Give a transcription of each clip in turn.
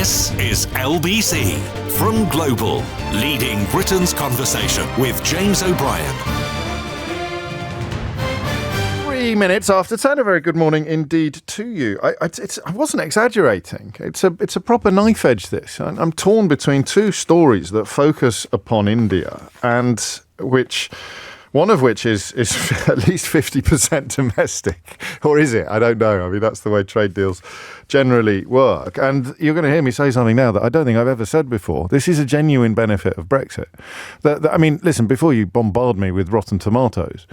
This is LBC from Global, leading Britain's conversation with James O'Brien. 3 minutes after 10. A very good morning indeed to you. I wasn't exaggerating. It's a proper knife edge, this. I'm torn between two stories that focus upon India, and one of which is at least 50% domestic. Or is it? I don't know. I mean, that's the way trade deals generally work. And you're going to hear me say something now that I don't think I've ever said before. This is a genuine benefit of Brexit. I mean, listen, before you bombard me with rotten tomatoes,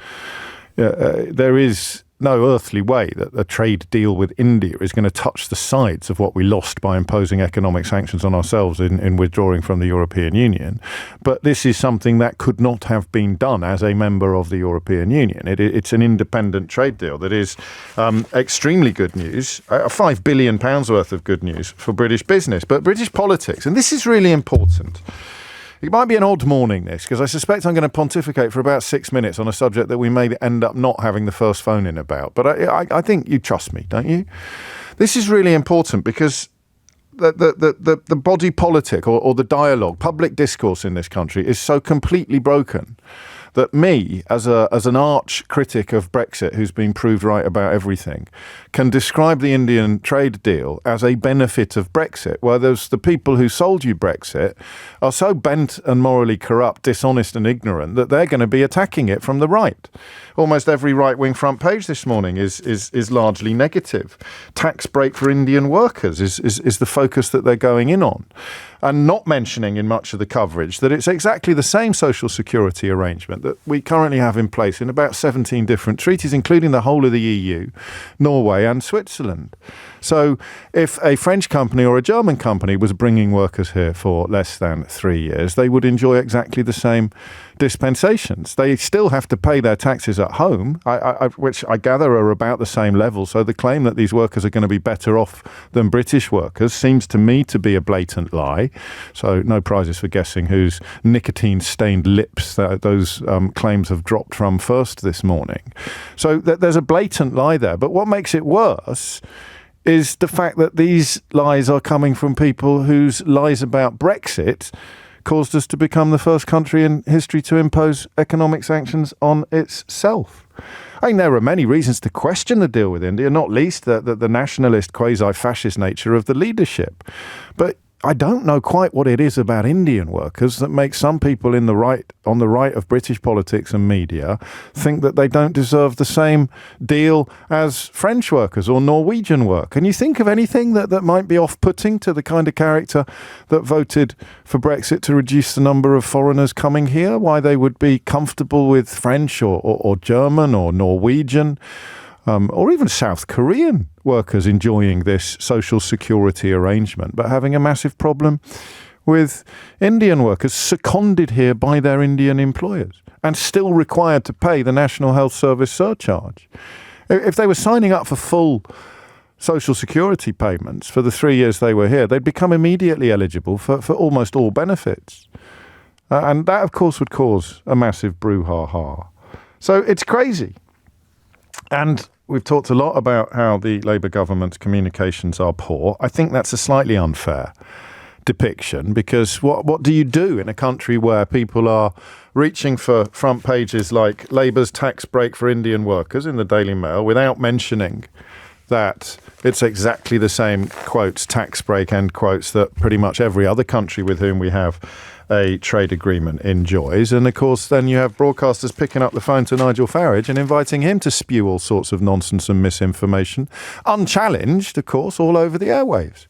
there is no earthly way that a trade deal with India is going to touch the sides of what we lost by imposing economic sanctions on ourselves in withdrawing from the European Union. But this is something that could not have been done as a member of the European Union. It's an independent trade deal that is extremely good news, £5 billion worth of good news for British business. But British politics, and this is really important. It might be an odd morning, this, because I suspect I'm going to pontificate for about 6 minutes on a subject that we may end up not having the first phone in about. But I think you trust me, don't you? This is really important because the body politic or the dialogue, public discourse in this country is so completely broken that me, as an arch critic of Brexit who's been proved right about everything, can describe the Indian trade deal as a benefit of Brexit, where there's the people who sold you Brexit are so bent and morally corrupt, dishonest and ignorant that they're going to be attacking it from the right. Almost every right-wing front page this morning is largely negative. Tax break for Indian workers is the focus that they're going in on. And not mentioning in much of the coverage that it's exactly the same social security arrangement that we currently have in place in about 17 different treaties, including the whole of the EU, Norway and Switzerland. So if a French company or a German company was bringing workers here for less than 3 years, they would enjoy exactly the same dispensations. They still have to pay their taxes at home, which I gather are about the same level. So the claim that these workers are going to be better off than British workers seems to me to be a blatant lie. So no prizes for guessing whose nicotine-stained lips those claims have dropped from first this morning. So there's a blatant lie there. But what makes it worse is the fact that these lies are coming from people whose lies about Brexit caused us to become the first country in history to impose economic sanctions on itself. I think there are many reasons to question the deal with India, not least the nationalist, quasi-fascist nature of the leadership. But I don't know quite what it is about Indian workers that makes some people on the right of British politics and media think that they don't deserve the same deal as French workers or Norwegian work. Can you think of anything that might be off-putting to the kind of character that voted for Brexit to reduce the number of foreigners coming here? Why they would be comfortable with French or German or Norwegian or even South Korean workers enjoying this social security arrangement, but having a massive problem with Indian workers seconded here by their Indian employers and still required to pay the National Health Service surcharge. If they were signing up for full social security payments for the 3 years they were here, they'd become immediately eligible for almost all benefits. And that, of course, would cause a massive brouhaha. So it's crazy. And we've talked a lot about how the Labour government's communications are poor. I think that's a slightly unfair depiction, because what do you do in a country where people are reaching for front pages like Labour's tax break for Indian workers in the Daily Mail without mentioning that it's exactly the same, quotes, tax break, end quotes, that pretty much every other country with whom we have a trade agreement enjoys. And of course, then you have broadcasters picking up the phone to Nigel Farage and inviting him to spew all sorts of nonsense and misinformation, unchallenged, of course, all over the airwaves.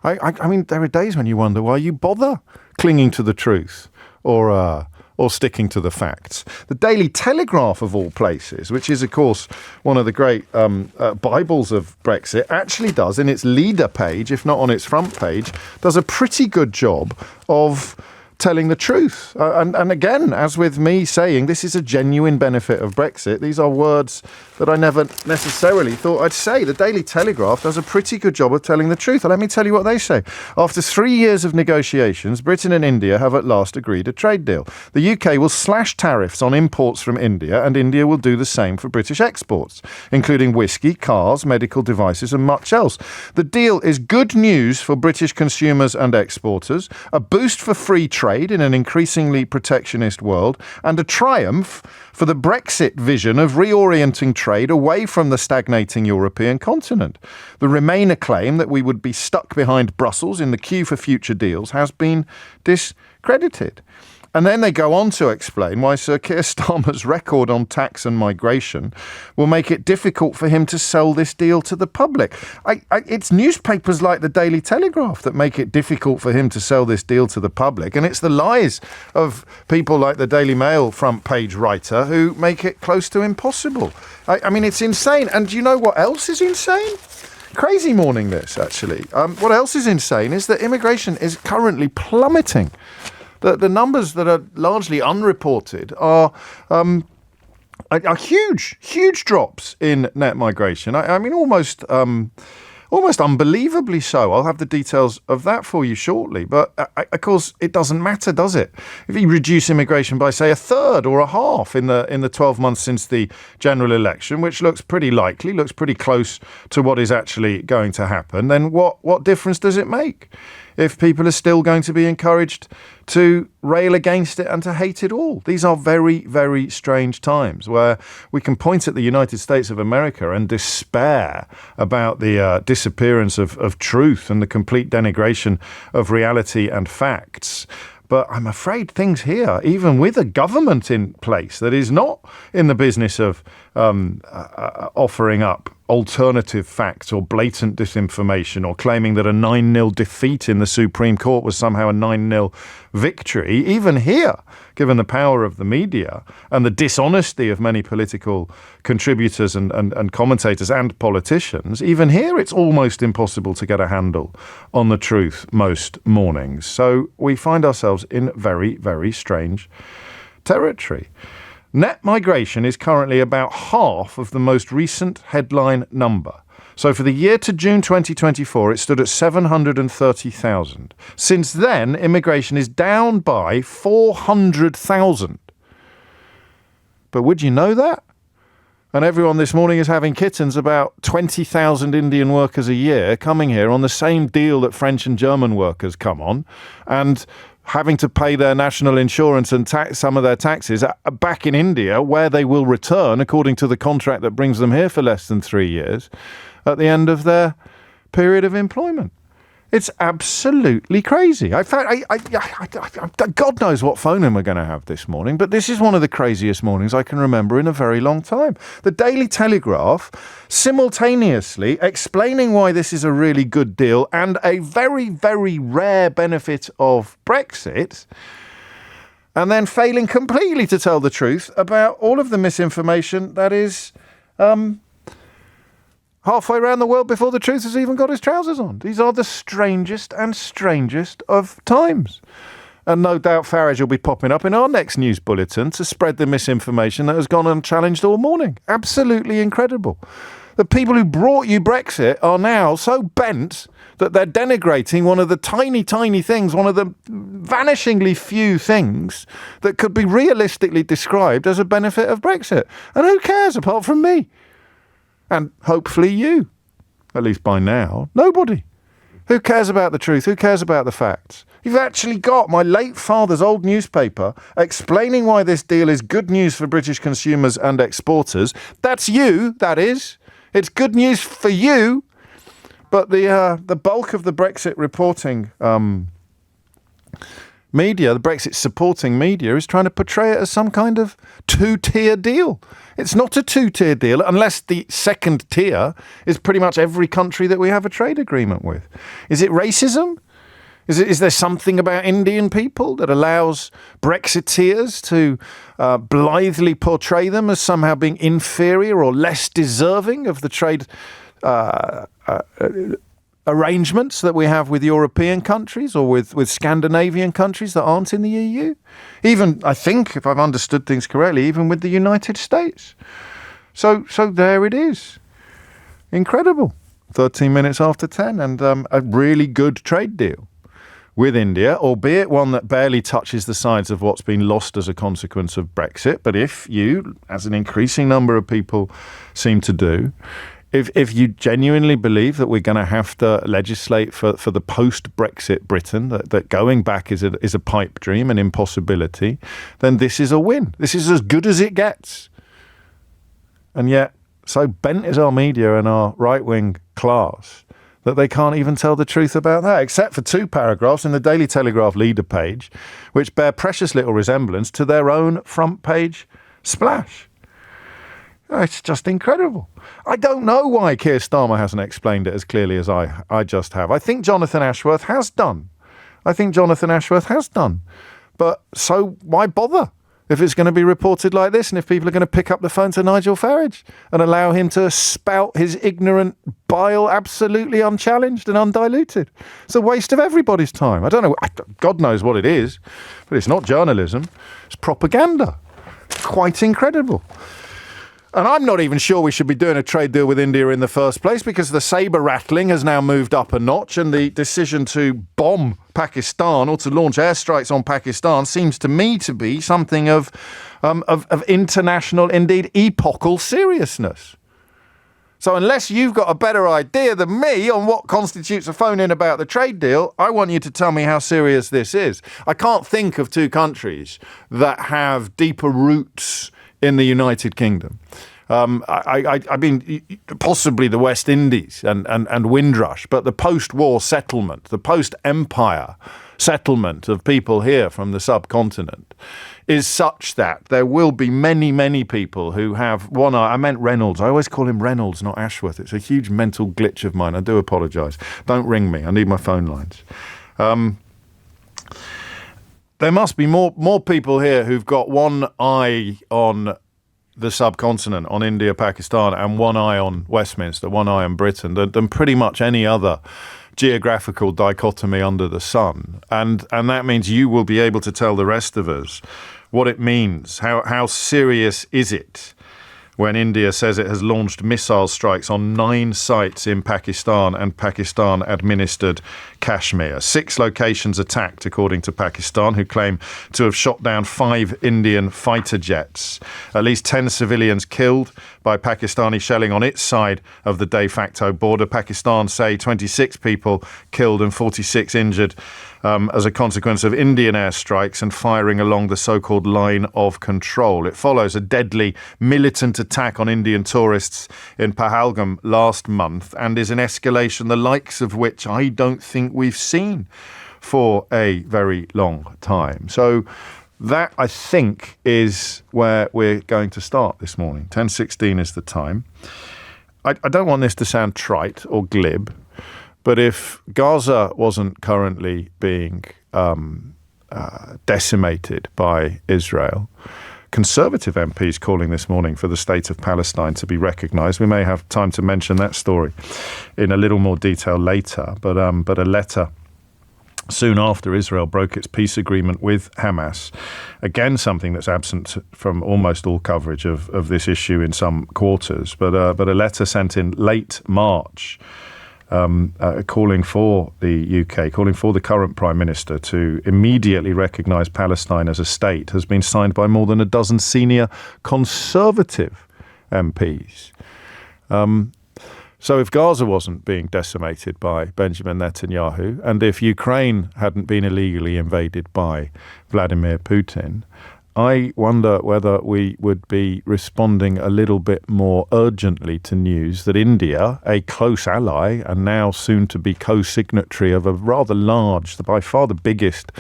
I mean, there are days when you wonder why you bother clinging to the truth or sticking to the facts. The Daily Telegraph, of all places, which is, of course, one of the great Bibles of Brexit, actually does, in its leader page, if not on its front page, does a pretty good job of telling the truth. And again, as with me saying, this is a genuine benefit of Brexit. These are words that I never necessarily thought I'd say. The Daily Telegraph does a pretty good job of telling the truth. And let me tell you what they say. After 3 years of negotiations, Britain and India have at last agreed a trade deal. The UK will slash tariffs on imports from India, and India will do the same for British exports, including whiskey, cars, medical devices and much else. The deal is good news for British consumers and exporters, a boost for free trade in an increasingly protectionist world, and a triumph for the Brexit vision of reorienting trade away from the stagnating European continent. The Remainer claim that we would be stuck behind Brussels in the queue for future deals has been discredited. And then they go on to explain why Sir Keir Starmer's record on tax and migration will make it difficult for him to sell this deal to the public. It's newspapers like the Daily Telegraph that make it difficult for him to sell this deal to the public. And it's the lies of people like the Daily Mail front page writer who make it close to impossible. I mean, it's insane. And do you know what else is insane? Crazy morning this, actually. What else is insane is that immigration is currently plummeting. The numbers that are largely unreported are huge drops in net migration. I mean, almost unbelievably so. I'll have the details of that for you shortly. But of course, it doesn't matter, does it? If you reduce immigration by, say, a third or a half in the 12 months since the general election, which looks pretty likely, looks pretty close to what is actually going to happen, then what difference does it make? If people are still going to be encouraged to rail against it and to hate it all. These are very, very strange times where we can point at the United States of America and despair about the disappearance of truth and the complete denigration of reality and facts. But I'm afraid things here, even with a government in place that is not in the business of offering up alternative facts or blatant disinformation or claiming that a 9-0 defeat in the Supreme Court was somehow a 9-0 victory, even here, given the power of the media and the dishonesty of many political contributors and commentators and politicians, even here it's almost impossible to get a handle on the truth most mornings. So we find ourselves in very, very strange territory. Net migration is currently about half of the most recent headline number. So for the year to June 2024, it stood at 730,000. Since then, immigration is down by 400,000. But would you know that? And everyone this morning is having kittens about 20,000 Indian workers a year coming here on the same deal that French and German workers come on, and having to pay their national insurance and some of their taxes back in India, where they will return, according to the contract that brings them here for less than 3 years, at the end of their period of employment. It's absolutely crazy. In fact, God knows what phone in we're going to have this morning, but this is one of the craziest mornings I can remember in a very long time. The Daily Telegraph simultaneously explaining why this is a really good deal and a very, very rare benefit of Brexit, and then failing completely to tell the truth about all of the misinformation that is halfway around the world before the truth has even got his trousers on. These are the strangest and strangest of times. And no doubt Farage will be popping up in our next news bulletin to spread the misinformation that has gone unchallenged all morning. Absolutely incredible. The people who brought you Brexit are now so bent that they're denigrating one of the tiny, tiny things, one of the vanishingly few things that could be realistically described as a benefit of Brexit. And who cares apart from me? And hopefully you, at least by now. Nobody. Who cares about the truth? Who cares about the facts? You've actually got my late father's old newspaper explaining why this deal is good news for British consumers and exporters. That's you, that is. It's good news for you. But the bulk of the Brexit reporting media, the Brexit supporting media, is trying to portray it as some kind of two-tier deal. It's not a two-tier deal unless the second tier is pretty much every country that we have a trade agreement with. Is it racism? Is there something about Indian people that allows Brexiteers to blithely portray them as somehow being inferior or less deserving of the trade arrangements that we have with European countries or with Scandinavian countries that aren't in the EU. Even, I think, if I've understood things correctly, even with the United States. So there it is. Incredible. 13 minutes after 10 and a really good trade deal with India, albeit one that barely touches the sides of what's been lost as a consequence of Brexit. But if you, as an increasing number of people seem to do, if you genuinely believe that we're going to have to legislate for the post-Brexit Britain, that going back is a pipe dream, an impossibility, then this is a win. This is as good as it gets. And yet, so bent is our media and our right-wing class that they can't even tell the truth about that, except for 2 paragraphs in the Daily Telegraph leader page, which bear precious little resemblance to their own front page splash. It's just incredible. I don't know why Keir Starmer hasn't explained it as clearly as I just have. I think Jonathan Ashworth has done. But so why bother if it's going to be reported like this and if people are going to pick up the phone to Nigel Farage and allow him to spout his ignorant bile absolutely unchallenged and undiluted? It's a waste of everybody's time. I don't know. God knows what it is, but it's not journalism. It's propaganda. Quite incredible. And I'm not even sure we should be doing a trade deal with India in the first place, because the sabre rattling has now moved up a notch, and the decision to bomb Pakistan or to launch airstrikes on Pakistan seems to me to be something of international, indeed epochal seriousness. So unless you've got a better idea than me on what constitutes a phone-in about the trade deal, I want you to tell me how serious this is. I can't think of 2 countries that have deeper roots in the United Kingdom. I mean, possibly the West Indies and Windrush, but the post-war settlement, the post-empire settlement of people here from the subcontinent is such that there will be many, many people who have one eye. I meant Reynolds. I always call him Reynolds, not Ashworth. It's a huge mental glitch of mine. I do apologise. Don't ring me. I need my phone lines. There must be more people here who've got one eye on the subcontinent, on India, Pakistan, and one eye on Westminster, one eye on Britain, than pretty much any other geographical dichotomy under the sun. And that means you will be able to tell the rest of us what it means. How serious is it when India says it has launched missile strikes on 9 sites in Pakistan and Pakistan-administered Kashmir. 6 locations attacked, according to Pakistan, who claim to have shot down 5 Indian fighter jets. At least 10 civilians killed by Pakistani shelling on its side of the de facto border. Pakistan say 26 people killed and 46 injured as a consequence of Indian airstrikes and firing along the so-called line of control. It follows a deadly militant attack on Indian tourists in Pahalgam last month and is an escalation the likes of which I don't think we've seen for a very long time. So that, I think, is where we're going to start this morning. 10:16 is the time. I don't want this to sound trite or glib, but if Gaza wasn't currently being decimated by Israel, Conservative MPs calling this morning for the state of Palestine to be recognised. We may have time to mention that story in a little more detail later, but a letter soon after Israel broke its peace agreement with Hamas, again something that's absent from almost all coverage of this issue in some quarters, but a letter sent in late March calling for the UK, calling for the current Prime Minister to immediately recognise Palestine as a state, has been signed by more than a dozen senior Conservative MPs. So if Gaza wasn't being decimated by Benjamin Netanyahu, and if Ukraine hadn't been illegally invaded by Vladimir Putin, I wonder whether we would be responding a little bit more urgently to news that India, a close ally and now soon to be co-signatory of a rather large, by far the biggest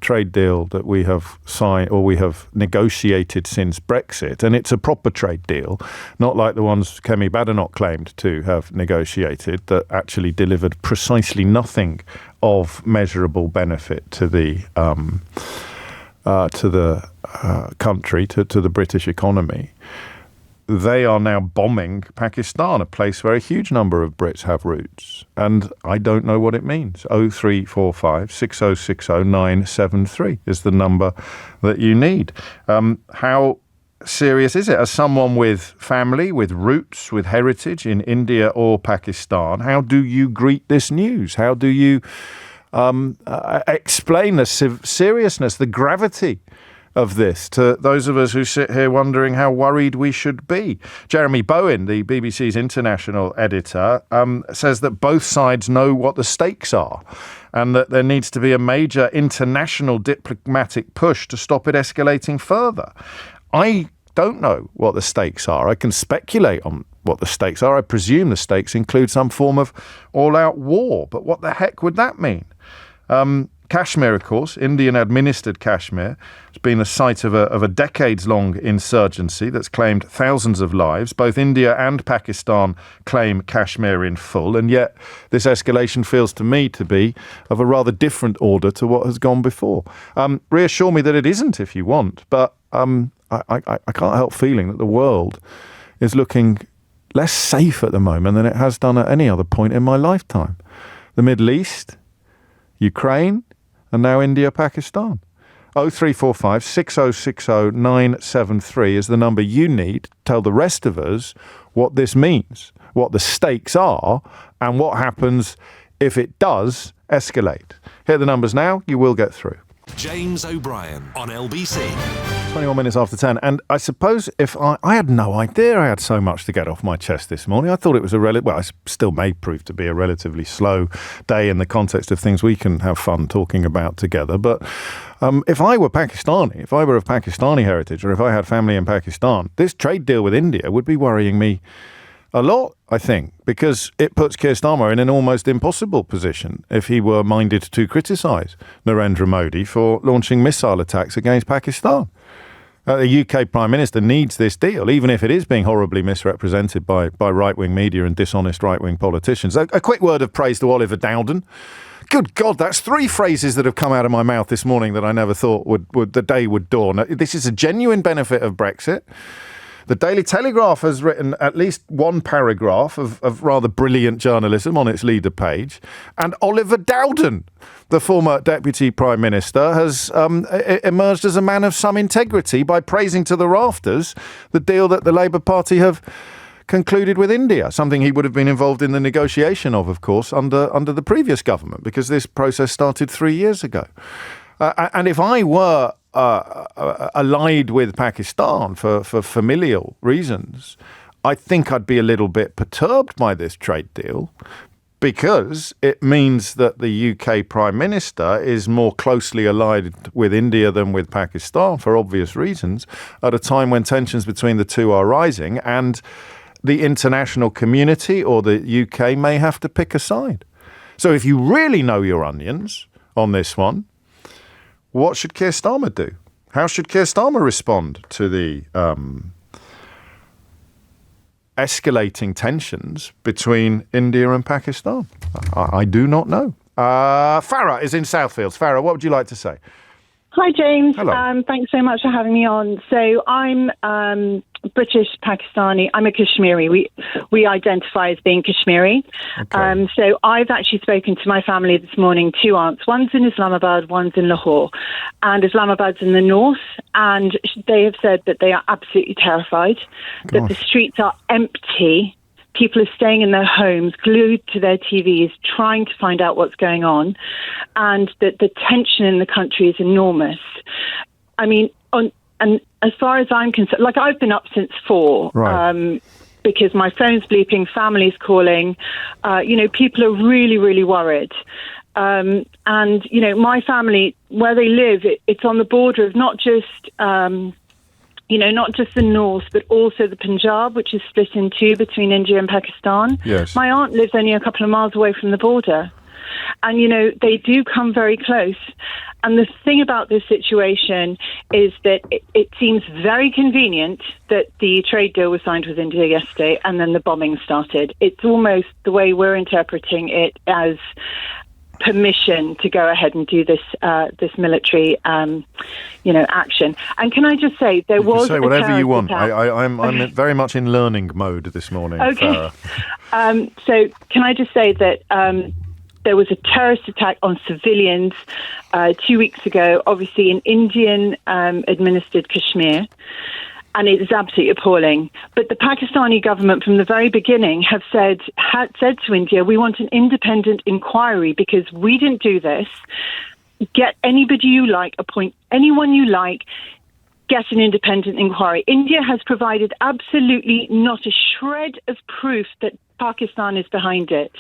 trade deal that we have signed or we have negotiated since Brexit, and it's a proper trade deal, not like the ones Kemi Badenoch claimed to have negotiated that actually delivered precisely nothing of measurable benefit to the country, to the British economy. they are now bombing Pakistan, a place where a huge number of Brits have roots. And I don't know what it means. 0345 6060 973 is the number that you need. How serious is it? As someone with family, with roots, with heritage in India or Pakistan, how do you greet this news? How do you explain the seriousness, the gravity of this to those of us who sit here wondering how worried we should be? Jeremy Bowen, the BBC's international editor, says that both sides know what the stakes are and that there needs to be a major international diplomatic push to stop it escalating further. I don't know what the stakes are. I can speculate on what the stakes are. I presume the stakes include some form of all-out war, but what the heck would that mean? Kashmir, of course, Indian-administered Kashmir, has been the site of a decades-long insurgency that's claimed thousands of lives. Both India and Pakistan claim Kashmir in full, and yet this escalation feels to me to be of a rather different order to what has gone before. Reassure me that it isn't if you want, but I can't help feeling that the world is looking less safe at the moment than it has done at any other point in my lifetime. The Middle East, Ukraine, and now India, Pakistan. 0345 6060 973 is the number you need to tell the rest of us what this means, what the stakes are, and what happens if it does escalate. Here are the numbers now. You will get through. James O'Brien on LBC. 21 minutes after 10. And I suppose if I had no idea I had so much to get off my chest this morning. I thought it was it still may prove to be a relatively slow day in the context of things we can have fun talking about together. But if I were Pakistani, if I were of Pakistani heritage, or if I had family in Pakistan, this trade deal with India would be worrying me a lot, I think, because it puts Keir Starmer in an almost impossible position if he were minded to criticise Narendra Modi for launching missile attacks against Pakistan. The UK Prime Minister needs this deal, even if it is being horribly misrepresented by right-wing media and dishonest right-wing politicians. A quick word of praise to Oliver Dowden. Good God, that's 3 phrases that have come out of my mouth this morning that I never thought the day would dawn. This is a genuine benefit of Brexit. The Daily Telegraph has written at least one paragraph of rather brilliant journalism on its leader page. And Oliver Dowden, the former Deputy Prime Minister, has emerged as a man of some integrity by praising to the rafters the deal that the Labour Party have concluded with India, something he would have been involved in the negotiation of course, under the previous government, because this process started 3 years ago. And if I were allied with Pakistan for familial reasons, I think I'd be a little bit perturbed by this trade deal, because it means that the UK Prime Minister is more closely allied with India than with Pakistan for obvious reasons, at a time when tensions between the two are rising and the international community or the UK may have to pick a side. So if you really know your onions on this one, what should Keir Starmer do? How should Keir Starmer respond to the escalating tensions between India and Pakistan? I do not know. Farah is in Southfields. Farah, what would you like to say? Hi, James. Hello. Thanks so much for having me on. So I'm British Pakistani. I'm a Kashmiri. We identify as being Kashmiri. Okay. So I've actually spoken to my family this morning, 2 aunts. One's in Islamabad, one's in Lahore. And Islamabad's in the north. And they have said that they are absolutely terrified, that the streets are empty. People are staying in their homes, glued to their TVs, trying to find out what's going on, and that the tension in the country is enormous. I mean, and as far as I'm concerned, like I've been up since 4, right. Because my phone's bleeping, family's calling. People are really, really worried. And, my family, where they live, it's on the border of not just the north, but also the Punjab, which is split in two between India and Pakistan. Yes. My aunt lives only a couple of miles away from the border. And, they do come very close. And the thing about this situation is that it seems very convenient that the trade deal was signed with India yesterday and then the bombing started. It's almost the way we're interpreting it as permission to go ahead and do this military, action. And can I just say, there was say a whatever you want. attack. I'm very much in learning mode this morning. Okay. So can I just say that there was a terrorist attack on civilians 2 weeks ago, obviously in Indian administered Kashmir. And it is absolutely appalling. But the Pakistani government from the very beginning had said to India, we want an independent inquiry because we didn't do this. Get anybody you like, appoint anyone you like, get an independent inquiry. India has provided absolutely not a shred of proof that Pakistan is behind it.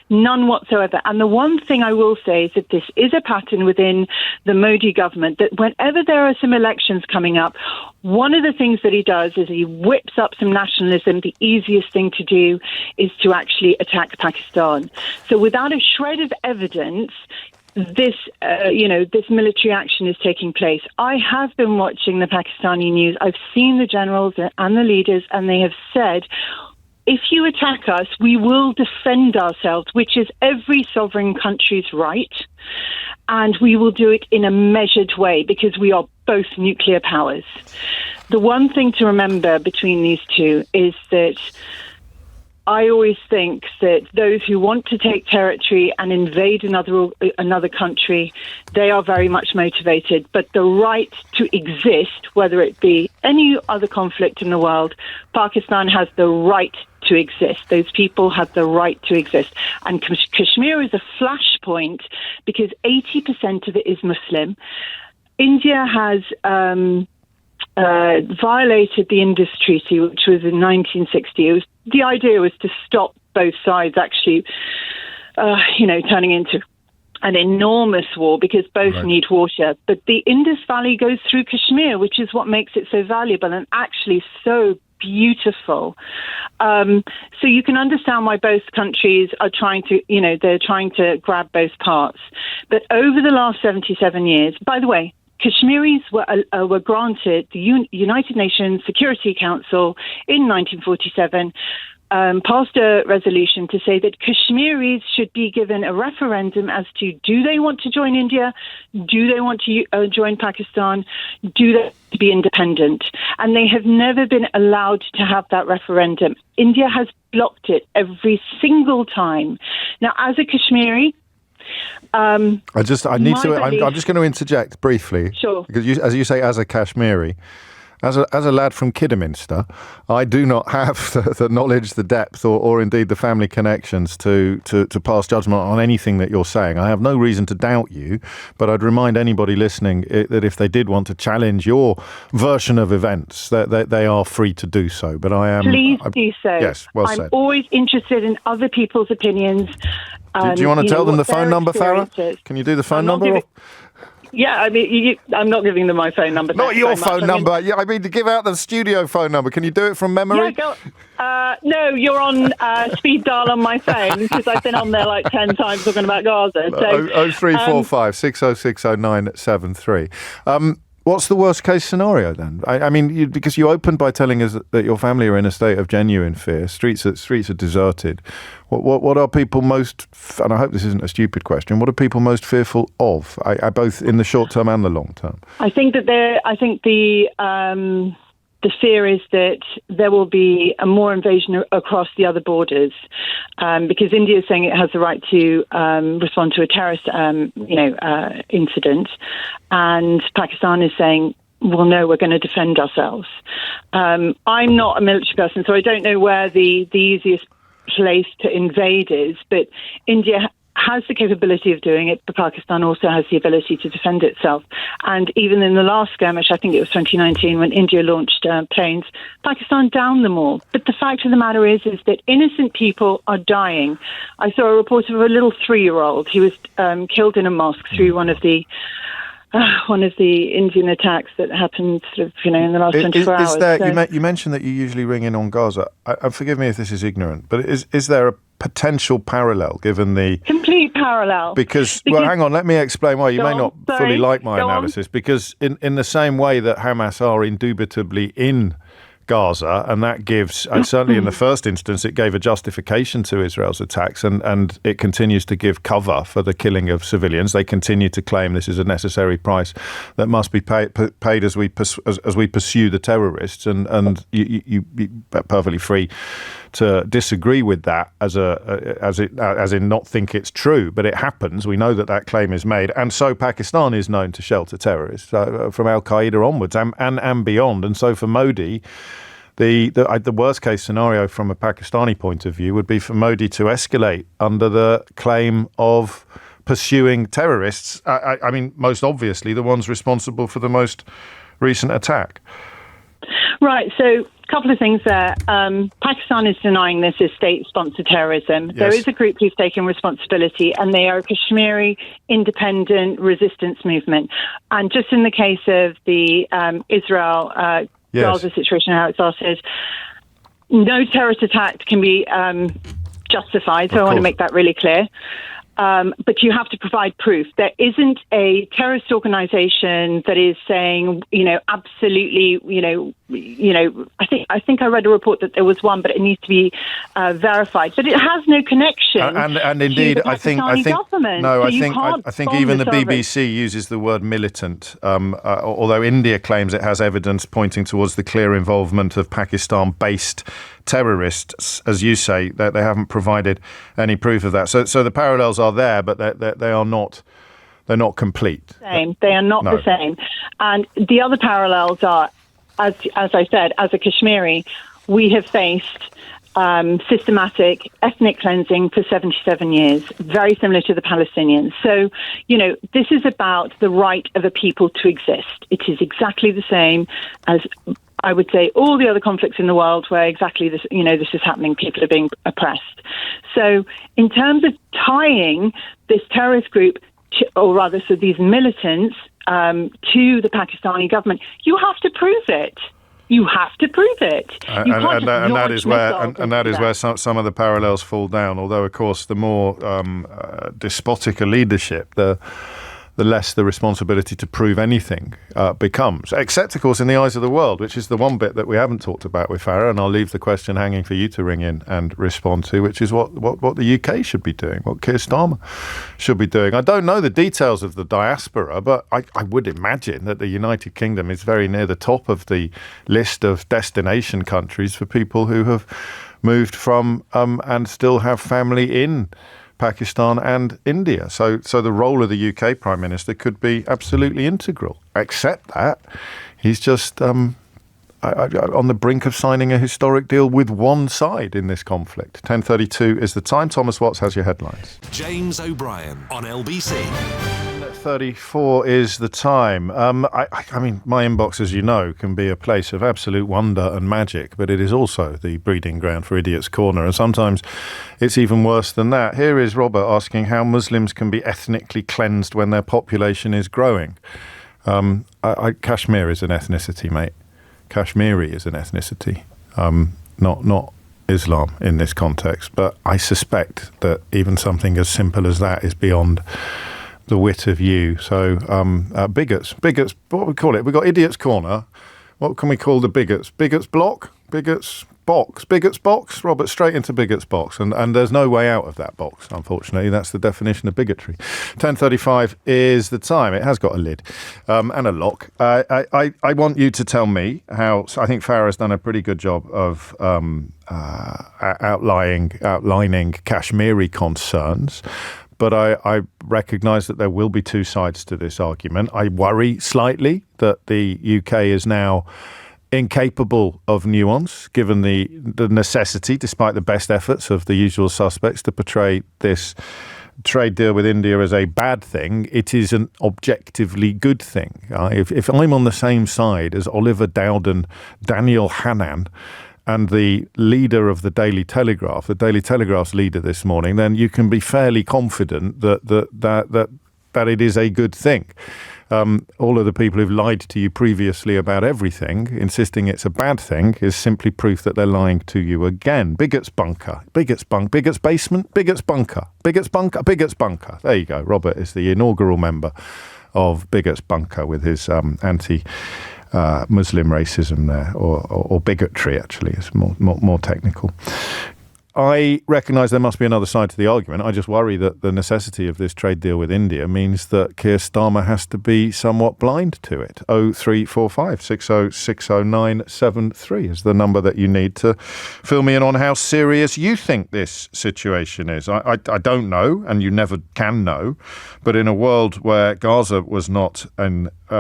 None whatsoever. And the one thing I will say is that this is a pattern within the Modi government, that whenever there are some elections coming up, one of the things that he does is he whips up some nationalism. The easiest thing to do is to actually attack Pakistan. So without a shred of evidence, this military action is taking place. I have been watching the Pakistani news. I've seen the generals and the leaders, and they have said, if you attack us, we will defend ourselves, which is every sovereign country's right. And we will do it in a measured way because we are both nuclear powers. The one thing to remember between these two is that I always think that those who want to take territory and invade another country, they are very much motivated. But the right to exist, whether it be any other conflict in the world, Pakistan has the right to exist. Those people have the right to exist. And Kashmir is a flashpoint because 80% of it is Muslim. India has violated the Indus Treaty, which was in 1960. The idea was to stop both sides actually, turning into an enormous war because both need water. But the Indus Valley goes through Kashmir, which is what makes it so valuable and actually so beautiful. So you can understand why both countries are trying to grab both parts. But over the last 77 years, by the way, Kashmiris were granted the United Nations Security Council in 1947, passed a resolution to say that Kashmiris should be given a referendum as to do they want to join India, do they want to join Pakistan, do they want to be independent. And they have never been allowed to have that referendum. India has blocked it every single time. Now, as a Kashmiri, I'm just going to interject briefly. Sure. Because as you say, as a Kashmiri, as a lad from Kidderminster, I do not have the knowledge, the depth, or indeed the family connections to pass judgment on anything that you're saying. I have no reason to doubt you, but I'd remind anybody listening that if they did want to challenge your version of events, that they are free to do so. But Please do so. Yes, well said. I'm always interested in other people's opinions. Do you want to tell them the phone number, Farah? Can you do the phone number? Yeah, I mean, I'm not giving them my phone number. Not your phone number. Yeah, I mean to give out the studio phone number. Can you do it from memory? Yeah, no, you're on speed dial on my phone because I've been on there like 10 times talking about Gaza. So 0345 6060 What's the worst case scenario then? I mean, because you opened by telling us that your family are in a state of genuine fear. Streets are deserted. What are people most? And I hope this isn't a stupid question. What are people most fearful of? Both in the short term and the long term. I think that the fear is that there will be a more invasion across the other borders, because India is saying it has the right to respond to a terrorist, incident, and Pakistan is saying, well, no, we're going to defend ourselves. I'm not a military person, so I don't know where the easiest place to invade is, but India has the capability of doing it, but Pakistan also has the ability to defend itself. And even in the last skirmish, I think it was 2019, when India launched planes, Pakistan downed them all. But the fact of the matter is that innocent people are dying. I saw a report of a little 3-year-old. He was killed in a mosque through one of the Indian attacks that happened sort of, in the last 24 hours. You mentioned that you usually ring in on Gaza. Forgive me if this is ignorant, but is there a potential parallel given the complete parallel? Because well, hang on, let me explain why. You may not fully like my analysis, because in the same way that Hamas are indubitably in Gaza, and that gives, certainly in the first instance, it gave a justification to Israel's attacks, and it continues to give cover for the killing of civilians. They continue to claim this is a necessary price that must be paid as we pursue the terrorists, and you perfectly free to disagree with that as in not think it's true, but it happens. We know that claim is made, and so Pakistan is known to shelter terrorists from Al Qaeda onwards and beyond. And so for Modi, the worst case scenario from a Pakistani point of view would be for Modi to escalate under the claim of pursuing terrorists. I mean, most obviously the ones responsible for the most recent attack. Right. So a couple of things there. Pakistan is denying this as state-sponsored terrorism. Yes. There is a group who's taken responsibility, and they are a Kashmiri independent resistance movement. And just in the case of the Israel Gaza situation, how it's started, no terrorist attack can be justified. So I want to make that really clear. But you have to provide proof. There isn't a terrorist organization that is saying, absolutely, I think I read a report that there was one, but it needs to be verified. But it has no connection. And indeed, to the Pakistani government. No, so I think even the BBC uses the word militant. Although India claims it has evidence pointing towards the clear involvement of Pakistan-based terrorists, as you say, that they haven't provided any proof of that. So the parallels are there, but they are not. They're not complete. They are not the same. And the other parallels are, as I said, as a Kashmiri, we have faced systematic ethnic cleansing for 77 years, very similar to the Palestinians. So, this is about the right of a people to exist. It is exactly the same as, I would say, all the other conflicts in the world where exactly this, this is happening. People are being oppressed. So in terms of tying this terrorist group, so these militants, to the Pakistani government, you have to prove it. You have to prove it. And that is where some of the parallels fall down. Although, of course, the more despotic a leadership, the less the responsibility to prove anything becomes. Except, of course, in the eyes of the world, which is the one bit that we haven't talked about with Farah, and I'll leave the question hanging for you to ring in and respond to, which is what the UK should be doing, what Keir Starmer should be doing. I don't know the details of the diaspora, but I would imagine that the United Kingdom is very near the top of the list of destination countries for people who have moved from and still have family in Pakistan and India. So the role of the UK Prime Minister could be absolutely integral, except that he's just on the brink of signing a historic deal with one side in this conflict. 10:32 is the time. Thomas Watts has your headlines. James O'Brien on LBC. 34 is the time. I mean, my inbox, as you know, can be a place of absolute wonder and magic, but it is also the breeding ground for Idiot's Corner, and sometimes it's even worse than that. Here is Robert asking how Muslims can be ethnically cleansed when their population is growing. Kashmir is an ethnicity, mate. Kashmiri is an ethnicity, not Islam in this context, but I suspect that even something as simple as that is beyond the wit of you. So bigots, what we call it? We've got Idiot's Corner. What can we call the bigots? Bigots block? Bigots box? Robert, straight into bigots box. And there's no way out of that box, unfortunately. That's the definition of bigotry. 10:35 is the time. It has got a lid and a lock. I want you to tell me how, I think Farah's done a pretty good job of outlining Kashmiri concerns. But I recognise that there will be two sides to this argument. I worry slightly that the UK is now incapable of nuance, given the necessity, despite the best efforts of the usual suspects, to portray this trade deal with India as a bad thing. It is an objectively good thing. If I'm on the same side as Oliver Dowden, Daniel Hannan, and the leader of the Daily Telegraph, the Daily Telegraph's leader this morning, then you can be fairly confident that it is a good thing. All of the people who've lied to you previously about everything, insisting it's a bad thing, is simply proof that they're lying to you again. Bigots bunker, bigots basement, bigots bunker. There you go. Robert is the inaugural member of Bigots Bunker with his Muslim racism there, or bigotry, actually. It's more technical. I recognise there must be another side to the argument. I just worry that the necessity of this trade deal with India means that Keir Starmer has to be somewhat blind to it. 0345 6060973 is the number that you need to fill me in on how serious you think this situation is. I don't know, and you never can know, but in a world where Gaza was not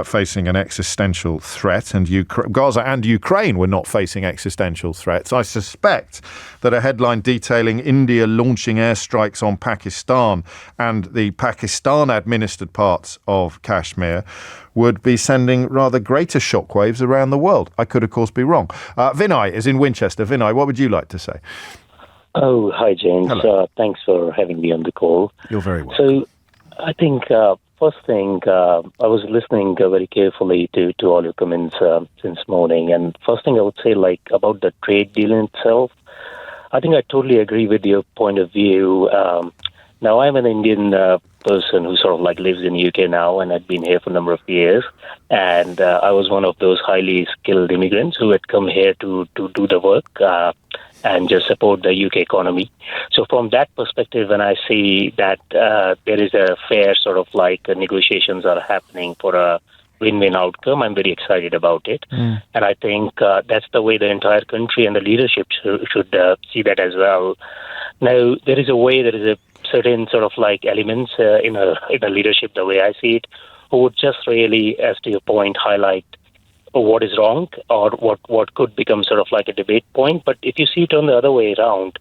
facing an existential threat, and Gaza and Ukraine were not facing existential threats, I suspect that a headline detailing India launching airstrikes on Pakistan and the Pakistan-administered parts of Kashmir would be sending rather greater shockwaves around the world. I could, of course, be wrong. Vinay is in Winchester. Vinay, what would you like to say? Oh, hi, James. Thanks for having me on the call. You're very welcome. So, I think first thing, I was listening very carefully to all your comments since morning. And first thing I would say, about the trade deal in itself, I think I totally agree with your point of view. Now, I'm an Indian person who sort of lives in the UK now, and I've been here for a number of years. And I was one of those highly skilled immigrants who had come here to do the work and just support the UK economy. So from that perspective, when I see that there is a fair sort of negotiations are happening for a win-win outcome, I'm very excited about it. And I think that's the way the entire country and the leadership should see that as well. Now, there is a certain sort of elements in a leadership, the way I see it, who would just really, as to your point, highlight what is wrong or what could become sort of a debate point. But if you see it on the other way around,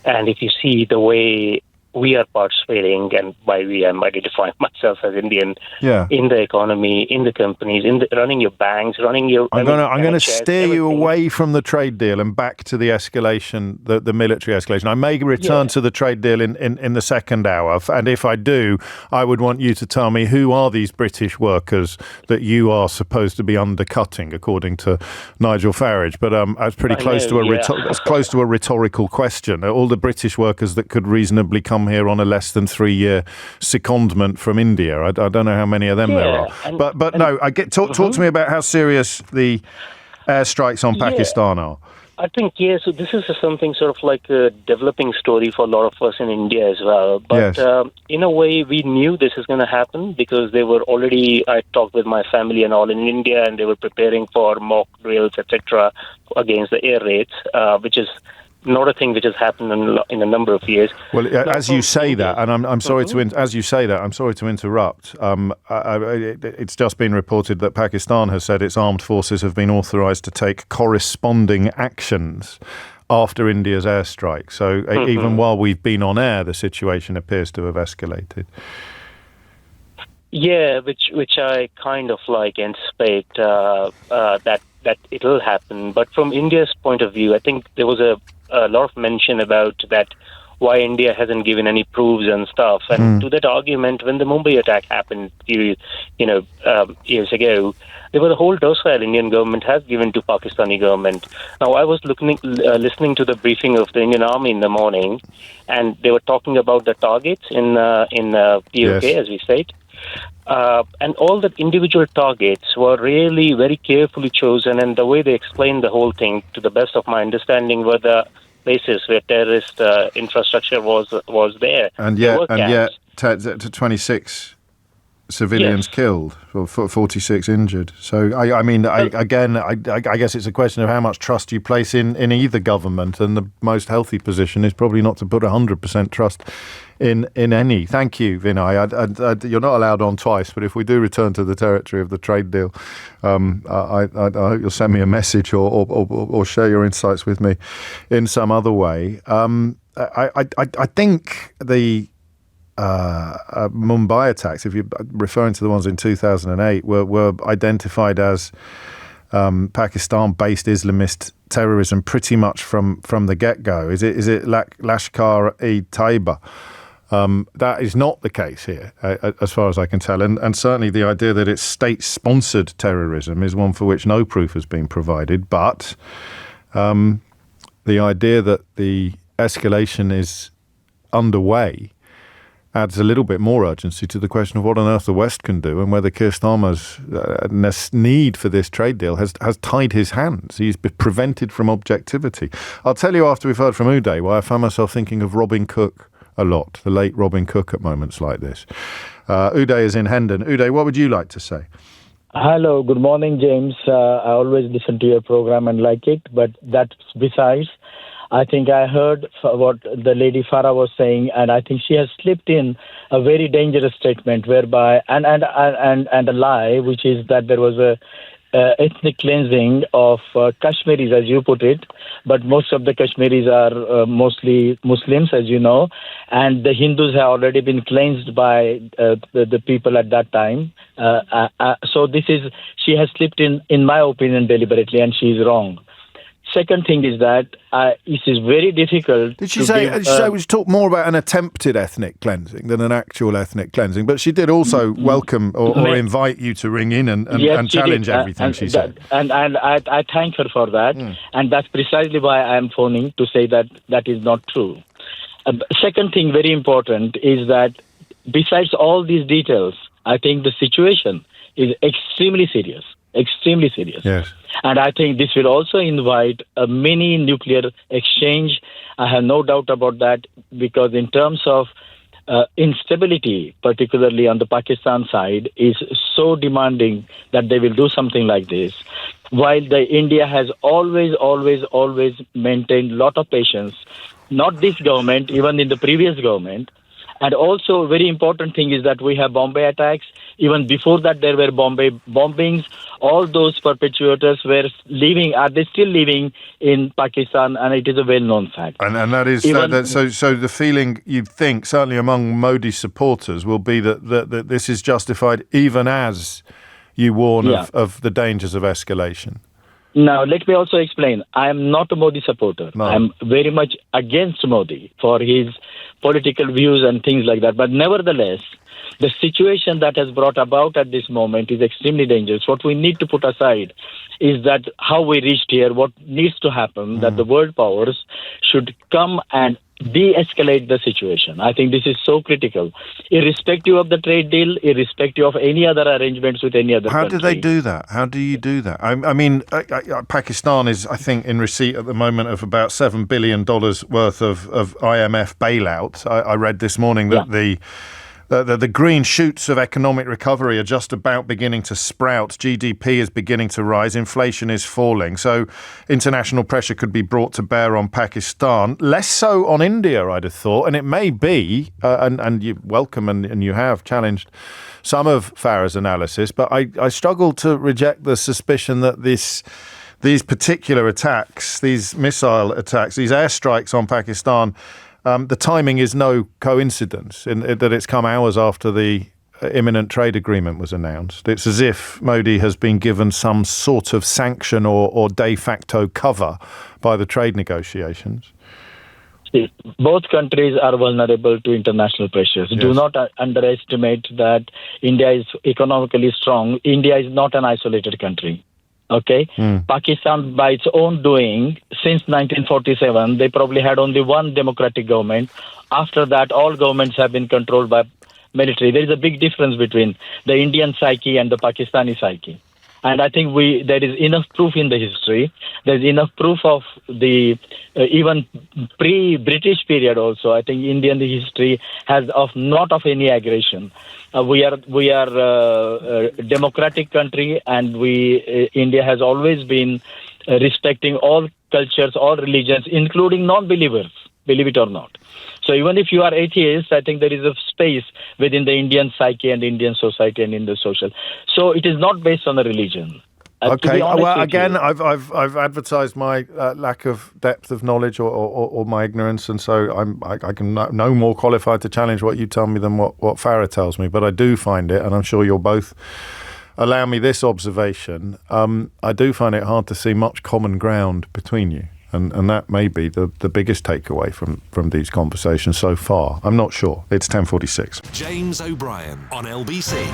and if you see the way we are participating, and by we, I'm identifying myself as Indian, in the economy, in the companies, running your banks, running your... I'm going to steer you away from the trade deal and back to the escalation, the military escalation. I may return to the trade deal in the second hour, and if I do, I would want you to tell me who are these British workers that you are supposed to be undercutting, according to Nigel Farage. But that's pretty close to a rhetorical question. All the British workers that could reasonably come here on a less than 3-year secondment from India. I don't know how many of them there are. Talk to me about how serious the airstrikes on Pakistan are. I think, so this is something sort of a developing story for a lot of us in India as well. But in a way, we knew this is going to happen because they were already, I talked with my family and all in India, and they were preparing for mock drills, etc., against the air raids, which is not a thing which has happened in a number of years. Well, as you say that, and I'm sorry to interrupt. It's just been reported that Pakistan has said its armed forces have been authorised to take corresponding actions after India's airstrike. So even while we've been on air, the situation appears to have escalated. Yeah, which I kind of anticipate that it'll happen. But from India's point of view, I think there was a lot of mention about that, why India hasn't given any proofs and stuff. And to that argument, when the Mumbai attack happened years ago, there was a whole docile Indian government has given to Pakistani government. Now, I was listening to the briefing of the Indian Army in the morning, and they were talking about the targets in POK, as we said. And all the individual targets were really very carefully chosen, and the way they explained the whole thing, to the best of my understanding, were the places where terrorist infrastructure was there. And yet 26 civilians killed, 46 injured. So, I guess it's a question of how much trust you place in either government, and the most healthy position is probably not to put 100% trust in any. Thank you, Vinay. You're not allowed on twice, but if we do return to the territory of the trade deal, I hope you'll send me a message or share your insights with me in some other way. I think the Mumbai attacks, if you're referring to the ones in 2008, were identified as Pakistan-based Islamist terrorism pretty much from the get-go. Is it Lashkar-e-Taiba? That is not the case here, as far as I can tell. And certainly the idea that it's state-sponsored terrorism is one for which no proof has been provided. But the idea that the escalation is underway adds a little bit more urgency to the question of what on earth the West can do and whether Keir Starmer's need for this trade deal has tied his hands. He's been prevented from objectivity. I'll tell you after we've heard from Uday why I find myself thinking of Robin Cook a lot, the late Robin Cook, at moments like this. Uday is in Hendon. Uday, what would you like to say? Hello, good morning, James. I always listen to your program and like it, but that's besides. I think I heard what the lady Farah was saying, and I think she has slipped in a very dangerous statement whereby, and a lie, which is that there was a ethnic cleansing of Kashmiris, as you put it, but most of the Kashmiris are mostly Muslims, as you know, and the Hindus have already been cleansed by the people at that time. So she has slipped in my opinion, deliberately, and she is wrong. Second thing is that it is very difficult. Did she say she talked more about an attempted ethnic cleansing than an actual ethnic cleansing? But she did also welcome or invite you to ring in and challenge everything she said. And I thank her for that. And that's precisely why I am phoning to say that is not true. Second thing, very important, is that besides all these details, I think the situation is extremely serious. Extremely serious. Yes. And I think this will also invite a mini nuclear exchange. I have no doubt about that, because in terms of instability, particularly on the Pakistan side, is so demanding that they will do something like this. While India has always maintained a lot of patience, not this government, even in the previous government. And also, a very important thing is that we have Bombay attacks. Even before that, there were Bombay bombings. All those perpetrators are they still living in Pakistan? And it is a well-known fact. And that is so. The feeling you'd think, certainly among Modi supporters, will be that this is justified, even as you warn of the dangers of escalation. Now, let me also explain. I am not a Modi supporter. No. I'm very much against Modi for his political views and things like that. But nevertheless, the situation that has brought about at this moment is extremely dangerous. What we need to put aside is that how we reached here, what needs to happen, that the world powers should come and de-escalate the situation. I think this is so critical, irrespective of the trade deal, irrespective of any other arrangements with any other country. How do they do that? How do you do that? I mean, Pakistan is, I think, in receipt at the moment of about $7 billion worth of IMF bailout. I read this morning that the green shoots of economic recovery are just about beginning to sprout. GDP is beginning to rise. Inflation is falling. So international pressure could be brought to bear on Pakistan. Less so on India, I'd have thought. And it may be, and you welcome and you have challenged some of Farah's analysis, but I struggle to reject the suspicion that these particular attacks, these missile attacks, these airstrikes on Pakistan, the timing is no coincidence in that it's come hours after the imminent trade agreement was announced. It's as if Modi has been given some sort of sanction or de facto cover by the trade negotiations. Both countries are vulnerable to international pressures. Yes. Do not underestimate that India is economically strong. India is not an isolated country. Okay, Pakistan, by its own doing, since 1947, they probably had only one democratic government. After that, all governments have been controlled by military. There is a big difference between the Indian psyche and the Pakistani psyche. And I think there is enough proof in the history. There's enough proof of the even pre-British period also. I think Indian history has not of any aggression. We are a democratic country, and India has always been respecting all cultures, all religions, including non-believers, believe it or not. So even if you are atheist, I think there is a space within the Indian psyche and Indian society and in the social. So it is not based on a religion. Okay. Well, again, I've advertised my lack of depth of knowledge or my ignorance, and so I can no more qualified to challenge what you tell me than what Farah tells me. But I do find it, and I'm sure you'll both allow me this observation. I do find it hard to see much common ground between you. And that may be the biggest takeaway from these conversations so far. I'm not sure. It's 10:46. James O'Brien on LBC.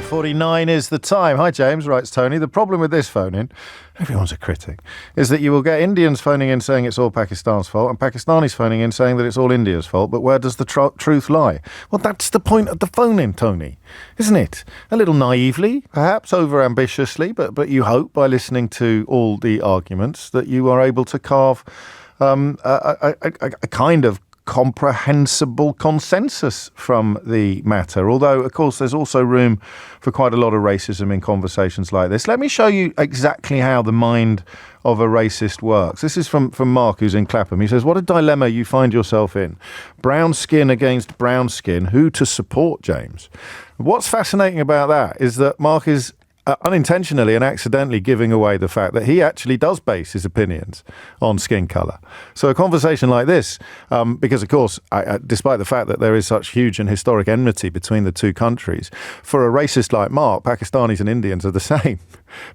10:49 is the time. Hi, James, writes Tony. The problem with this phone-in, everyone's a critic, is that you will get Indians phoning in saying it's all Pakistan's fault and Pakistanis phoning in saying that it's all India's fault. But where does the truth lie? Well, that's the point of the phone-in, Tony, isn't it? A little naively, perhaps over-ambitiously, but you hope by listening to all the arguments that you are able to carve a kind of comprehensible consensus from the matter. Although, of course, there's also room for quite a lot of racism in conversations like this. Let me show you exactly how the mind of a racist works. This is from Mark, who's in Clapham. He says, what a dilemma you find yourself in. Brown skin against brown skin. Who to support, James? What's fascinating about that is that Mark is unintentionally and accidentally giving away the fact that he actually does base his opinions on skin colour. So a conversation like this, because of course, despite the fact that there is such huge and historic enmity between the two countries, for a racist like Mark, Pakistanis and Indians are the same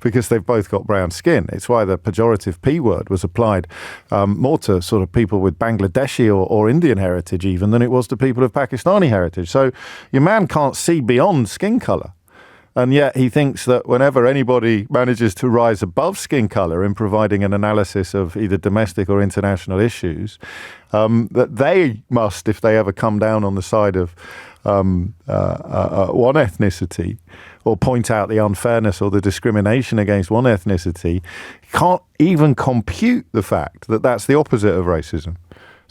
because they've both got brown skin. It's why the pejorative P word was applied more to sort of people with Bangladeshi or Indian heritage even than it was to people of Pakistani heritage. So your man can't see beyond skin colour. And yet he thinks that whenever anybody manages to rise above skin colour in providing an analysis of either domestic or international issues, that they must, if they ever come down on the side of one ethnicity or point out the unfairness or the discrimination against one ethnicity, can't even compute the fact that that's the opposite of racism.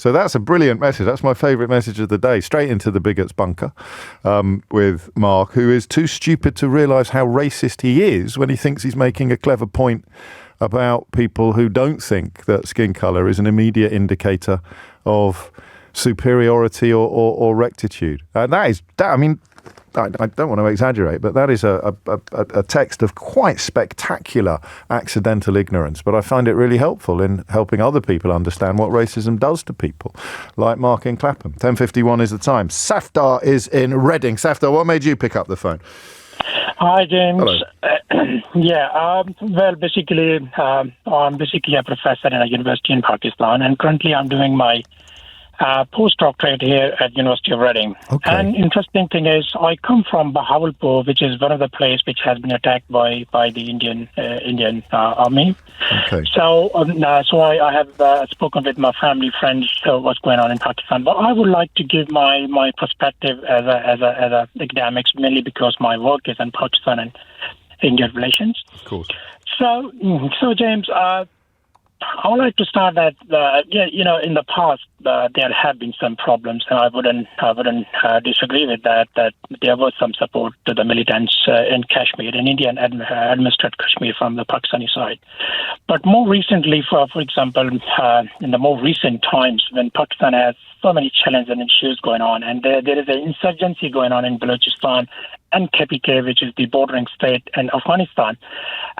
So that's a brilliant message. That's my favourite message of the day. Straight into the bigots bunker with Mark, who is too stupid to realise how racist he is when he thinks he's making a clever point about people who don't think that skin colour is an immediate indicator of superiority or rectitude. I don't want to exaggerate, but that is a text of quite spectacular accidental ignorance. But I find it really helpful in helping other people understand what racism does to people, like Mark in Clapham. 10:51 is the time. Safdar is in Reading. Safdar, what made you pick up the phone? Hi, James. Hello. Well, basically, I'm basically a professor in a university in Pakistan, and currently I'm doing my postdoctorate here at University of Reading. Okay. And interesting thing is, I come from Bahawalpur, which is one of the places which has been attacked by the Indian army. Okay. So I have spoken with my family, friends, what's going on in Pakistan. But I would like to give my perspective as a academics, mainly because my work is in Pakistan and Indian relations. Of course. So James, I would like to start that, in the past, there have been some problems, and I wouldn't disagree with that there was some support to the militants in Kashmir, in India, administered Kashmir from the Pakistani side. But more recently, for example, in the more recent times, when Pakistan has so many challenges and issues going on, and there is an insurgency going on in Balochistan and KPK, which is the bordering state in Afghanistan,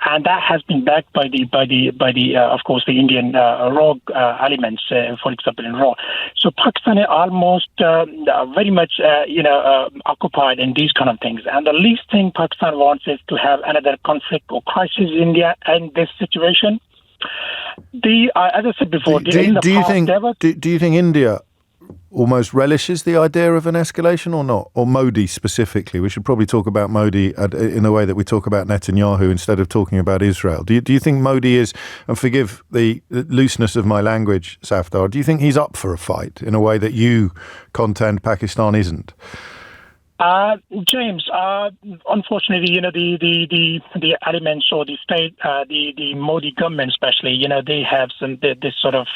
and that has been backed by the of course the Indian rogue elements, for example in RAW. So Pakistan is almost very much occupied in these kind of things, and the least thing Pakistan wants is to have another conflict or crisis in India in this situation. As I said before, do you think India almost relishes the idea of an escalation or not? Or Modi specifically? We should probably talk about Modi in the way that we talk about Netanyahu instead of talking about Israel. Do you think Modi is, and forgive the looseness of my language, Safdar, do you think he's up for a fight in a way that you contend Pakistan isn't? James, unfortunately, the elements or the state, the Modi government especially, they have this sort of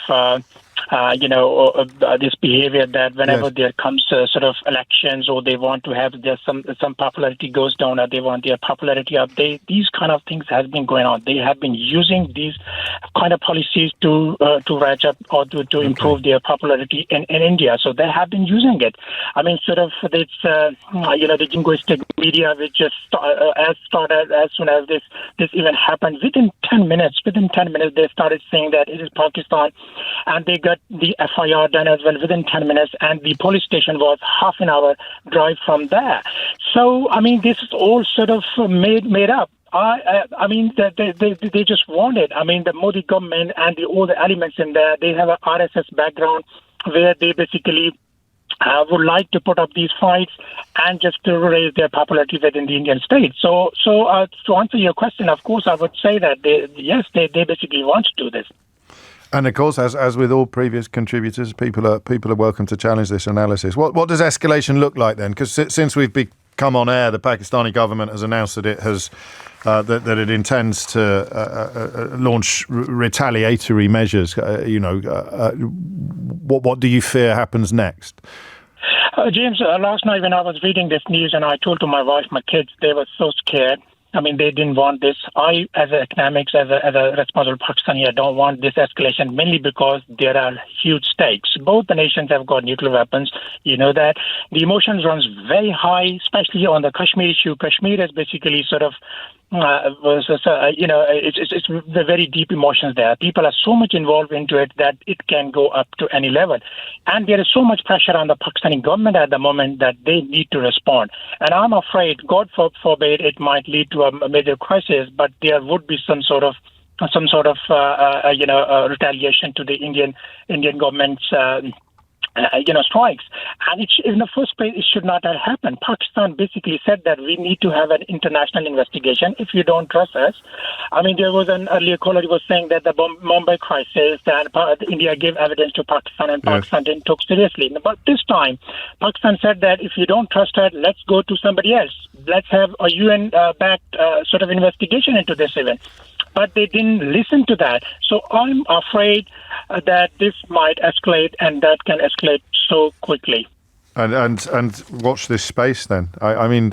this behavior that whenever there comes sort of elections, or they want to have some popularity goes down, or they want their popularity up, these kind of things has been going on. They have been using these kind of policies to ratchet up or to improve their popularity in India. So they have been using it. I mean, sort of this, the jingoistic media, which just started as soon as this event happened. Within 10 minutes, they started saying that it is Pakistan, and they got the FIR done as well within 10 minutes, and the police station was half an hour drive from there. So, I mean, this is all sort of made up. I mean, they just want it. I mean, the Modi government and all the elements in there, they have a RSS background where they basically would like to put up these fights and just to raise their popularity within the Indian state. So to answer your question, of course, I would say that they basically want to do this. And of course, as with all previous contributors, people are welcome to challenge this analysis. What does escalation look like then? Because since we've come on air, the Pakistani government has announced that it has that it intends to launch retaliatory measures. What do you fear happens next? James, last night when I was reading this news and I told to my wife, my kids, they were so scared. I mean, they didn't want this. I, as an economics, as a responsible Pakistani, I don't want this escalation, mainly because there are huge stakes. Both the nations have got nuclear weapons. You know that. The emotions runs very high, especially on the Kashmir issue. Kashmir is basically sort of, it's the very deep emotions there. People are so much involved into it that it can go up to any level. And there is so much pressure on the Pakistani government at the moment that they need to respond. And I'm afraid, God forbid, it might lead to a major crisis, but there would be some sort of retaliation to the Indian government's strikes. And in the first place, it should not have happened. Pakistan basically said that we need to have an international investigation if you don't trust us. I mean, there was an earlier caller who was saying that the Mumbai crisis, and India gave evidence to Pakistan and Pakistan didn't take seriously. But this time, Pakistan said that if you don't trust us, let's go to somebody else. Let's have a UN-backed sort of investigation into this event. But they didn't listen to that. So I'm afraid that this might escalate, and that can escalate so quickly. And watch this space then. I mean,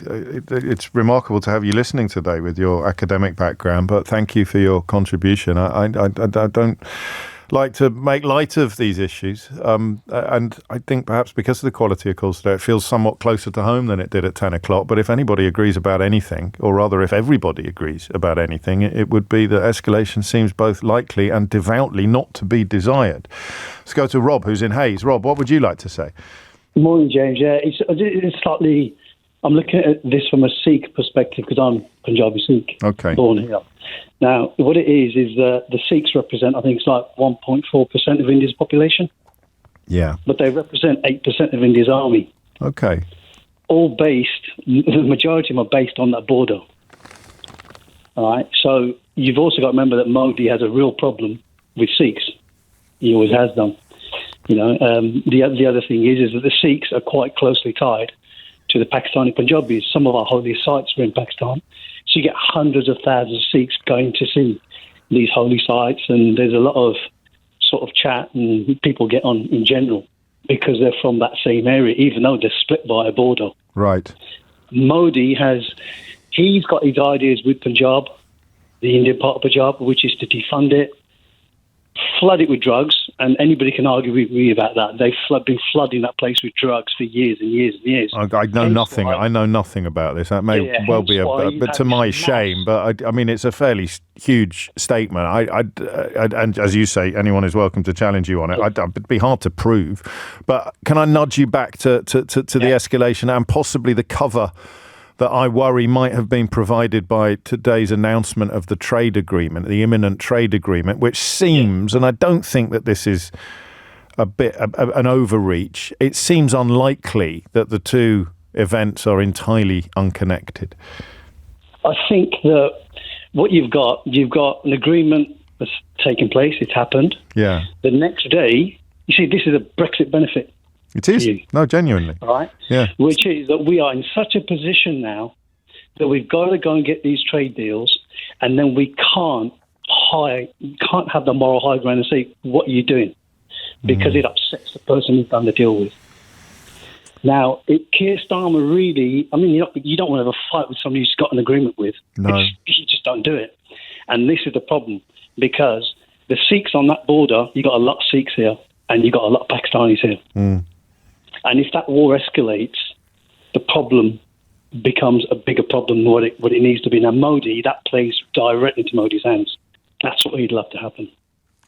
it's remarkable to have you listening today with your academic background, but thank you for your contribution. I don't like to make light of these issues. And I think perhaps because of the quality of calls today, it feels somewhat closer to home than it did at 10 o'clock. But if anybody agrees about anything, or rather if everybody agrees about anything, it would be that escalation seems both likely and devoutly not to be desired. Let's go to Rob, who's in Hayes. Rob, what would you like to say? Good morning, James. Yeah, it's slightly... I'm looking at this from a Sikh perspective because I'm Punjabi Sikh, born here. Now, what it is the Sikhs represent, I think it's like 1.4% of India's population. Yeah. But they represent 8% of India's army. Okay. All based, the majority of them are based on that border. All right. So you've also got to remember that Modi has a real problem with Sikhs. He always has done. The other thing is that the Sikhs are quite closely tied to the Pakistani Punjabis. Some of our holiest sites were in Pakistan. So you get hundreds of thousands of Sikhs going to see these holy sites, and there's a lot of sort of chat and people get on in general because they're from that same area, even though they're split by a border. Right. Modi he's got his ideas with Punjab, the Indian part of Punjab, which is to defund it, flood it with drugs, and anybody can argue with me about that. They've been flooding that place with drugs for years and years and years. I know nothing. I know nothing about this. That may well be but to my shame. But I mean, it's a fairly huge statement. And as you say, anyone is welcome to challenge you on it. It'd be hard to prove. But can I nudge you back to the escalation and possibly the cover that I worry might have been provided by today's announcement of the trade agreement, the imminent trade agreement, which seems, and I don't think that this is a bit an overreach, it seems unlikely that the two events are entirely unconnected. I think that what you've got an agreement that's taken place, it's happened. Yeah. The next day, you see, this is a Brexit benefit. It is. No, genuinely. Right? Yeah. Which is that we are in such a position now that we've got to go and get these trade deals, and then we can't have the moral high ground and say, what are you doing? Because it upsets the person you've done the deal with. Now, Keir Starmer really, I mean, you don't want to have a fight with somebody who's got an agreement with. No. You just don't do it. And this is the problem, because the Sikhs on that border, you got a lot of Sikhs here, and you got a lot of Pakistanis here. Mm. And if that war escalates, the problem becomes a bigger problem than what it needs to be. Now, Modi, that plays directly into Modi's hands. That's what he'd love to happen.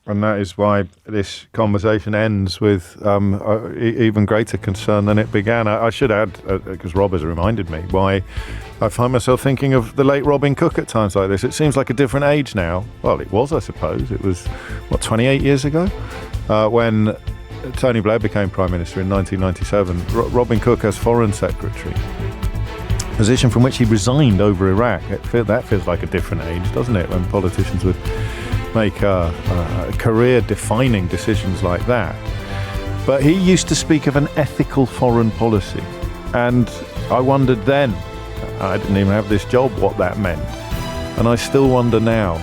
And that is why this conversation ends with even greater concern than it began. I should add, because Rob has reminded me, why I find myself thinking of the late Robin Cook at times like this. It seems like a different age now. Well, it was, I suppose. It was, 28 years ago? When Tony Blair became Prime Minister in 1997. Robin Cook as Foreign Secretary, position from which he resigned over Iraq. That feels like a different age, doesn't it, when politicians would make career-defining decisions like that. But he used to speak of an ethical foreign policy. And I wondered then, I didn't even have this job, what that meant. And I still wonder now,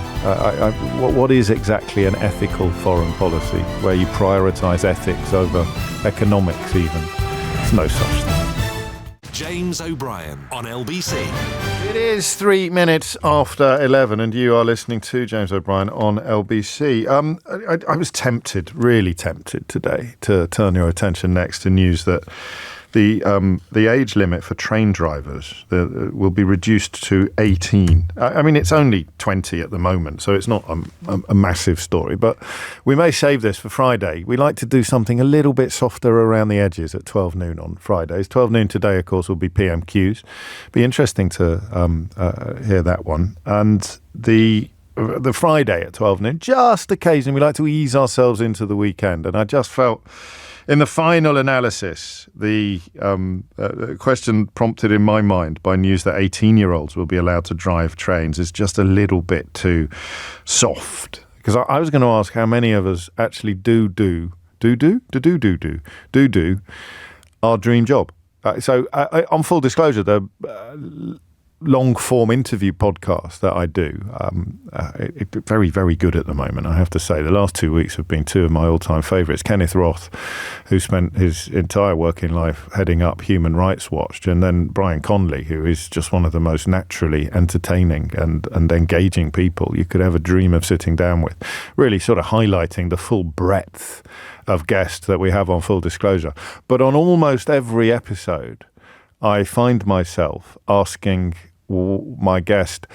what is exactly an ethical foreign policy, where you prioritise ethics over economics even? There's no such thing. James O'Brien on LBC. It is 3 minutes after 11 and you are listening to James O'Brien on LBC. I was really tempted today to turn your attention next to news that the age limit for train drivers will be reduced to 18. I mean, it's only 20 at the moment, so it's not a massive story. But we may save this for Friday. We like to do something a little bit softer around the edges at 12 noon on Fridays. 12 noon today, of course, will be PMQs. Be interesting to hear that one. And the Friday at 12 noon, just occasionally, we like to ease ourselves into the weekend. And I just felt, in the final analysis, the question prompted in my mind by news that 18-year-olds will be allowed to drive trains is just a little bit too soft. Because I was going to ask how many of us actually do our dream job. So on full disclosure, the long-form interview podcast that I do, very, very good at the moment, I have to say. The last 2 weeks have been two of my all-time favourites. Kenneth Roth, who spent his entire working life heading up Human Rights Watch, and then Brian Conley, who is just one of the most naturally entertaining and engaging people you could ever dream of sitting down with, really sort of highlighting the full breadth of guests that we have on Full Disclosure. But on almost every episode, I find myself asking my guest,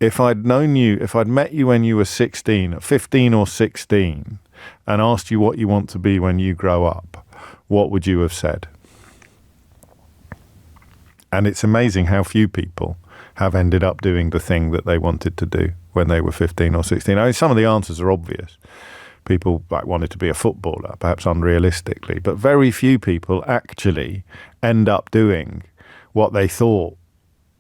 if I'd met you when you were 15 or 16, and asked you what you want to be when you grow up, what would you have said? And it's amazing how few people have ended up doing the thing that they wanted to do when they were 15 or 16. I mean, some of the answers are obvious. People wanted to be a footballer, perhaps unrealistically, but very few people actually end up doing what they thought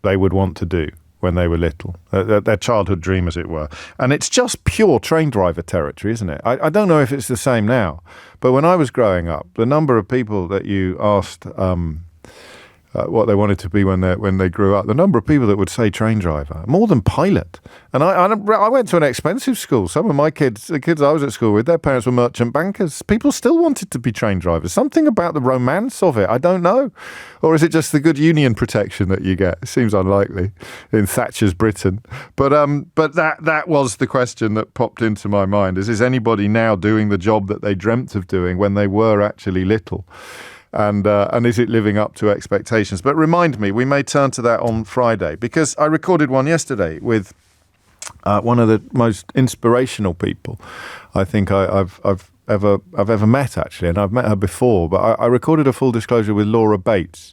they would want to do when they were little, their childhood dream, as it were. And it's just pure train driver territory, isn't it? I don't know if it's the same now, but when I was growing up, the number of people that you asked what they wanted to be when they grew up, the number of people that would say train driver, more than pilot. And I went to an expensive school. Some of my kids, the kids I was at school with, their parents were merchant bankers. People still wanted to be train drivers. Something about the romance of it, I don't know. Or is it just the good union protection that you get? It seems unlikely in Thatcher's Britain. But that was the question that popped into my mind. Is anybody now doing the job that they dreamt of doing when they were actually little? And is it living up to expectations? But remind me, we may turn to that on Friday, because I recorded one yesterday with one of the most inspirational people I think I've ever met, actually, and I've met her before. But I recorded a Full Disclosure with Laura Bates,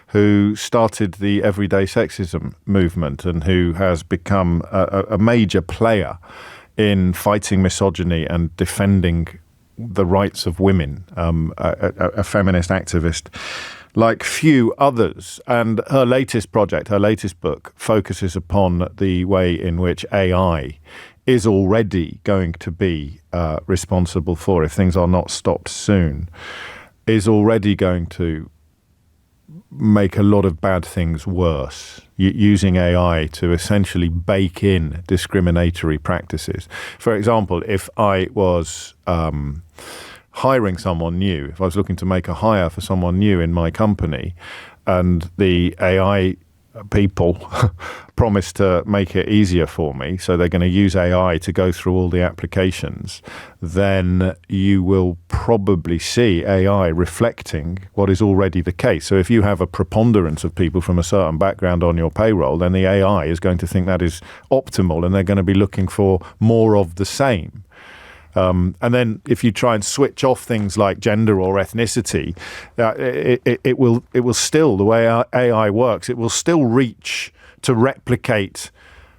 who started the Everyday Sexism movement and who has become a major player in fighting misogyny and defending the rights of women, a feminist activist like few others. And her latest project, her latest book, focuses upon the way in which AI is already going to be responsible for, if things are not stopped soon, is already going to make a lot of bad things worse, using AI to essentially bake in discriminatory practices. For example, if I was hiring someone new, if I was looking to make a hire for someone new in my company, and the AI people promise to make it easier for me, so they're going to use AI to go through all the applications, then you will probably see AI reflecting what is already the case. So if you have a preponderance of people from a certain background on your payroll, then the AI is going to think that is optimal, and they're going to be looking for more of the same. And then if you try and switch off things like gender or ethnicity, it will still, the way our AI works, it will still reach to replicate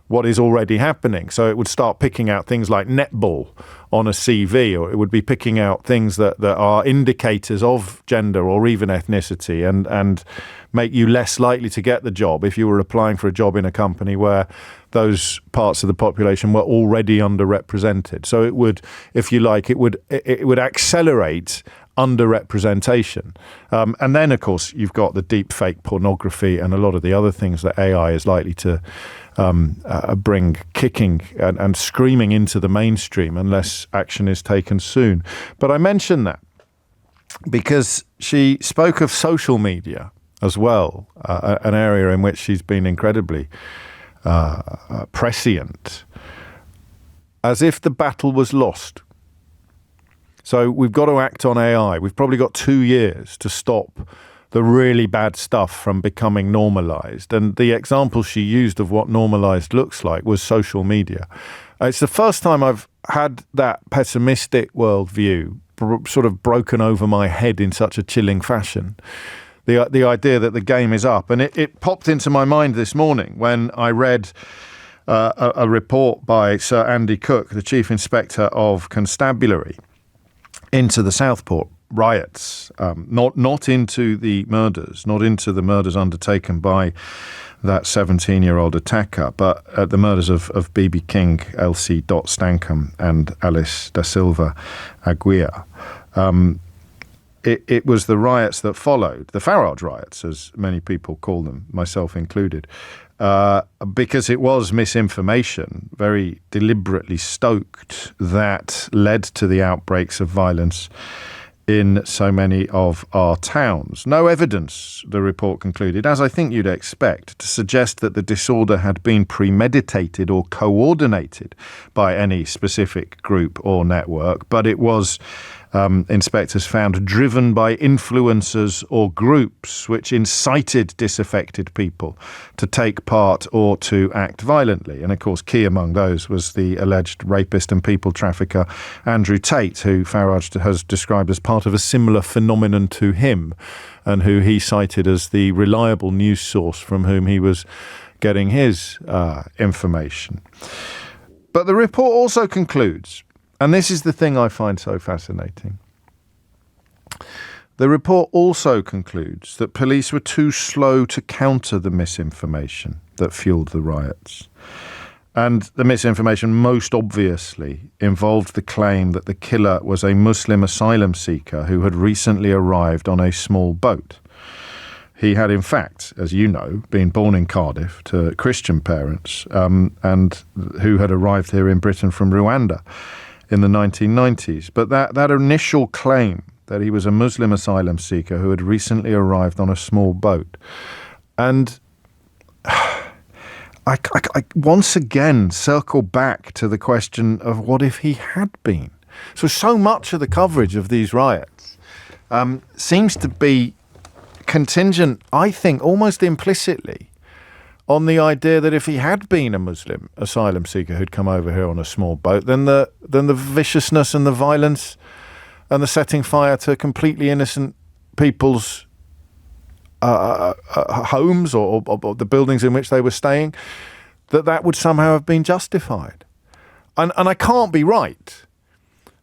what is already happening. So it would start picking out things like netball on a CV, or it would be picking out things that are indicators of gender or even ethnicity, and make you less likely to get the job if you were applying for a job in a company where those parts of the population were already underrepresented. So it would, if you like, it would accelerate underrepresentation. And then, of course, you've got the deep fake pornography and a lot of the other things that AI is likely to bring kicking and screaming into the mainstream unless action is taken soon. But I mention that because she spoke of social media as well, an area in which she's been incredibly prescient, as if the battle was lost. So we've got to act on AI. We've probably got 2 years to stop the really bad stuff from becoming normalized. And the example she used of what normalized looks like was social media. It's the first time I've had that pessimistic worldview sort of broken over my head in such a chilling fashion. The idea that the game is up. And it popped into my mind this morning when I read a report by Sir Andy Cook, the Chief Inspector of Constabulary, into the Southport riots, not into the murders, not into the murders undertaken by that 17-year-old attacker, but the murders of B.B. King, Elsie Dot Stankham, and Alice da Silva Aguirre. It was the riots that followed, the Farage riots, as many people call them, myself included, because it was misinformation, very deliberately stoked, that led to the outbreaks of violence in so many of our towns. No evidence, the report concluded, as I think you'd expect, to suggest that the disorder had been premeditated or coordinated by any specific group or network, but it was, inspectors found, driven by influencers or groups which incited disaffected people to take part or to act violently. And of course, key among those was the alleged rapist and people trafficker Andrew Tate, who Farage has described as part of a similar phenomenon to him, and who he cited as the reliable news source from whom he was getting his information. But the report also concludes, and this is the thing I find so fascinating. The report also concludes that police were too slow to counter the misinformation that fueled the riots. And the misinformation most obviously involved the claim that the killer was a Muslim asylum seeker who had recently arrived on a small boat. He had, in fact, as you know, been born in Cardiff to Christian parents, and who had arrived here in Britain from Rwanda in the 1990s. But that initial claim that he was a Muslim asylum seeker who had recently arrived on a small boat. And I once again circle back to the question of what if he had been? So much of the coverage of these riots seems to be contingent, I think, almost implicitly on the idea that if he had been a Muslim asylum seeker who'd come over here on a small boat, then the viciousness and the violence and the setting fire to completely innocent people's homes or the buildings in which they were staying, that would somehow have been justified. And I can't be right.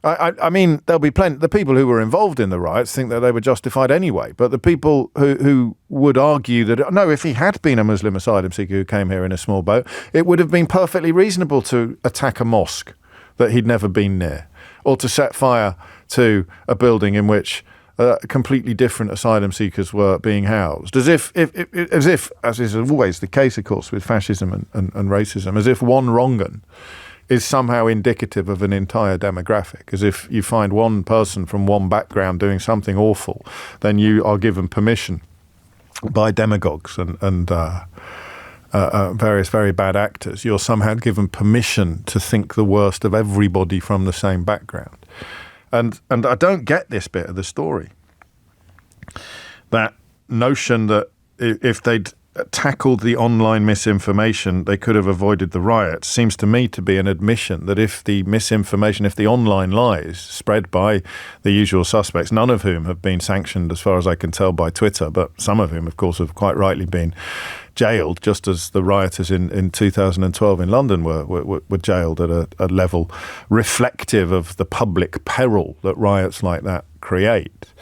I mean, there'll be plenty. The people who were involved in the riots think that they were justified anyway. But the people who would argue that, no, if he had been a Muslim asylum seeker who came here in a small boat, it would have been perfectly reasonable to attack a mosque that he'd never been near, or to set fire to a building in which completely different asylum seekers were being housed, as if, as is always the case, of course, with fascism and racism, as if one wrong-un is somehow indicative of an entire demographic. As if you find one person from one background doing something awful, then you are given permission by demagogues and various very bad actors. You're somehow given permission to think the worst of everybody from the same background. And I don't get this bit of the story. That notion that if they'd tackled the online misinformation, they could have avoided the riots, seems to me to be an admission that if the misinformation, if the online lies spread by the usual suspects, none of whom have been sanctioned as far as I can tell by Twitter, but some of whom, of course, have quite rightly been jailed, just as the rioters in 2012 in London were jailed at a level reflective of the public peril that riots like that create.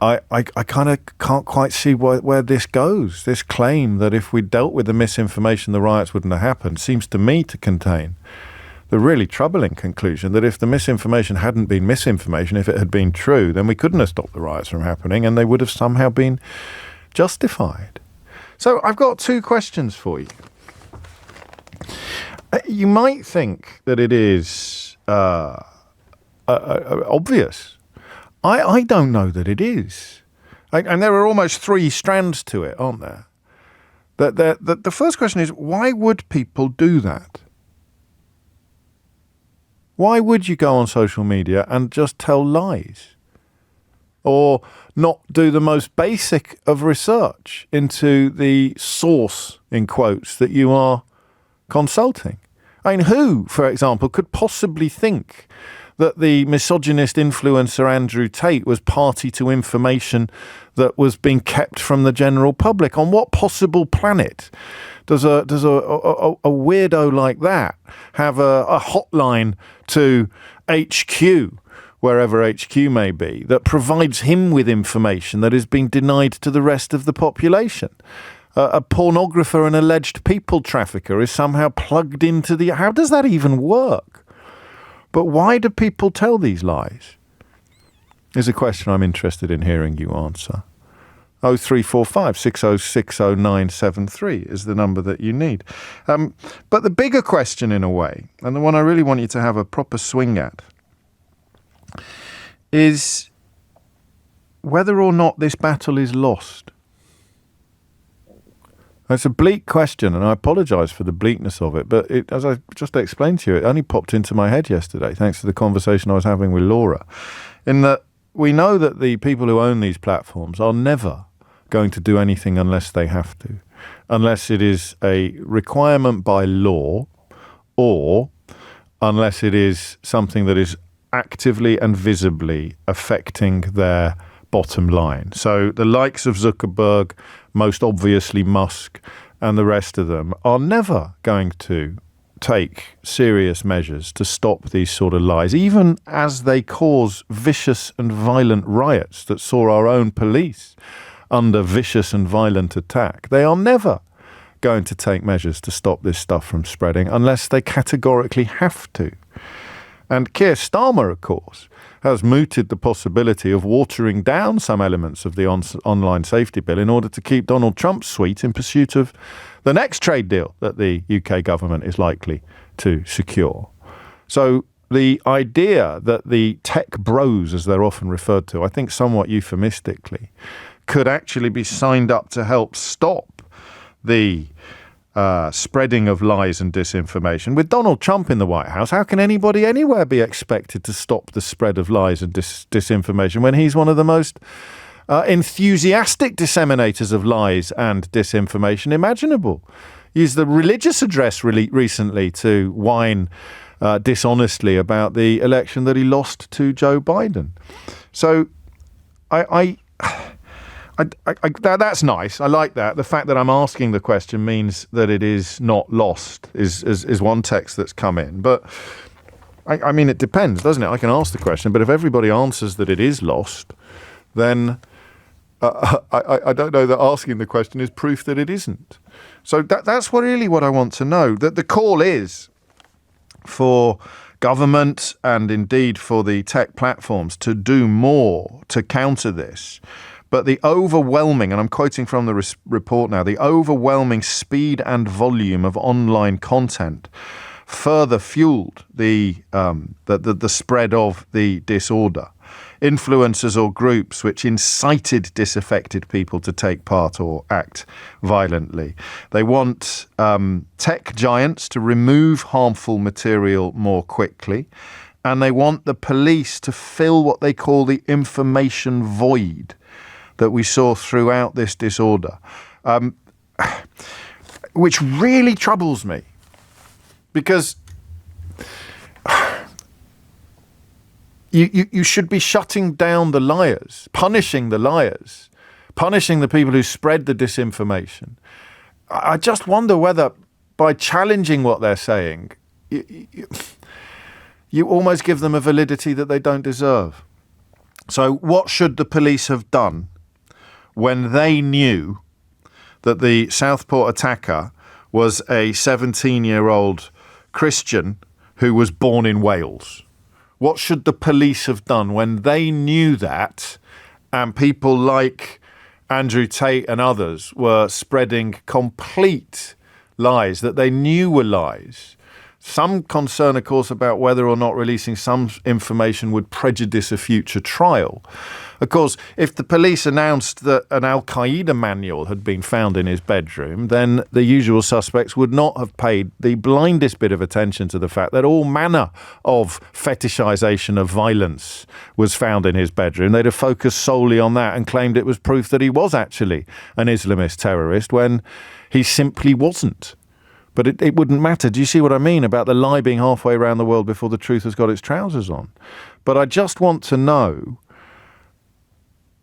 I kind of can't quite see where this goes. This claim that if we dealt with the misinformation, the riots wouldn't have happened, seems to me to contain the really troubling conclusion that if the misinformation hadn't been misinformation, if it had been true, then we couldn't have stopped the riots from happening and they would have somehow been justified. So I've got two questions for you. You might think that it is obvious. I don't know that it is. And there are almost three strands to it, aren't there? The first question is, why would people do that? Why would you go on social media and just tell lies? Or not do the most basic of research into the source, in quotes, that you are consulting? I mean, who, for example, could possibly think that the misogynist influencer Andrew Tate was party to information that was being kept from the general public? On what possible planet does a weirdo like that have a hotline to HQ, wherever HQ may be, that provides him with information that is being denied to the rest of the population? A pornographer, an alleged people trafficker, is somehow plugged into the... How does that even work? But why do people tell these lies? Is a question I'm interested in hearing you answer. 0345 6060 973 is the number that you need. But the bigger question, in a way, and the one I really want you to have a proper swing at, is whether or not this battle is lost. It's a bleak question, and I apologise for the bleakness of it, but as I just explained to you, it only popped into my head yesterday, thanks to the conversation I was having with Laura, in that we know that the people who own these platforms are never going to do anything unless they have to, unless it is a requirement by law, or unless it is something that is actively and visibly affecting their bottom line. So the likes of Zuckerberg, most obviously Musk, and the rest of them are never going to take serious measures to stop these sort of lies, even as they cause vicious and violent riots that saw our own police under vicious and violent attack. They are never going to take measures to stop this stuff from spreading unless they categorically have to. And Keir Starmer, of course, has mooted the possibility of watering down some elements of the online safety bill in order to keep Donald Trump sweet in pursuit of the next trade deal that the UK government is likely to secure. So the idea that the tech bros, as they're often referred to, I think somewhat euphemistically, could actually be signed up to help stop the spreading of lies and disinformation. With Donald Trump in the White House, how can anybody anywhere be expected to stop the spread of lies and disinformation when he's one of the most enthusiastic disseminators of lies and disinformation imaginable? Used the religious address recently to whine dishonestly about the election that he lost to Joe Biden. So that's nice. I like that. The fact that I'm asking the question means that it is not lost, is one text that's come in. But I mean, it depends, doesn't it? I can ask the question, but if everybody answers that it is lost, then I don't know that asking the question is proof that it isn't. So that's really what I want to know. That the call is for government and indeed for the tech platforms to do more to counter this. But the overwhelming, and I'm quoting from the report now, the overwhelming speed and volume of online content further fueled the spread of the disorder. Influencers or groups which incited disaffected people to take part or act violently. They want tech giants to remove harmful material more quickly, and they want the police to fill what they call the information void that we saw throughout this disorder. which really troubles me, because you should be shutting down the liars, punishing the liars, punishing the people who spread the disinformation. I just wonder whether by challenging what they're saying, you almost give them a validity that they don't deserve. So what should the police have done when they knew that the Southport attacker was a 17-year-old Christian who was born in Wales? What should the police have done when they knew that, and people like Andrew Tate and others were spreading complete lies that they knew were lies? Some concern, of course, about whether or not releasing some information would prejudice a future trial. Of course, if the police announced that an Al-Qaeda manual had been found in his bedroom, then the usual suspects would not have paid the blindest bit of attention to the fact that all manner of fetishization of violence was found in his bedroom. They'd have focused solely on that and claimed it was proof that he was actually an Islamist terrorist when he simply wasn't. But it wouldn't matter. Do you see what I mean about the lie being halfway around the world before the truth has got its trousers on? But I just want to know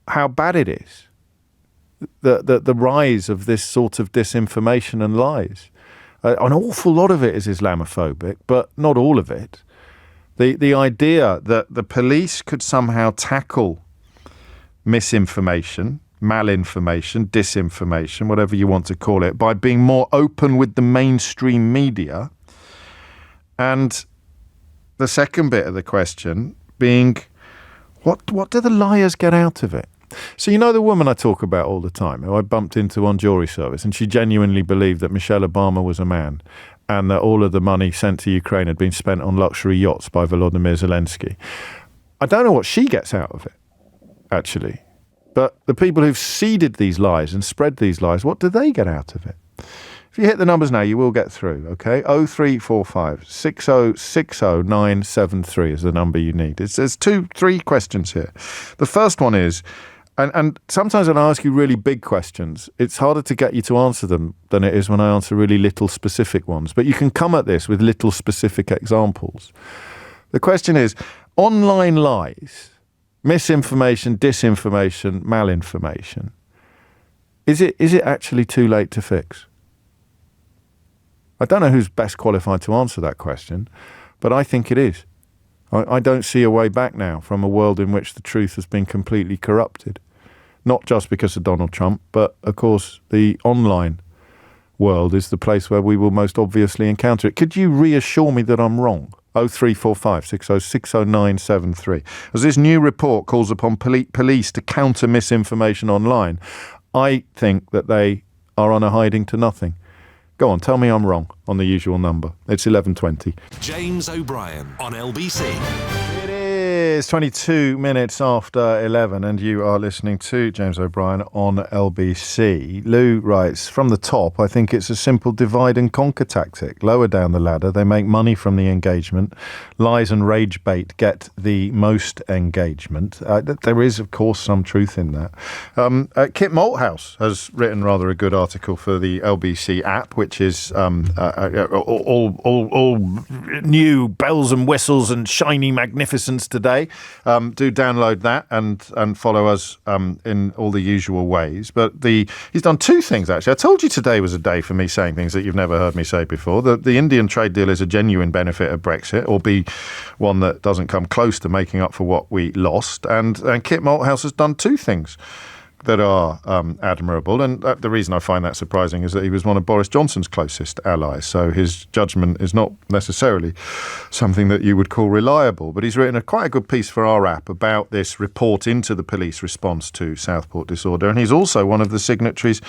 how bad it is, the rise of this sort of disinformation and lies. An awful lot of it is Islamophobic, but not all of it. The idea that the police could somehow tackle misinformation, malinformation, disinformation, whatever you want to call it, by being more open with the mainstream media. And the second bit of the question being, what do the liars get out of it? So you know the woman I talk about all the time, who I bumped into on jury service, and she genuinely believed that Michelle Obama was a man and that all of the money sent to Ukraine had been spent on luxury yachts by Volodymyr Zelensky. I don't know what she gets out of it, actually. But the people who've seeded these lies and spread these lies, what do they get out of it? If you hit the numbers now, you will get through, okay? 0345 6060 973 is the number you need. There's three questions here. The first one is, and sometimes when I ask you really big questions, it's harder to get you to answer them than it is when I answer really little specific ones. But you can come at this with little specific examples. The question is, online lies, misinformation, disinformation, malinformation, is it actually too late to fix? I don't know who's best qualified to answer that question, but I think it is. I don't see a way back now from a world in which the truth has been completely corrupted. Not just because of Donald Trump, but of course the online world is the place where we will most obviously encounter it. Could you reassure me that I'm wrong? 0345 6060 973. As this new report calls upon police to counter misinformation online, I think that they are on a hiding to nothing. Go on, tell me I'm wrong on the usual number. It's 11:20. James O'Brien on LBC. It is 22 minutes after 11 and you are listening to James O'Brien on LBC. Lou writes, from the top, I think it's a simple divide and conquer tactic. Lower down the ladder, they make money from the engagement. Lies and rage bait get the most engagement. There is, of course, some truth in that. Kit Malthouse has written rather a good article for the LBC app, which is all new bells and whistles and shiny magnificence today. Do download that and follow us in all the usual ways. But he's done two things, actually. I told you today was a day for me saying things that you've never heard me say before. The Indian trade deal is a genuine benefit of Brexit, or be one that doesn't come close to making up for what we lost. And Kit Malthouse has done two things that are admirable. And the reason I find that surprising is that he was one of Boris Johnson's closest allies. So his judgment is not necessarily something that you would call reliable. But he's written quite a good piece for our app about this report into the police response to Southport disorder. And he's also one of the signatories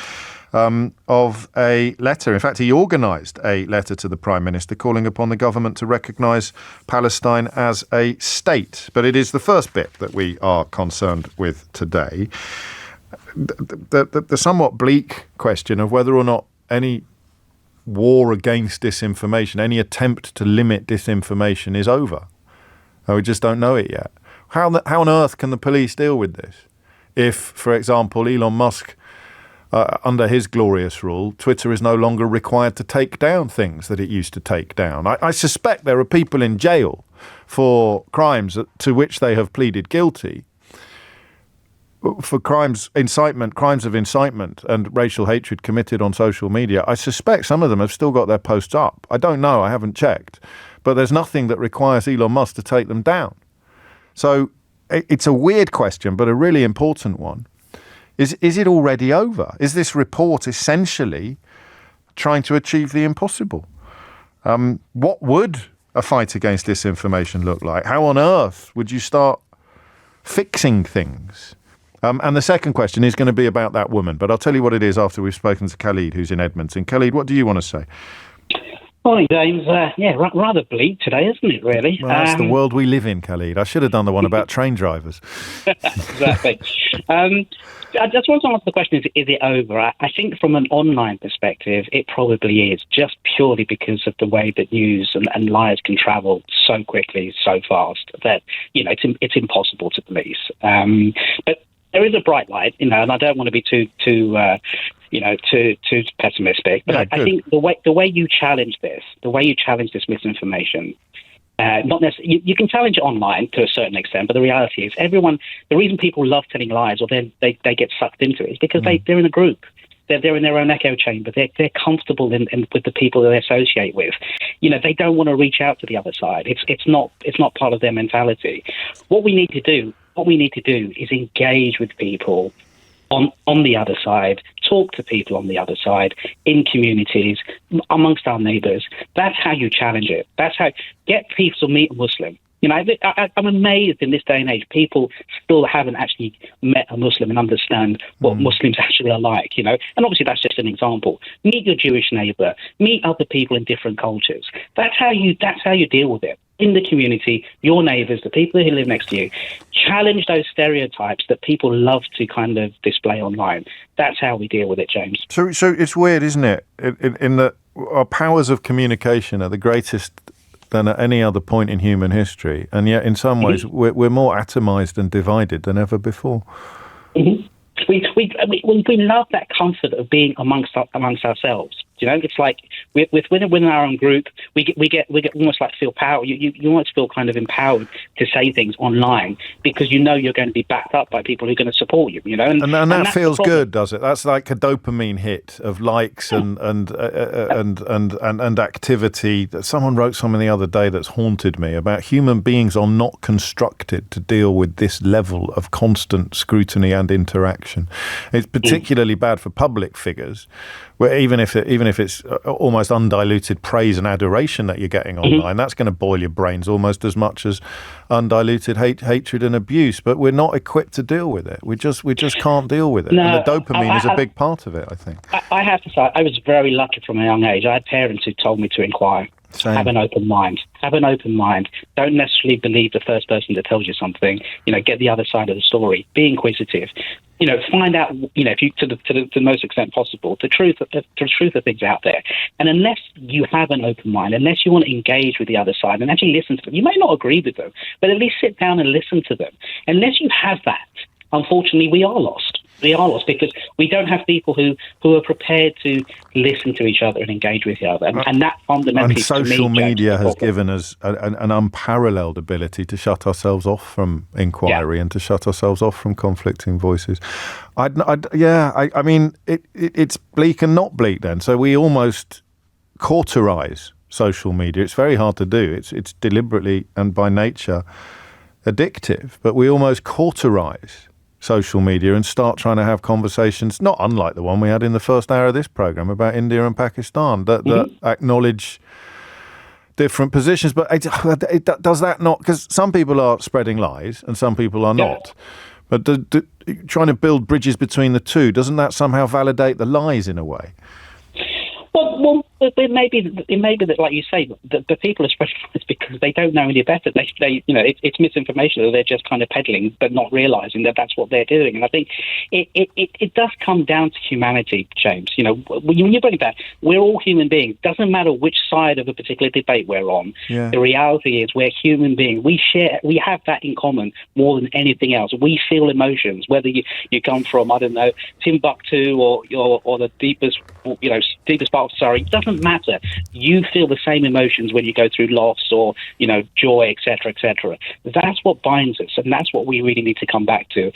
of a letter. In fact, he organised a letter to the Prime Minister calling upon the government to recognise Palestine as a state. But it is the first bit that we are concerned with today. The somewhat bleak question of whether or not any war against disinformation, any attempt to limit disinformation is over. We just don't know it yet. How on earth can the police deal with this? If, for example, Elon Musk under his glorious rule, Twitter is no longer required to take down things that it used to take down. I suspect there are people in jail for crimes to which they have pleaded guilty, for crimes of incitement and racial hatred committed on social media. I suspect some of them have still got their posts up. I don't know, I haven't checked. But there's nothing that requires Elon Musk to take them down. So it's a weird question, but a really important one. Is it already over? Is this report essentially trying to achieve the impossible? What would a fight against disinformation look like? How on earth would you start fixing things? And the second question is going to be about that woman, but I'll tell you what it is after we've spoken to Khalid, who's in Edmonton. Khalid, what do you want to say? Morning, James. Rather bleak today, isn't it, really? Well, that's the world we live in, Khalid. I should have done the one about train drivers. Exactly. I just want to answer the question, is it over? I think from an online perspective, it probably is, just purely because of the way that news and lies can travel so quickly, so fast, that, it's impossible to police. But there is a bright light, and I don't want to be too pessimistic. But I think the way you challenge this misinformation, not necessarily you can challenge it online to a certain extent, but the reality is the reason people love telling lies or they get sucked into it is because they're in a group. They're in their own echo chamber. They're comfortable with the people that they associate with. They don't want to reach out to the other side. It's not part of their mentality. What we need to do is engage with people on the other side, talk to people on the other side, in communities, amongst our neighbours. That's how you challenge it. That's how get people to meet a Muslim. I'm amazed in this day and age, people still haven't actually met a Muslim and understand what Muslims actually are like, And obviously that's just an example. Meet your Jewish neighbour, meet other people in different cultures. That's how you deal with it. In the community, your neighbours, the people who live next to you, challenge those stereotypes that people love to kind of display online. That's how we deal with it, James. So it's weird, isn't it? In that our powers of communication are the greatest than at any other point in human history, and yet in some ways we're more atomized and divided than ever before. Mm-hmm. We love that comfort of being amongst ourselves. It's like within our own group, we get almost like feel power. You almost feel kind of empowered to say things online because you're going to be backed up by people who are going to support you. And that feels good, does it? That's like a dopamine hit of likes and activity. Someone wrote something the other day that's haunted me about human beings are not constructed to deal with this level of constant scrutiny and interaction. It's particularly bad for public figures, where even if it's almost undiluted praise and adoration that you're getting online, that's going to boil your brains almost as much as undiluted hatred and abuse. But we're not equipped to deal with it. We just can't deal with it. No, and the dopamine is a big part of it, I think. I have to say, I was very lucky from a young age. I had parents who told me to inquire. Same. Have an open mind. Don't necessarily believe the first person that tells you something. Get the other side of the story. Be inquisitive. Find out. If you to the most extent possible, the truth of things out there. And unless you have an open mind, unless you want to engage with the other side and actually listen to them, you may not agree with them, but at least sit down and listen to them. Unless you have that, unfortunately, we are lost. We are lost because we don't have people who are prepared to listen to each other and engage with each other. And that fundamentally, and social media has given us an unparalleled ability to shut ourselves off from inquiry and to shut ourselves off from conflicting voices. I mean, it's bleak and not bleak then. So we almost cauterize social media. It's very hard to do. It's deliberately and by nature addictive, but we almost cauterize social media and start trying to have conversations, not unlike the one we had in the first hour of this program about India and Pakistan, that acknowledge different positions. But does that not, because some people are spreading lies and some people are not, but trying to build bridges between the two, doesn't that somehow validate the lies in a way? Well, But it may be that, like you say, the people are spreading this because they don't know any better. They it's misinformation that they're just kind of peddling, but not realising that that's what they're doing. And I think it does come down to humanity, James. You know, when you bring it back, we're all human beings. Doesn't matter which side of a particular debate we're on. Yeah. The reality is we're human beings. We have that in common more than anything else. We feel emotions, whether you come from, I don't know, Timbuktu or the deepest part of Surrey. It doesn't matter. You feel the same emotions when you go through loss or, joy, etc., etc. That's what binds us, and that's what we really need to come back to.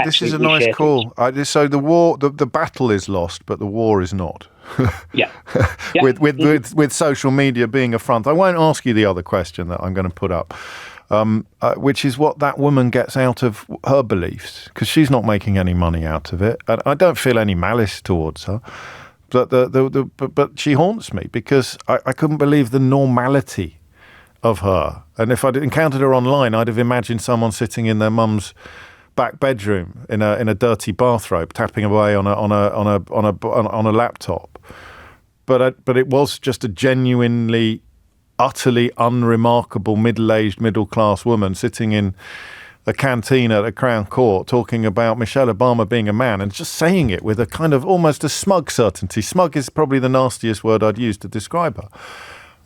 This is a nice call. So the war, the battle is lost, but the war is not. Yeah. With social media being a front. I won't ask you the other question that I'm going to put up, which is what that woman gets out of her beliefs, because she's not making any money out of it. And I don't feel any malice towards her, but but she haunts me because I couldn't believe the normality of her. And if I'd encountered her online, I'd have imagined someone sitting in their mum's back bedroom in a dirty bathrobe, tapping away on a laptop. But it was just a genuinely, utterly unremarkable middle-aged, middle-class woman sitting in a canteen at a Crown Court talking about Michelle Obama being a man and just saying it with a kind of almost a smug certainty. Smug is probably the nastiest word I'd use to describe her.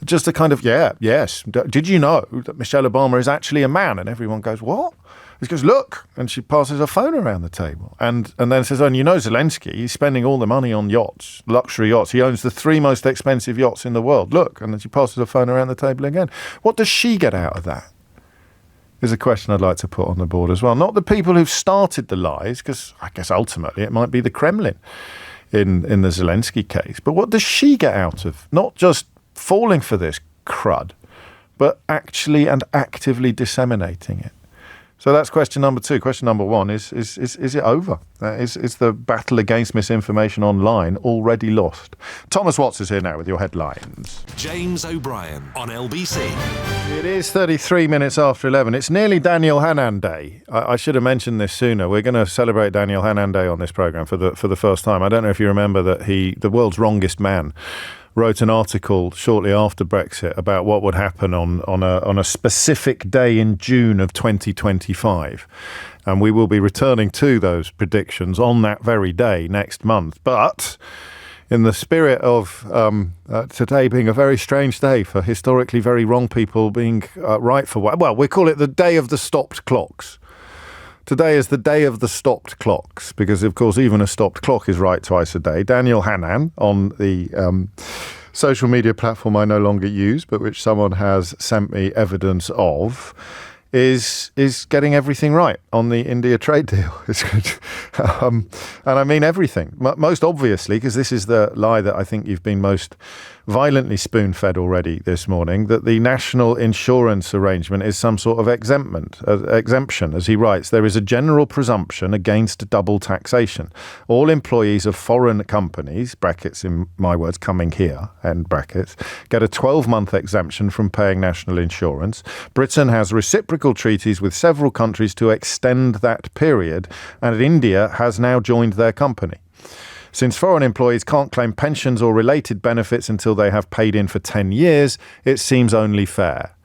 Just a kind of, yes. Did you know that Michelle Obama is actually a man? And everyone goes, what? She goes, look, and she passes her phone around the table. And then says, and Zelensky, he's spending all the money on yachts, luxury yachts. He owns the 3 most expensive yachts in the world. Look, and then she passes her phone around the table again. What does she get out of that? Is a question I'd like to put on the board as well. Not the people who've started the lies, because I guess ultimately it might be the Kremlin in the Zelensky case. But what does she get out of not just falling for this crud, but actually and actively disseminating it? So that's question number 2. Question number 1 is it over? Is the battle against misinformation online already lost? Thomas Watts is here now with your headlines. James O'Brien on LBC. It is 33 minutes after 11. It's nearly Daniel Hannan Day. I should have mentioned this sooner. We're going to celebrate Daniel Hannan Day on this programme for the first time. I don't know if you remember that the world's wrongest man, wrote an article shortly after Brexit about what would happen on a specific day in June of 2025. And we will be returning to those predictions on that very day next month. But in the spirit of today being a very strange day for historically very wrong people being right for what, well, we call it the day of the stopped clocks. Today is the day of the stopped clocks because, of course, even a stopped clock is right twice a day. Daniel Hannan on the social media platform I no longer use, but which someone has sent me evidence of, is getting everything right on the India trade deal. And I mean everything. Most obviously, because this is the lie that I think you've been most violently spoon-fed already this morning, that the national insurance arrangement is some sort of exemption. As he writes, there is a general presumption against double taxation. All employees of foreign companies, brackets in my words, coming here, end brackets, get a 12-month exemption from paying national insurance. Britain has reciprocal treaties with several countries to extend that period, and India has now joined their company. Since foreign employees can't claim pensions or related benefits until they have paid in for 10 years, it seems only fair.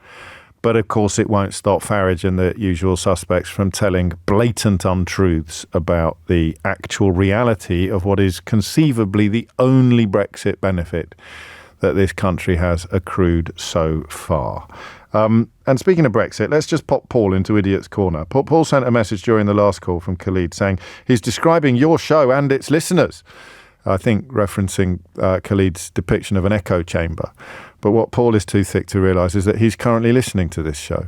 But of course, it won't stop Farage and the usual suspects from telling blatant untruths about the actual reality of what is conceivably the only Brexit benefit that this country has accrued so far. And speaking of Brexit, let's just pop Paul into Idiot's Corner. Paul sent a message during the last call from Khalid saying he's describing your show and its listeners, I think referencing Khalid's depiction of an echo chamber. But what Paul is too thick to realise is that he's currently listening to this show.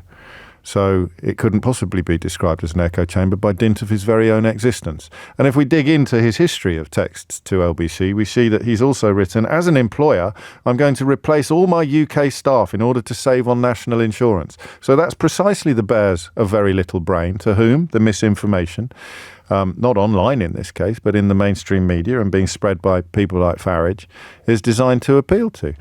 So it couldn't possibly be described as an echo chamber by dint of his very own existence. And if we dig into his history of texts to LBC, we see that he's also written, as an employer, I'm going to replace all my UK staff in order to save on national insurance. So that's precisely the bears of very little brain, to whom the misinformation not online in this case, but in the mainstream media and being spread by people like Farage, is designed to appeal to.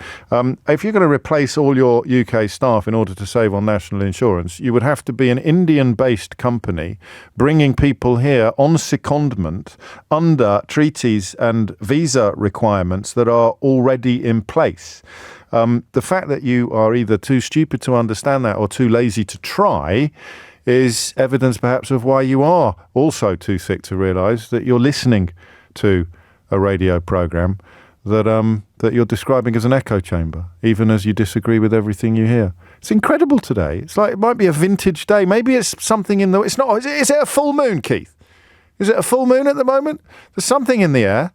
If you're going to replace all your UK staff in order to save on national insurance, you would have to be an Indian-based company bringing people here on secondment under treaties and visa requirements that are already in place. The fact that you are either too stupid to understand that or too lazy to try is evidence perhaps of why you are also too thick to realise that you're listening to a radio programme that you're describing as an echo chamber, even as you disagree with everything you hear. It's incredible today. It's like it might be a vintage day. Maybe it's something in the... It's not. Is it a full moon, Keith? Is it a full moon at the moment? There's something in the air.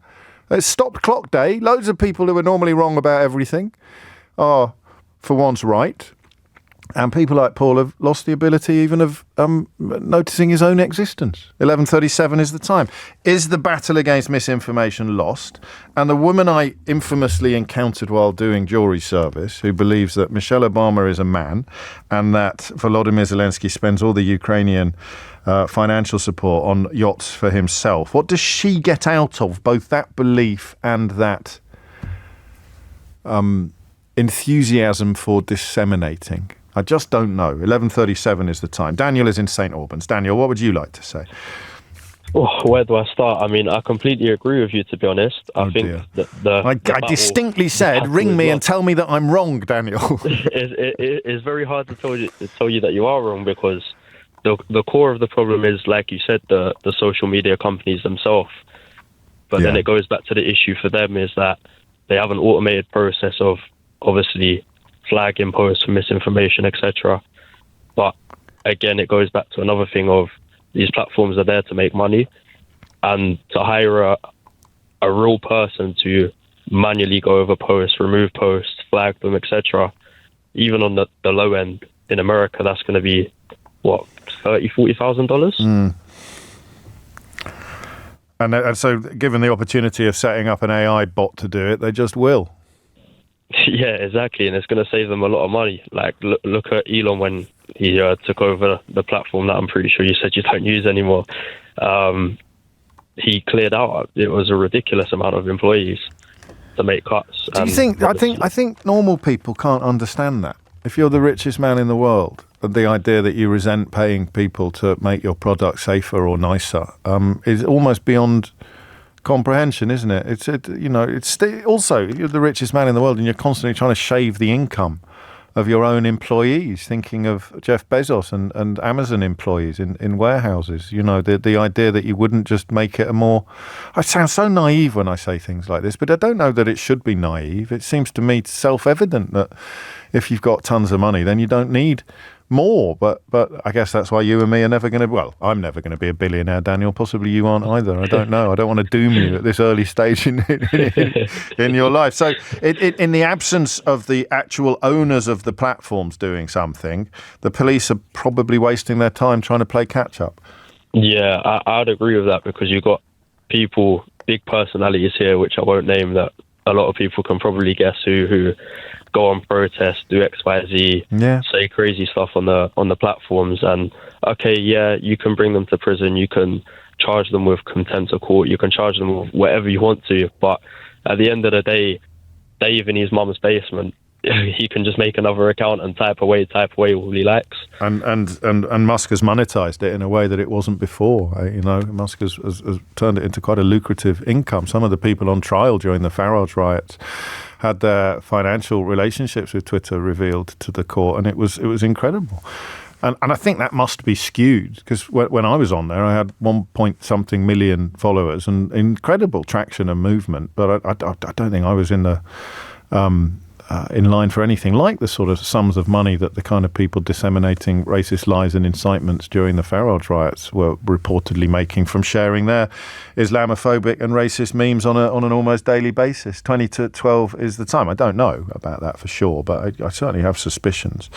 It's stopped clock day. Loads of people who are normally wrong about everything are, for once, right. And people like Paul have lost the ability even of noticing his own existence. 11:37 is the time. Is the battle against misinformation lost? And the woman I infamously encountered while doing jury service, who believes that Michelle Obama is a man and that Volodymyr Zelensky spends all the Ukrainian financial support on yachts for himself. What does she get out of both that belief and that enthusiasm for disseminating? I just don't know. 11:37 is the time. Daniel is in St. Albans. Daniel, what would you like to say? Oh, where do I start? I mean, I completely agree with you, to be honest. I think I distinctly said, ring me and tell me that I'm wrong, Daniel. It's very hard to tell you that you are wrong, because the core of the problem is, like you said, the social media companies themselves. But then it goes back to the issue for them is that they have an automated process of obviously flagging posts for misinformation, etc. But again, it goes back to another thing of these platforms are there to make money, and to hire a real person to manually go over posts, remove posts, flag them, etc. Even on the low end in America, that's going to be what, $30,000-$40,000. And so, given the opportunity of setting up an AI bot to do it, they just will. Yeah, exactly, and it's going to save them a lot of money. Like, look at Elon when he took over the platform that I'm pretty sure you said you don't use anymore. He cleared out. It was a ridiculous amount of employees to make cuts. Do you think? I think normal people can't understand that. If you're the richest man in the world, the idea that you resent paying people to make your product safer or nicer is almost beyond comprehension, isn't it? It's also, if you're the richest man in the world and you're constantly trying to shave the income of your own employees, thinking of Jeff Bezos and Amazon employees in warehouses, the idea that you wouldn't just make it a more... I sound so naive when I say things like this, but I don't know that it should be naive. It seems to me self-evident that if you've got tons of money, then you don't need more, but I guess that's why you and me are never going to... Well, I'm never going to be a billionaire, Daniel. Possibly you aren't either. I don't know. I don't want to doom you at this early stage in your life. So in the absence of the actual owners of the platforms doing something, the police are probably wasting their time trying to play catch-up. Yeah, I'd agree with that, because you've got people, big personalities here, which I won't name, that a lot of people can probably guess who go on protest, do X, Y, Z, say crazy stuff on the platforms, and okay, yeah, you can bring them to prison, you can charge them with contempt of court, you can charge them with whatever you want to, but at the end of the day, Dave in his mum's basement, he can just make another account and type away all he likes. And Musk has monetized it in a way that it wasn't before. Musk has turned it into quite a lucrative income. Some of the people on trial during the Farage riots had their financial relationships with Twitter revealed to the court, and it was incredible. And I think that must be skewed, because when I was on there, I had 1-point-something million followers and incredible traction and movement. But I don't think I was in the in line for anything like the sort of sums of money that the kind of people disseminating racist lies and incitements during the Farage riots were reportedly making from sharing their Islamophobic and racist memes on an almost daily basis. 20 to 12 is the time. I don't know about that for sure, but I certainly have suspicions.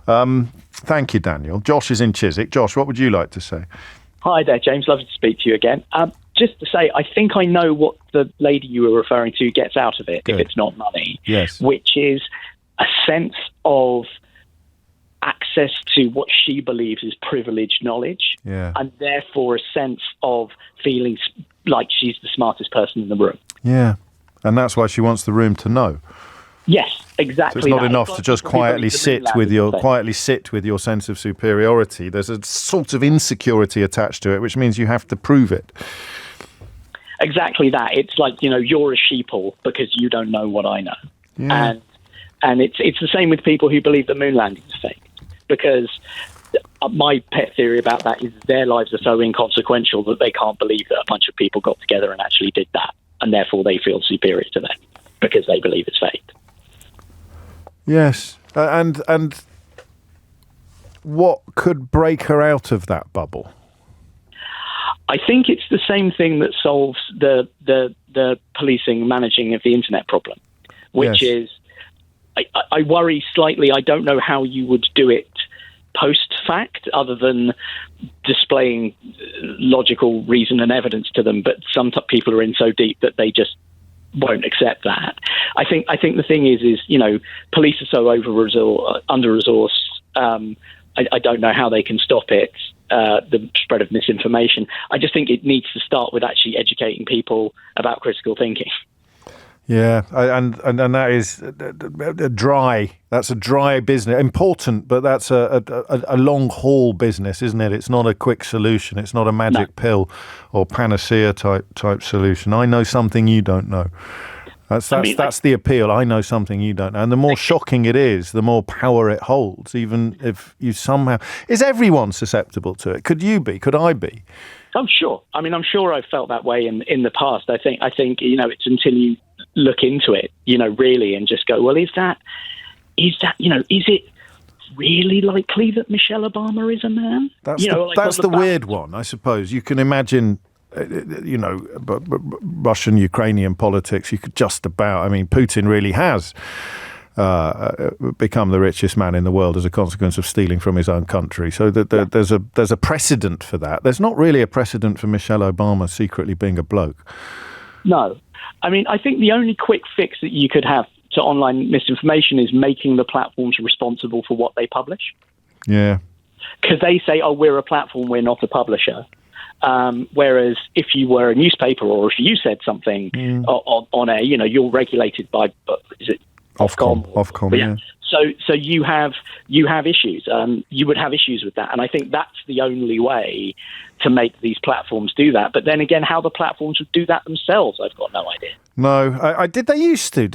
Thank you, Daniel. Josh is in Chiswick. Josh, what would you like to say? Hi there, James. Lovely to speak to you again. Just to say, I think I know what the lady you were referring to gets out of it, if it's not money. Yes. Which is a sense of access to what she believes is privileged knowledge, and therefore a sense of feeling like she's the smartest person in the room. Yeah, and that's why she wants the room to know. Yes, exactly. So it's not enough to just quietly sit with your sense of superiority. There's a sort of insecurity attached to it, which means you have to prove it. Exactly that. It's like, you're a sheeple because you don't know what I know. Yeah. And it's the same with people who believe the moon landing is fake, because my pet theory about that is their lives are so inconsequential that they can't believe that a bunch of people got together and actually did that, and therefore they feel superior to them because they believe it's fake. Yes, and what could break her out of that bubble? I think it's the same thing that solves the policing, managing of the internet problem, which is, I worry slightly. I don't know how you would do it post-fact other than displaying logical reason and evidence to them, but some people are in so deep that they just won't accept that. I think the thing is police are so under-resourced. I don't know how they can stop it, the spread of misinformation. I just think it needs to start with actually educating people about critical thinking. Yeah, and that is a dry business. Important, but that's a long haul business, isn't it? It's not a quick solution. It's not a magic pill or panacea type solution. I know something you don't know. That's the appeal. I know something you don't know. And the more shocking it is, the more power it holds, even if you somehow... Is everyone susceptible to it? Could you be? Could I be? I'm sure. I'm sure I've felt that way in the past. I think it's until you look into it, really, and just go, well, is it really likely that Michelle Obama is a man? That's the weird one, I suppose. You can imagine... Russian, Ukrainian politics, you could just about... Putin really has become the richest man in the world as a consequence of stealing from his own country. So there's a precedent for that. There's not really a precedent for Michelle Obama secretly being a bloke. No. I think the only quick fix that you could have to online misinformation is making the platforms responsible for what they publish. Yeah. Because they say, we're a platform, we're not a publisher. Whereas if you were a newspaper or if you said something on air, you're regulated by, is it Ofcom? Ofcom, yeah. So you have issues. You would have issues with that. And I think that's the only way to make these platforms do that. But then again, how the platforms would do that themselves, I've got no idea. No, did they used to?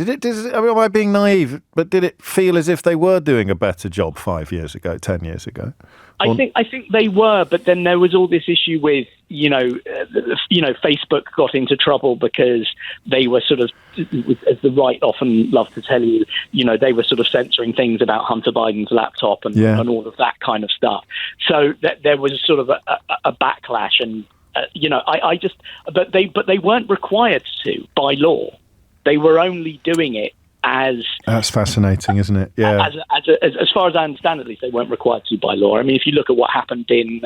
Am I being naive? But did it feel as if they were doing a better job 5 years ago, 10 years ago? I think they were, but then there was all this issue with Facebook got into trouble because they were sort of, as the right often love to tell you, they were sort of censoring things about Hunter Biden's laptop and all of that kind of stuff. So there was sort of a backlash, and but they weren't required to by law. They were only doing it as... That's fascinating, isn't it? Yeah. As far as I understand, at least, they weren't required to by law. If you look at what happened in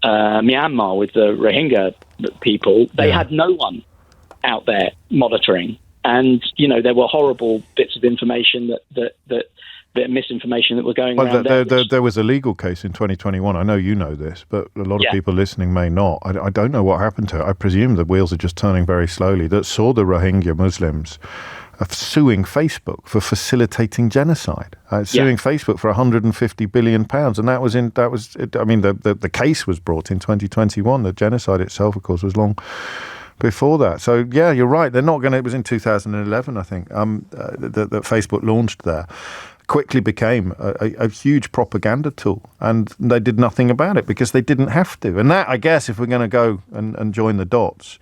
Myanmar with the Rohingya people, they had no one out there monitoring. And, there were horrible bits of information that misinformation that were going around there was a legal case in 2021. I know you know this, but a lot of people listening may not. I don't know what happened to it. I presume the wheels are just turning very slowly. That saw the Rohingya Muslims suing Facebook for facilitating genocide, suing Facebook for £150 billion, and the case was brought in 2021. The genocide itself, of course, was long before that. So yeah, you're right. They're not going to. It was in 2011, I think, that Facebook launched there. Quickly became a huge propaganda tool, and they did nothing about it because they didn't have to. And that, I guess, if we're going to go and join the dots,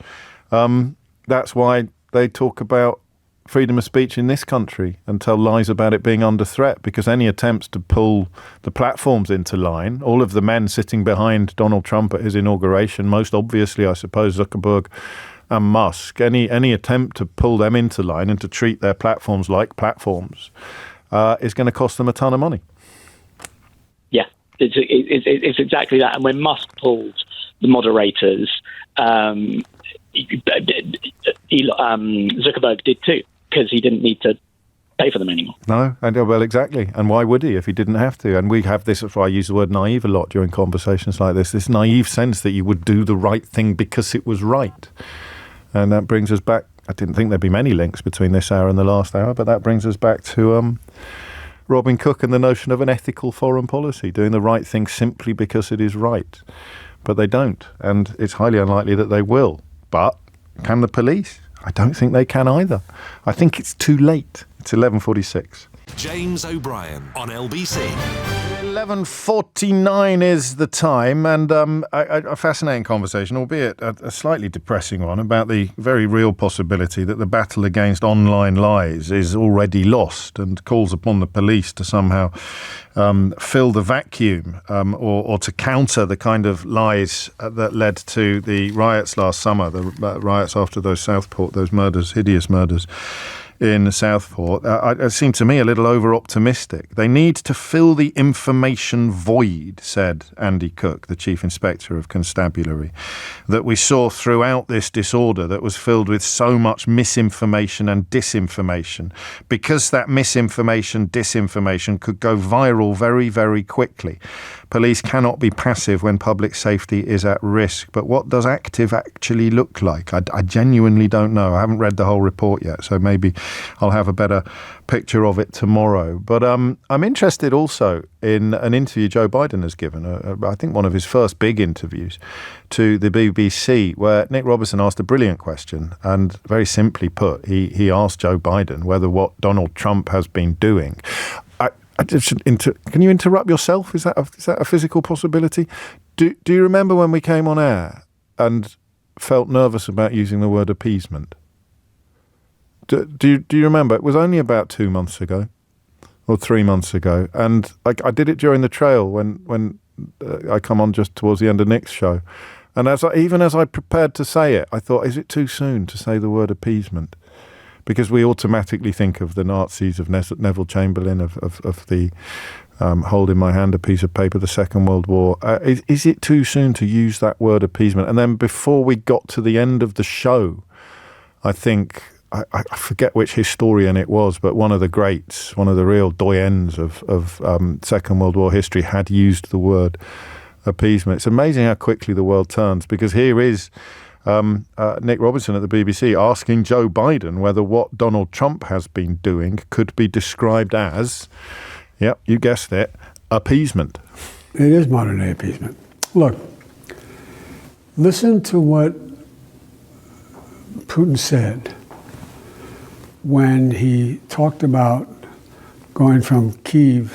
that's why they talk about freedom of speech in this country and tell lies about it being under threat, because any attempts to pull the platforms into line, all of the men sitting behind Donald Trump at his inauguration, most obviously, I suppose, Zuckerberg and Musk, any attempt to pull them into line and to treat their platforms like platforms is going to cost them a ton of money. Yeah, it's exactly that. And when Musk pulled the moderators, Zuckerberg did too, because he didn't need to pay for them anymore. No, well, exactly. And why would he if he didn't have to? And we have this, that's why I use the word naive a lot during conversations like this naive sense that you would do the right thing because it was right. And that brings us back, I didn't think there'd be many links between this hour and the last hour, but that brings us back to Robin Cook and the notion of an ethical foreign policy, doing the right thing simply because it is right. But they don't, and it's highly unlikely that they will. But can the police? I don't think they can either. I think it's too late. It's 11:46. James O'Brien on LBC. 11:49 is the time, and a fascinating conversation, albeit a slightly depressing one, about the very real possibility that the battle against online lies is already lost, and calls upon the police to somehow fill the vacuum or to counter the kind of lies that led to the riots last summer, the riots after those murders, hideous murders in Southport. It seemed to me a little over-optimistic. They need to fill the information void, said Andy Cook, the Chief Inspector of Constabulary, that we saw throughout this disorder that was filled with so much misinformation and disinformation, because that misinformation, disinformation could go viral very, very quickly. Police cannot be passive when public safety is at risk. But what does active actually look like? I genuinely don't know. I haven't read the whole report yet, so maybe I'll have a better picture of it tomorrow. But I'm interested also in an interview Joe Biden has given, I think one of his first big interviews, to the BBC, where Nick Robertson asked a brilliant question. And very simply put, he asked Joe Biden whether what Donald Trump has been doing... Can you interrupt yourself? Is that a physical possibility? Do you remember when we came on air and felt nervous about using the word appeasement? Do you remember? It was only about 2 months ago or 3 months ago, and I did it during the trail when I come on just towards the end of Nick's show, and even as I prepared to say it, I thought, is it too soon to say the word appeasement? Because we automatically think of the Nazis, of Neville Chamberlain, of the hold in my hand a piece of paper, the Second World War. Is it too soon to use that word appeasement? And then before we got to the end of the show, I think, I forget which historian it was, but one of the greats, one of the real doyens of Second World War history had used the word appeasement. It's amazing how quickly the world turns, because here is... Nick Robertson at the BBC asking Joe Biden whether what Donald Trump has been doing could be described as, yep, you guessed it, appeasement. It is modern day appeasement. Look, listen to what Putin said when he talked about going from Kyiv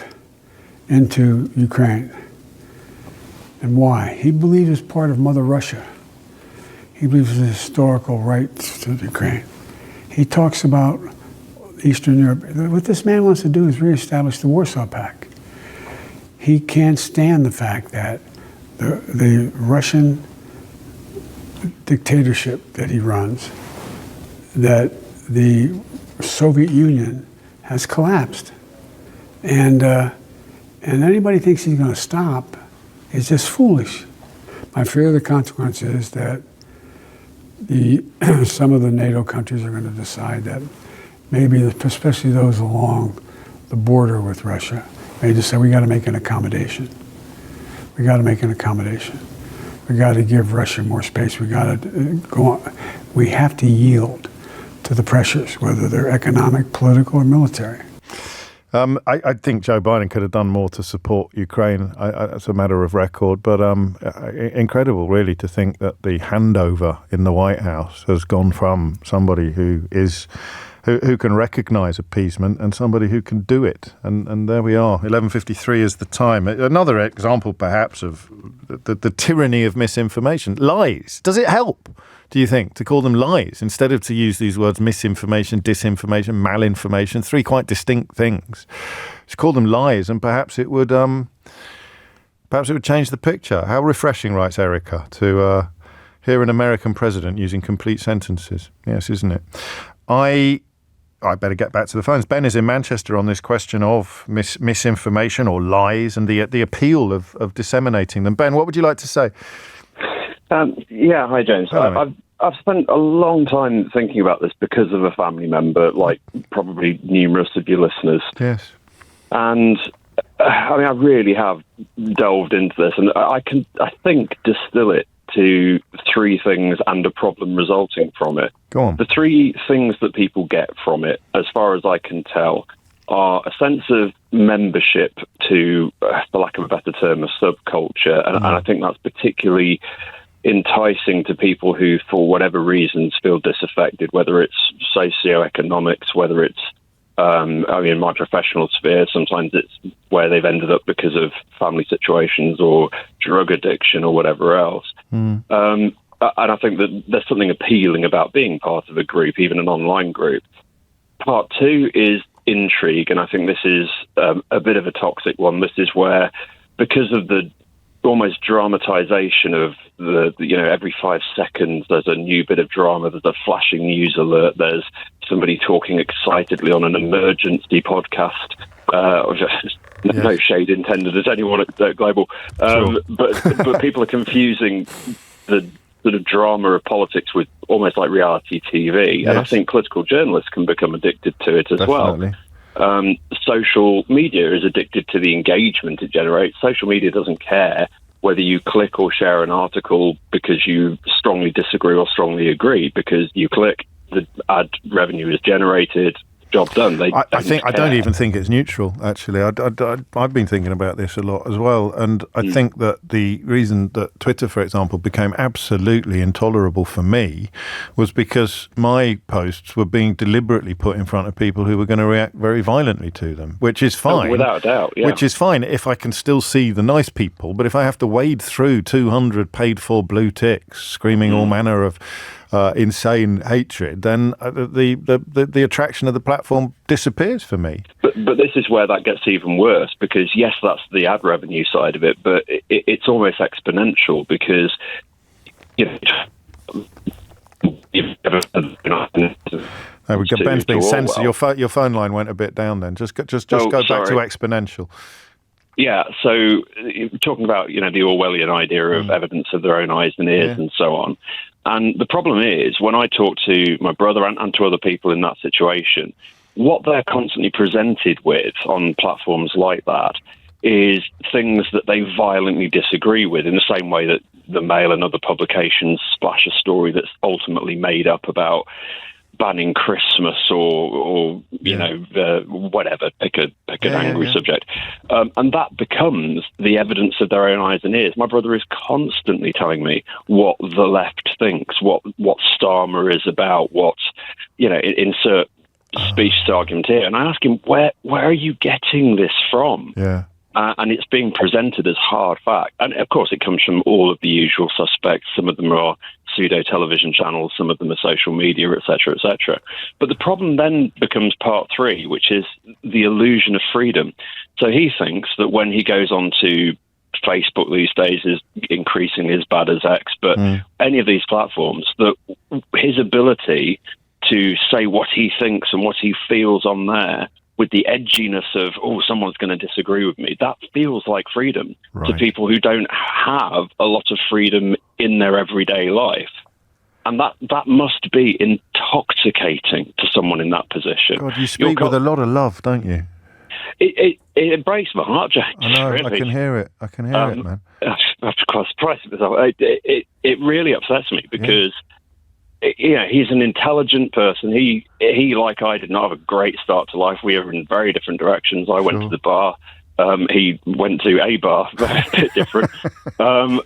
into Ukraine and why. He believes it's part of Mother Russia. He believes in the historical rights to Ukraine. He talks about Eastern Europe. What this man wants to do is reestablish the Warsaw Pact. He can't stand the fact that the Russian dictatorship that he runs, that the Soviet Union has collapsed. And anybody thinks he's going to stop is just foolish. My fear of the consequence is that some of the NATO countries are going to decide that maybe, especially those along the border with Russia, may just say, we got to make an accommodation. We got to make an accommodation. We got to give Russia more space. We got to go on. We have to yield to the pressures, whether they're economic, political, or military. I think Joe Biden could have done more to support Ukraine. It's a matter of record, but incredible, really, to think that the handover in the White House has gone from somebody who can recognise appeasement and somebody who can do it. And there we are. 11:53 is the time. Another example, perhaps, of the tyranny of misinformation. Lies. Does it help, do you think, to call them lies instead of to use these words misinformation, disinformation, malinformation, three quite distinct things? Just call them lies, and perhaps it would change the picture. How refreshing, writes Erica, to hear an American president using complete sentences. Yes, isn't it? I better get back to the phones. Ben is in Manchester on this question of misinformation or lies and the appeal of disseminating them. Ben, what would you like to say? Yeah, hi James. Hello, I've spent a long time thinking about this because of a family member, like probably numerous of your listeners. Yes. And I mean, I really have delved into this, and I think, distill it to three things and a problem resulting from it. Go on. The three things that people get from it, as far as I can tell, are a sense of membership to, for lack of a better term, a subculture. And I think that's particularly enticing to people who, for whatever reasons, feel disaffected, whether it's socioeconomics, whether it's, in my professional sphere, sometimes it's where they've ended up because of family situations or drug addiction or whatever else. And I think that there's something appealing about being part of a group, even an online group. Part two is intrigue, and I think this is a bit of a toxic one. This is where, because of the almost dramatization of the every 5 seconds there's a new bit of drama, there's a flashing news alert, there's somebody talking excitedly on an emergency podcast, no shade intended at anyone at Global, but people are confusing the sort of drama of politics with almost like reality TV, and I think political journalists can become addicted to it as well. Social media is addicted to the engagement it generates. Social media doesn't care whether you click or share an article because you strongly disagree or strongly agree. Because you click, the ad revenue is generated, job done. I don't even think it's neutral, actually. I've been thinking about this a lot as well, and I think that the reason that Twitter, for example, became absolutely intolerable for me was because my posts were being deliberately put in front of people who were going to react very violently to them, which is fine. Without a doubt, yeah. Which is fine if I can still see the nice people, but if I have to wade through 200 paid-for blue ticks screaming all manner of insane hatred, then the attraction of the platform disappears for me. But this is where that gets even worse, because yes, that's the ad revenue side of it, but it's almost exponential, because there we go. Ben's being censored. Your phone line went a bit down then. Just go back to exponential. Yeah, so talking about, the Orwellian idea of evidence of their own eyes and ears and so on. And the problem is, when I talk to my brother and to other people in that situation, what they're constantly presented with on platforms like that is things that they violently disagree with, in the same way that the Mail and other publications splash a story that's ultimately made up about banning Christmas or whatever, pick an angry subject. And that becomes the evidence of their own eyes and ears. My brother is constantly telling me what the left thinks, what Starmer is about, what, insert specious argument here. And I ask him, where are you getting this from? Yeah. And it's being presented as hard fact. And, of course, it comes from all of the usual suspects. Some of them are pseudo-television channels, some of them are social media, et cetera, et cetera. But the problem then becomes part three, which is the illusion of freedom. So he thinks that when he goes on to Facebook these days is increasingly as bad as X, but any of these platforms, that his ability to say what he thinks and what he feels on there, with the edginess of, someone's going to disagree with me, that feels like freedom to people who don't have a lot of freedom in their everyday life. And that must be intoxicating to someone in that position. God, you speak with a lot of love, don't you? It breaks my heart, James. I know, really. I can hear it. I can hear it, man. I'm quite surprised at myself. It really upsets me, because he's an intelligent person. He, like I, did not have a great start to life. We are in very different directions. I went to the bar. He went to a bar, a bit different. But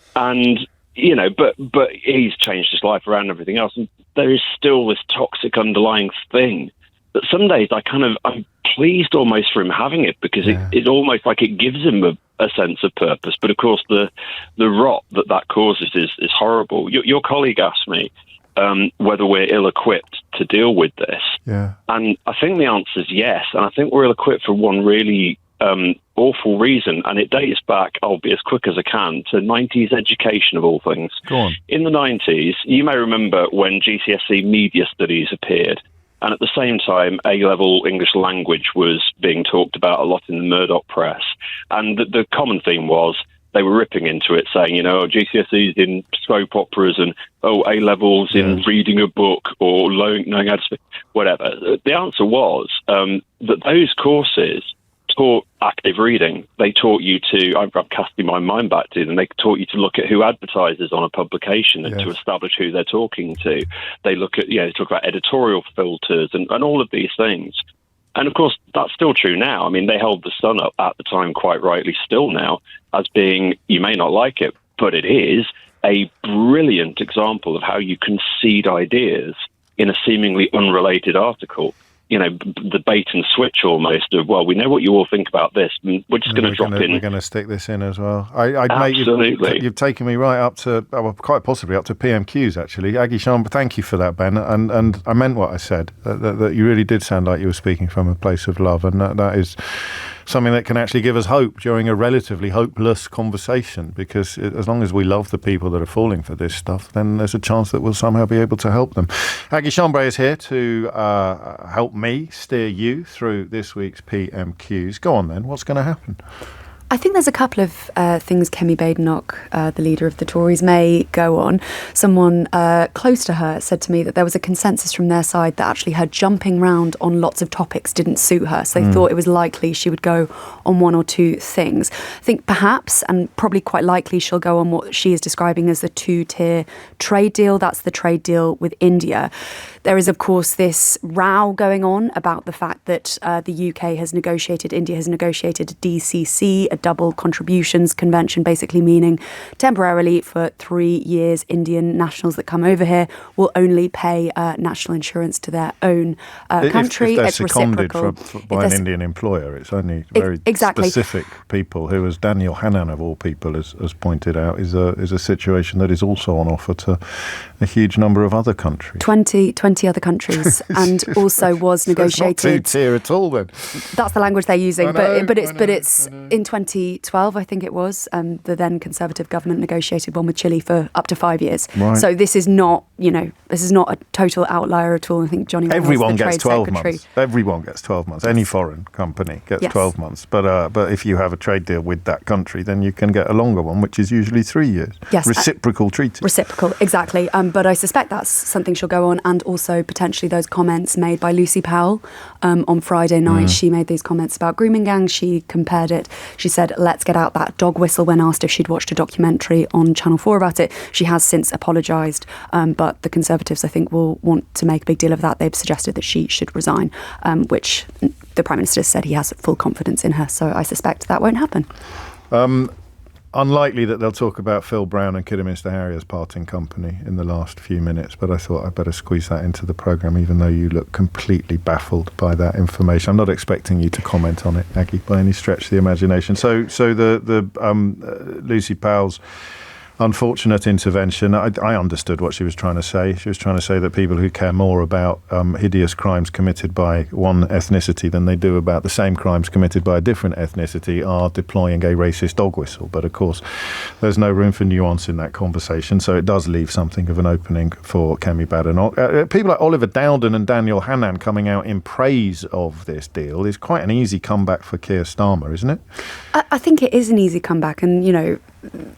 he's changed his life around and everything else. And there is still this toxic underlying thing that some days I'm pleased almost for him having it, because it almost like it gives him a sense of purpose. But of course, the rot that causes is horrible. Your colleague asked me whether we're ill-equipped to deal with this. Yeah. And I think the answer is yes. And I think we're ill-equipped for one really awful reason, and it dates back, I'll be as quick as I can, to 90s education of all things. Go on. In the 90s, you may remember when GCSE media studies appeared, and at the same time, A-level English language was being talked about a lot in the Murdoch press. And the common theme was they were ripping into it, saying, GCSEs in soap operas and A-levels in reading a book or knowing how to speak, whatever. The answer was that those courses taught active reading. They taught you to, I'm casting my mind back to them, they taught you to look at who advertises on a publication and to establish who they're talking to. They look at, talk about editorial filters and all of these things. And of course, that's still true now. I mean, they held the Sun up at the time, quite rightly still now, as being, you may not like it, but it is a brilliant example of how you can seed ideas in a seemingly unrelated article. The bait and switch almost of, well, we know what you all think about this, and we're just going to drop in. We're going to stick this in as well. Absolutely. You've taken me right up to, quite possibly up to PMQs, actually. Aggie, Chambre, thank you for that, Ben. And I meant what I said, that you really did sound like you were speaking from a place of love, and that is something that can actually give us hope during a relatively hopeless conversation, because as long as we love the people that are falling for this stuff, then there's a chance that we'll somehow be able to help them. Aggie Chambre is here to help me steer you through this week's PMQs. Go on then, what's going to happen? I think there's a couple of things Kemi Badenoch, the leader of the Tories, may go on. Someone close to her said to me that there was a consensus from their side that actually her jumping round on lots of topics didn't suit her. So they thought it was likely she would go on one or two things. I think perhaps, and probably quite likely, she'll go on what she is describing as the two-tier trade deal. That's the trade deal with India. There is, of course, this row going on about the fact that the UK has negotiated, India has negotiated a DCC, a double contributions convention, basically meaning temporarily for 3 years, Indian nationals that come over here will only pay national insurance to their own country. If they're it's seconded reciprocal. by an Indian employer, it's only very specific people who, as Daniel Hannan of all people has pointed out, is a situation that is also on offer to a huge number of other countries. 20 other countries, and also was negotiated. So it's not two-tier at all then. That's the language they're using, but it's in 2012, I think it was, the then Conservative government negotiated one with Chile for up to 5 years. Right. So this is not, a total outlier at all. I think Johnny Wales, everyone the gets Trade 12 Secretary. months. Everyone gets 12 months. Any foreign company gets 12 months. But if you have a trade deal with that country, then you can get a longer one, which is usually 3 years. Yes, reciprocal treaty. Reciprocal, exactly. But I suspect that's something she'll go on, and also potentially those comments made by Lucy Powell on Friday night. She made these comments about grooming gangs. She compared it. She said, let's get out that dog whistle, when asked if she'd watched a documentary on Channel 4 about it. She has since apologised, but the Conservatives, I think, will want to make a big deal of that. They've suggested that she should resign, which the Prime Minister said he has full confidence in her, so I suspect that won't happen. Unlikely that they'll talk about Phil Brown and Kidderminster Harriers parting company in the last few minutes, but I thought I'd better squeeze that into the programme, even though you look completely baffled by that information. I'm not expecting you to comment on it, Aggie, by any stretch of the imagination. So the Lucy Powell's unfortunate intervention, I understood what she was trying to say. She was trying to say that people who care more about hideous crimes committed by one ethnicity than they do about the same crimes committed by a different ethnicity are deploying a racist dog whistle. But of course, there's no room for nuance in that conversation, so it does leave something of an opening for Kemi Badenoch. People like Oliver Dowden and Daniel Hannan coming out in praise of this deal is quite an easy comeback for Keir Starmer, isn't it? I think it is an easy comeback, and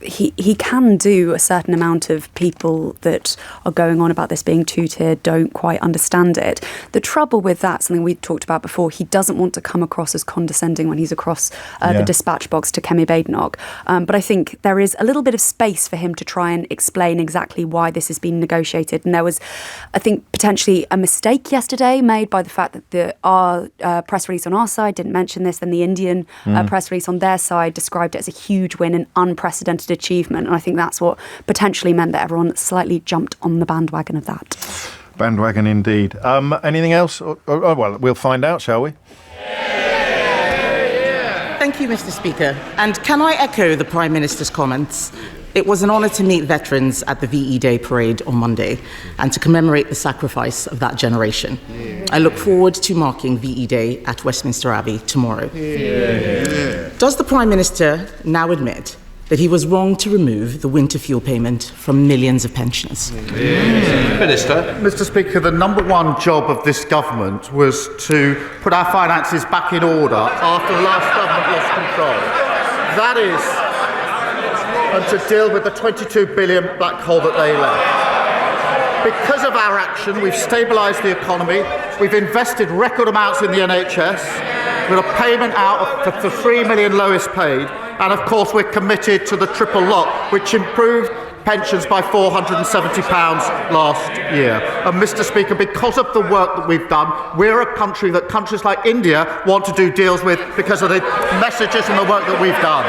he can do a certain amount of people that are going on about this being two-tier don't quite understand it. The trouble with that, something we talked about before, he doesn't want to come across as condescending when he's across the dispatch box to Kemi Badenoch. But I think there is a little bit of space for him to try and explain exactly why this has been negotiated. And there was, I think, potentially a mistake yesterday made by the fact that our press release on our side didn't mention this, and the Indian press release on their side described it as a huge win and unprecedented achievement, and I think that's what potentially meant that everyone slightly jumped on the bandwagon of that. Bandwagon indeed. Anything else? Well, we'll find out, shall we? Thank you, Mr. Speaker. And can I echo the Prime Minister's comments? It was an honour to meet veterans at the VE Day parade on Monday and to commemorate the sacrifice of that generation. I look forward to marking VE Day at Westminster Abbey tomorrow. Does the Prime Minister now admit that he was wrong to remove the winter fuel payment from millions of pensioners? Minister. Mr. Speaker, the number one job of this government was to put our finances back in order after the last government lost control. and to deal with the 22 billion black hole that they left. Because of our action, we've stabilised the economy, we've invested record amounts in the NHS, with a payment out for the 3 million lowest paid, and of course we're committed to the triple lock, which improved pensions by £470 last year. And Mr. Speaker, because of the work that we've done, we're a country that countries like India want to do deals with because of the messages and the work that we've done.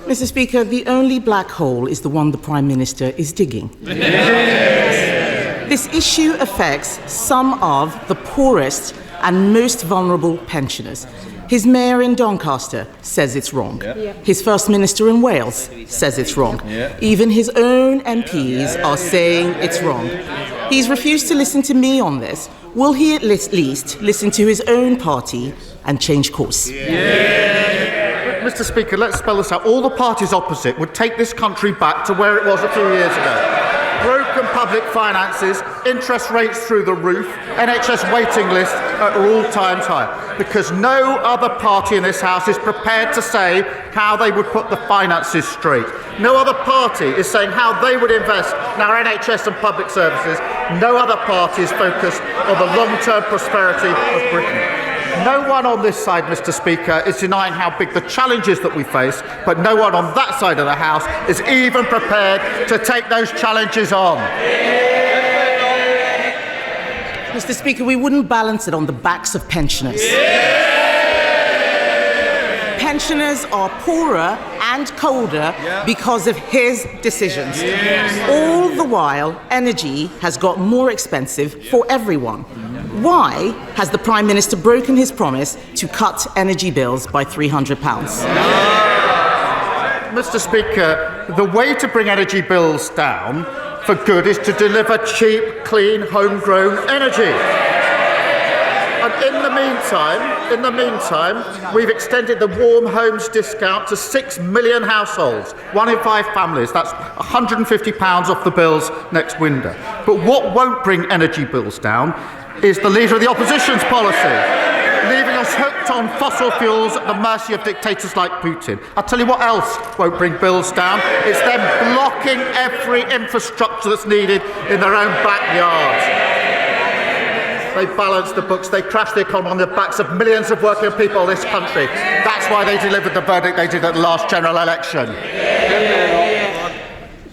Mr. Speaker, the only black hole is the one the Prime Minister is digging. This issue affects some of the poorest and most vulnerable pensioners. His mayor in Doncaster says it's wrong. His First Minister in Wales says it's wrong. Even his own MPs are saying it's wrong. He's refused to listen to me on this. Will he at least listen to his own party and change course? Mr. Speaker, let's spell this out. All the parties opposite would take this country back to where it was a few years ago. Broken public finances, interest rates through the roof, NHS waiting lists at all-time high. Because no other party in this House is prepared to say how they would put the finances straight. No other party is saying how they would invest in our NHS and public services. No other party is focused on the long-term prosperity of Britain. No one on this side, Mr. Speaker, is denying how big the challenges that we face, but no one on that side of the House is even prepared to take those challenges on. Mr. Speaker, we wouldn't balance it on the backs of pensioners. Pensioners are poorer and colder because of his decisions. All the while, energy has got more expensive for everyone. Why has the Prime Minister broken his promise to cut energy bills by £300? Mr. Speaker, the way to bring energy bills down for good is to deliver cheap, clean, homegrown energy. And in the meantime, we've extended the Warm Homes discount to 6 million households, 1 in 5 families. That's £150 off the bills next winter. But what won't bring energy bills down is the Leader of the Opposition's policy, leaving us hooked on fossil fuels at the mercy of dictators like Putin. I'll tell you what else won't bring bills down. It's them blocking every infrastructure that's needed in their own backyards. They balance the books, they crash the economy on the backs of millions of working people in this country. That's why they delivered the verdict they did at the last general election.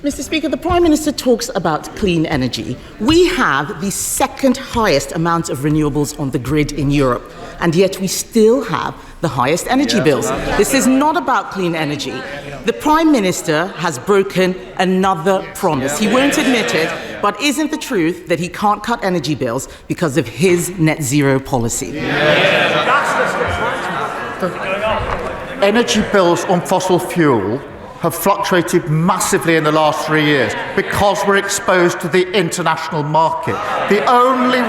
Mr. Speaker, the Prime Minister talks about clean energy. We have the second highest amount of renewables on the grid in Europe, and yet we still have the highest energy bills. This is not about clean energy. The Prime Minister has broken another promise. He won't admit it, but isn't the truth that he can't cut energy bills because of his net zero policy? Energy bills on fossil fuel have fluctuated massively in the last 3 years because we're exposed to the international market. The only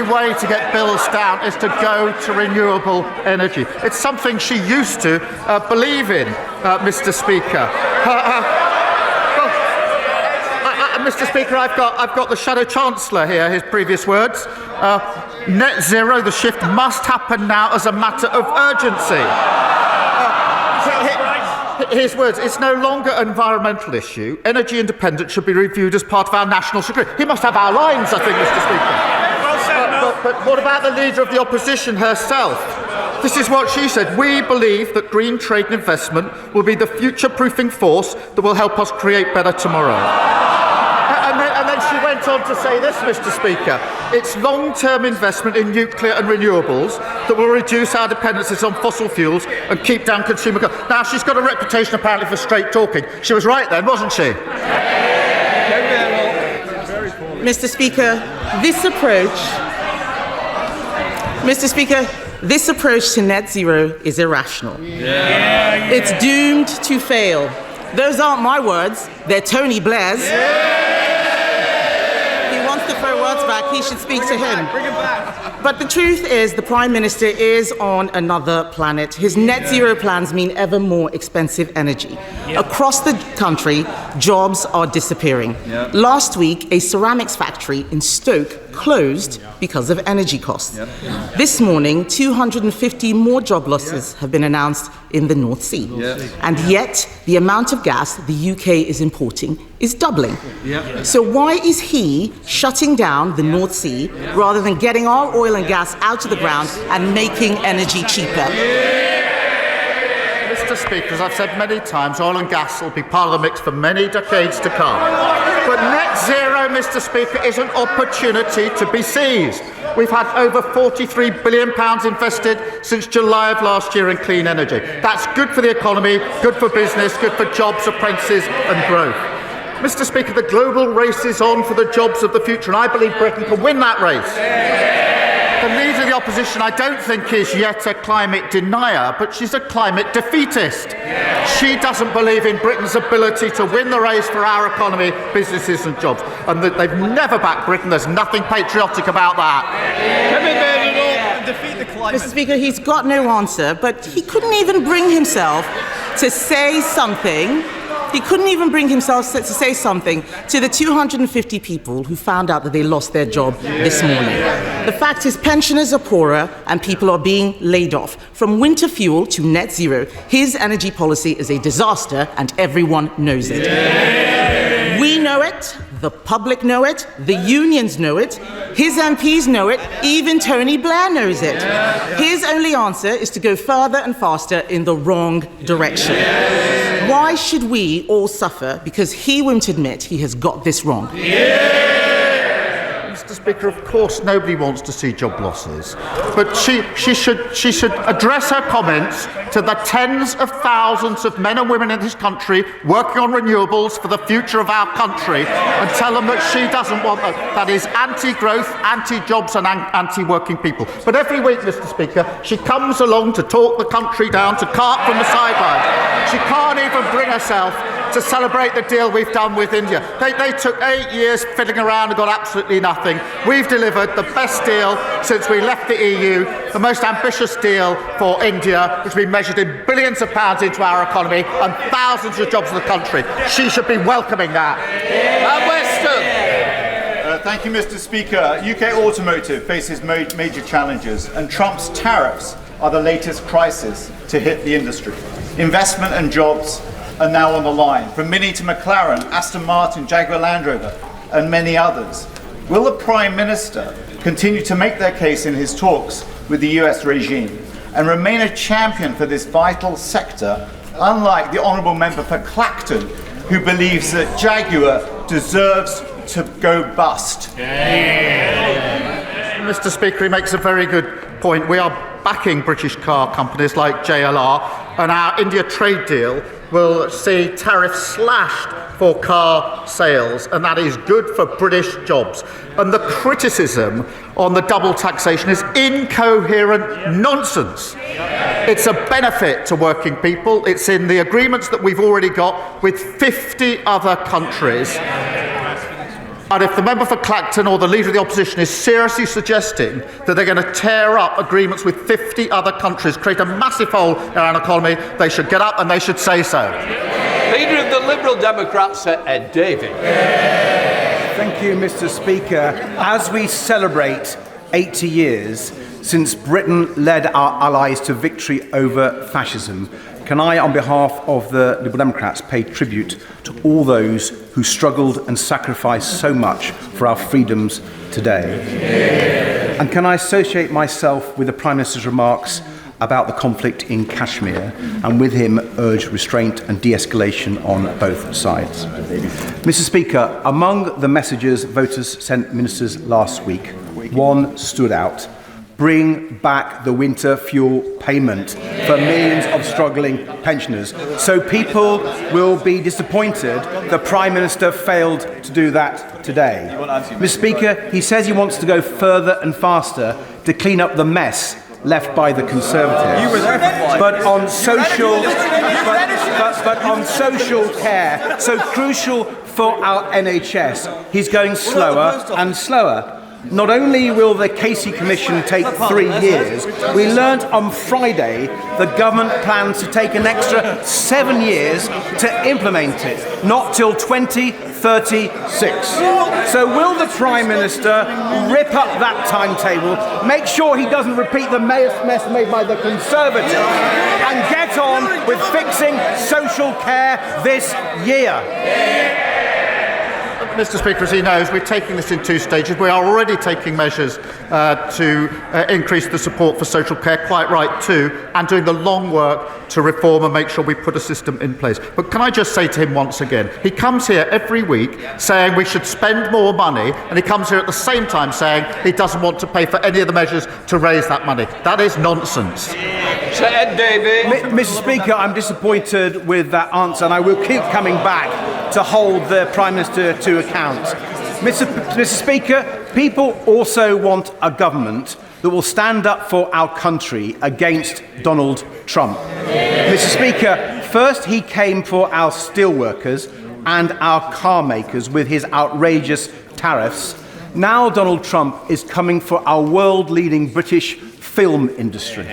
way to get bills down is to go to renewable energy. It's something she used to believe in, Mr. Speaker. Mr. Speaker, I've got the Shadow Chancellor here, his previous words. Net zero, the shift must happen now as a matter of urgency. His words, it's no longer an environmental issue. Energy independence should be reviewed as part of our national security. He must have our lines, I think, Mr. Speaker. But what about the Leader of the Opposition herself? This is what she said. We believe that green trade and investment will be the future-proofing force that will help us create better tomorrow. And then she went on to say this, Mr. Speaker. It's long-term investment in nuclear and renewables that will reduce our dependencies on fossil fuels and keep down consumer costs. Now, she's got a reputation apparently for straight talking. She was right then, wasn't she? Mr. Speaker, this approach to net zero is irrational. It's doomed to fail. Those aren't my words, they're Tony Blair's. He wants to throw words back, he should speak to him. Bring it back. But the truth is, the Prime Minister is on another planet. His net zero plans mean ever more expensive energy. Across the country, jobs are disappearing. Last week, a ceramics factory in Stoke closed because of energy costs. This morning, 250 more job losses have been announced in the North Sea. And yet, the amount of gas the UK is importing is doubling. So why is he shutting down the North Sea rather than getting our oil and gas out of the ground and making energy cheaper? Mr. Speaker, as I've said many times, oil and gas will be part of the mix for many decades to come. But net zero, Mr. Speaker, is an opportunity to be seized. We've had over £43 billion invested since July of last year in clean energy. That's good for the economy, good for business, good for jobs, apprentices and growth. Mr. Speaker, the global race is on for the jobs of the future, and I believe Britain can win that race. The leader of the opposition, I don't think, is yet a climate denier, but she's a climate defeatist. She doesn't believe in Britain's ability to win the race for our economy, businesses and jobs. And they've never backed Britain. There's nothing patriotic about that. Mr. Speaker, he's got no answer, but he couldn't even bring himself to say something. He couldn't even bring himself to say something to the 250 people who found out that they lost their job this morning. The fact is, pensioners are poorer and people are being laid off. From winter fuel to net zero, his energy policy is a disaster and everyone knows it. We know it, the public know it, the unions know it, his MPs know it, even Tony Blair knows it. His only answer is to go further and faster in the wrong direction. Why should we all suffer because he won't admit he has got this wrong? Mr. Speaker, of course nobody wants to see job losses, but she should address her comments to the tens of thousands of men and women in this country working on renewables for the future of our country and tell them that she doesn't want that. That is anti-growth, anti-jobs and anti-working people. But every week, Mr. Speaker, she comes along to talk the country down, to cart from the sidelines. She can't even bring herself to celebrate the deal we've done with India. They took 8 years fiddling around and got absolutely nothing. We've delivered the best deal since we left the EU, the most ambitious deal for India, which has been measured in billions of pounds into our economy and thousands of jobs in the country. She should be welcoming that. Weston. Thank you, Mr. Speaker. UK automotive faces major challenges, and Trump's tariffs are the latest crisis to hit the industry. Investment and jobs are now on the line, from Mini to McLaren, Aston Martin, Jaguar Land Rover, and many others. Will the Prime Minister continue to make their case in his talks with the US regime and remain a champion for this vital sector, unlike the Honourable Member for Clacton, who believes that Jaguar deserves to go bust? Mr. Speaker, he makes a very good point. We are backing British car companies like JLR, and our India trade deal will see tariffs slashed for car sales, and that is good for British jobs. And the criticism on the double taxation is incoherent nonsense. It's a benefit to working people. It's in the agreements that we've already got with 50 other countries. And if the member for Clacton or the leader of the opposition is seriously suggesting that they're going to tear up agreements with 50 other countries, create a massive hole in our economy, they should get up and they should say so. Leader of the Liberal Democrats, Ed Davey. Thank you, Mr. Speaker. As we celebrate 80 years since Britain led our allies to victory over fascism, can I, on behalf of the Liberal Democrats, pay tribute to all those who struggled and sacrificed so much for our freedoms today? And can I associate myself with the Prime Minister's remarks about the conflict in Kashmir, and with him urge restraint and de-escalation on both sides? Mr. Speaker, among the messages voters sent ministers last week, one stood out: bring back the winter fuel payment for millions of struggling pensioners. So people will be disappointed the Prime Minister failed to do that today. Mr. Speaker, he says he wants to go further and faster to clean up the mess left by the Conservatives. But on social care, so crucial for our NHS, he's going slower and slower. Not only will the Casey Commission take 3 years, we learnt on Friday the government plans to take an extra 7 years to implement it, not till 2030. 36. So will the Prime Minister rip up that timetable, make sure he doesn't repeat the mess made by the Conservatives, and get on with fixing social care this year? Mr. Speaker, as he knows, we're taking this in 2 stages. We are already taking measures to increase the support for social care, quite right too, and doing the long work to reform and make sure we put a system in place. But can I just say to him once again, he comes here every week saying we should spend more money, and he comes here at the same time saying he doesn't want to pay for any of the measures to raise that money. That is nonsense. Sir Ed Davey. Mr. Speaker, I'm disappointed with that answer, and I will keep coming back to hold the Prime Minister to account. Mr. Speaker, people also want a government that will stand up for our country against Donald Trump. Mr. Speaker, first he came for our steelworkers and our car makers with his outrageous tariffs. Now Donald Trump is coming for our world-leading British film industry.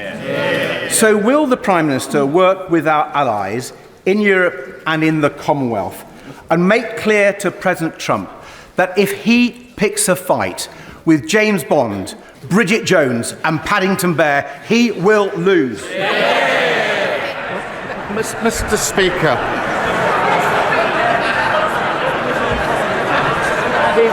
So will the Prime Minister work with our allies in Europe and in the Commonwealth and make clear to President Trump that if he picks a fight with James Bond, Bridget Jones and Paddington Bear, he will lose? Mr. Speaker, he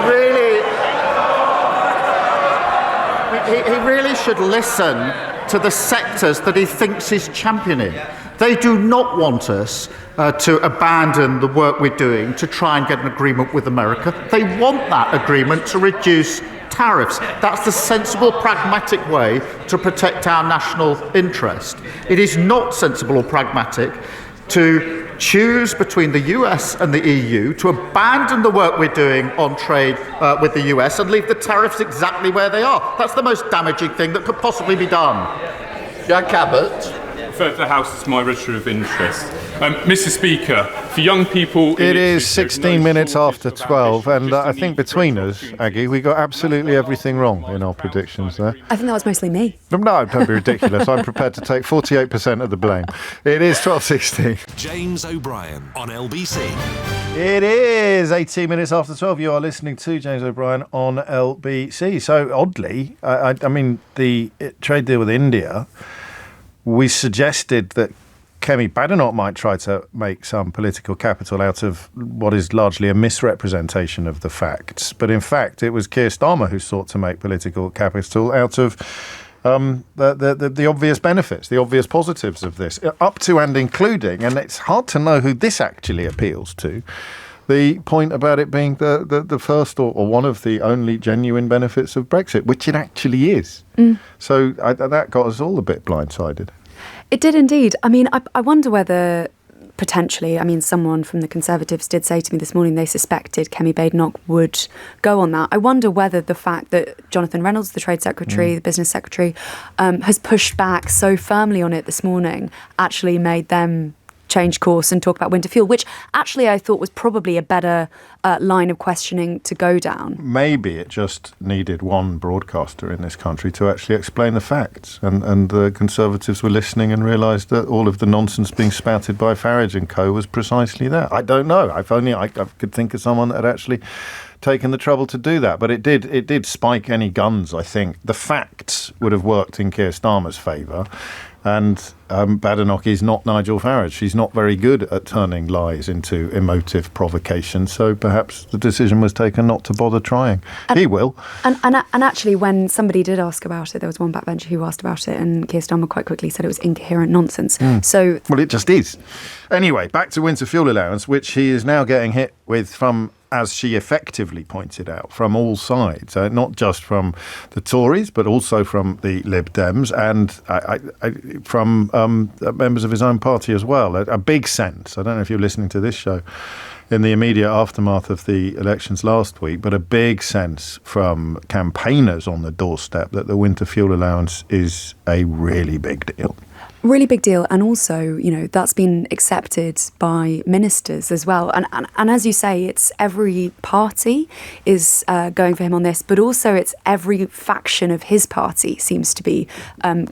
really should listen to the sectors that he thinks he's championing. They do not want us to abandon the work we're doing to try and get an agreement with America. They want that agreement to reduce tariffs. That's the sensible, pragmatic way to protect our national interest. It is not sensible or pragmatic to choose between the US and the EU, to abandon the work we're doing on trade with the US and leave the tariffs exactly where they are. That's the most damaging thing that could possibly be done. Jack Abbott. Refer to the House as my register of interest. Mr. Speaker, for young people... It is 16 minutes after 12, and I think between us, Aggie, we got absolutely everything wrong in our predictions there. I think that was mostly me. No, don't be ridiculous. I'm prepared to take 48% of the blame. It is 12:16. James O'Brien on LBC. It is 18 minutes after 12. You are listening to James O'Brien on LBC. So, oddly, I mean, the trade deal with India, we suggested that Kemi Badenoch might try to make some political capital out of what is largely a misrepresentation of the facts. But in fact, it was Keir Starmer who sought to make political capital out of the obvious benefits, the obvious positives of this, up to and including, and it's hard to know who this actually appeals to, the point about it being the first or one of the only genuine benefits of Brexit, which it actually is. So that got us all a bit blindsided. It did indeed. I mean, I wonder whether potentially, I mean, someone from the Conservatives did say to me this morning they suspected Kemi Badenoch would go on that. I wonder whether the fact that Jonathan Reynolds, the Trade Secretary, the Business Secretary, has pushed back so firmly on it this morning actually made them change course and talk about winter fuel, which actually I thought was probably a better line of questioning to go down. Maybe it just needed one broadcaster in this country to actually explain the facts, and the Conservatives were listening and realised that all of the nonsense being spouted by Farage and co was precisely that. I don't know. I could think of someone that had actually taken the trouble to do that, but it did spike any guns. I think the facts would have worked in Keir Starmer's favour. And Badenoch is not Nigel Farage. She's not very good at turning lies into emotive provocation. So perhaps the decision was taken not to bother trying. He will. And actually, when somebody did ask about it, there was one backbencher who asked about it, and Keir Starmer quite quickly said it was incoherent nonsense. So, well, it just is. Anyway, back to winter fuel allowance, which he is now getting hit with from, as she effectively pointed out, from all sides, not just from the Tories, but also from the Lib Dems and from members of his own party as well. A big sense, I don't know if you're listening to this show, in the immediate aftermath of the elections last week, but a big sense from campaigners on the doorstep that the winter fuel allowance is a really big deal. Really big deal. And also, that's been accepted by ministers as well. And as you say, it's every party is going for him on this, but also it's every faction of his party seems to be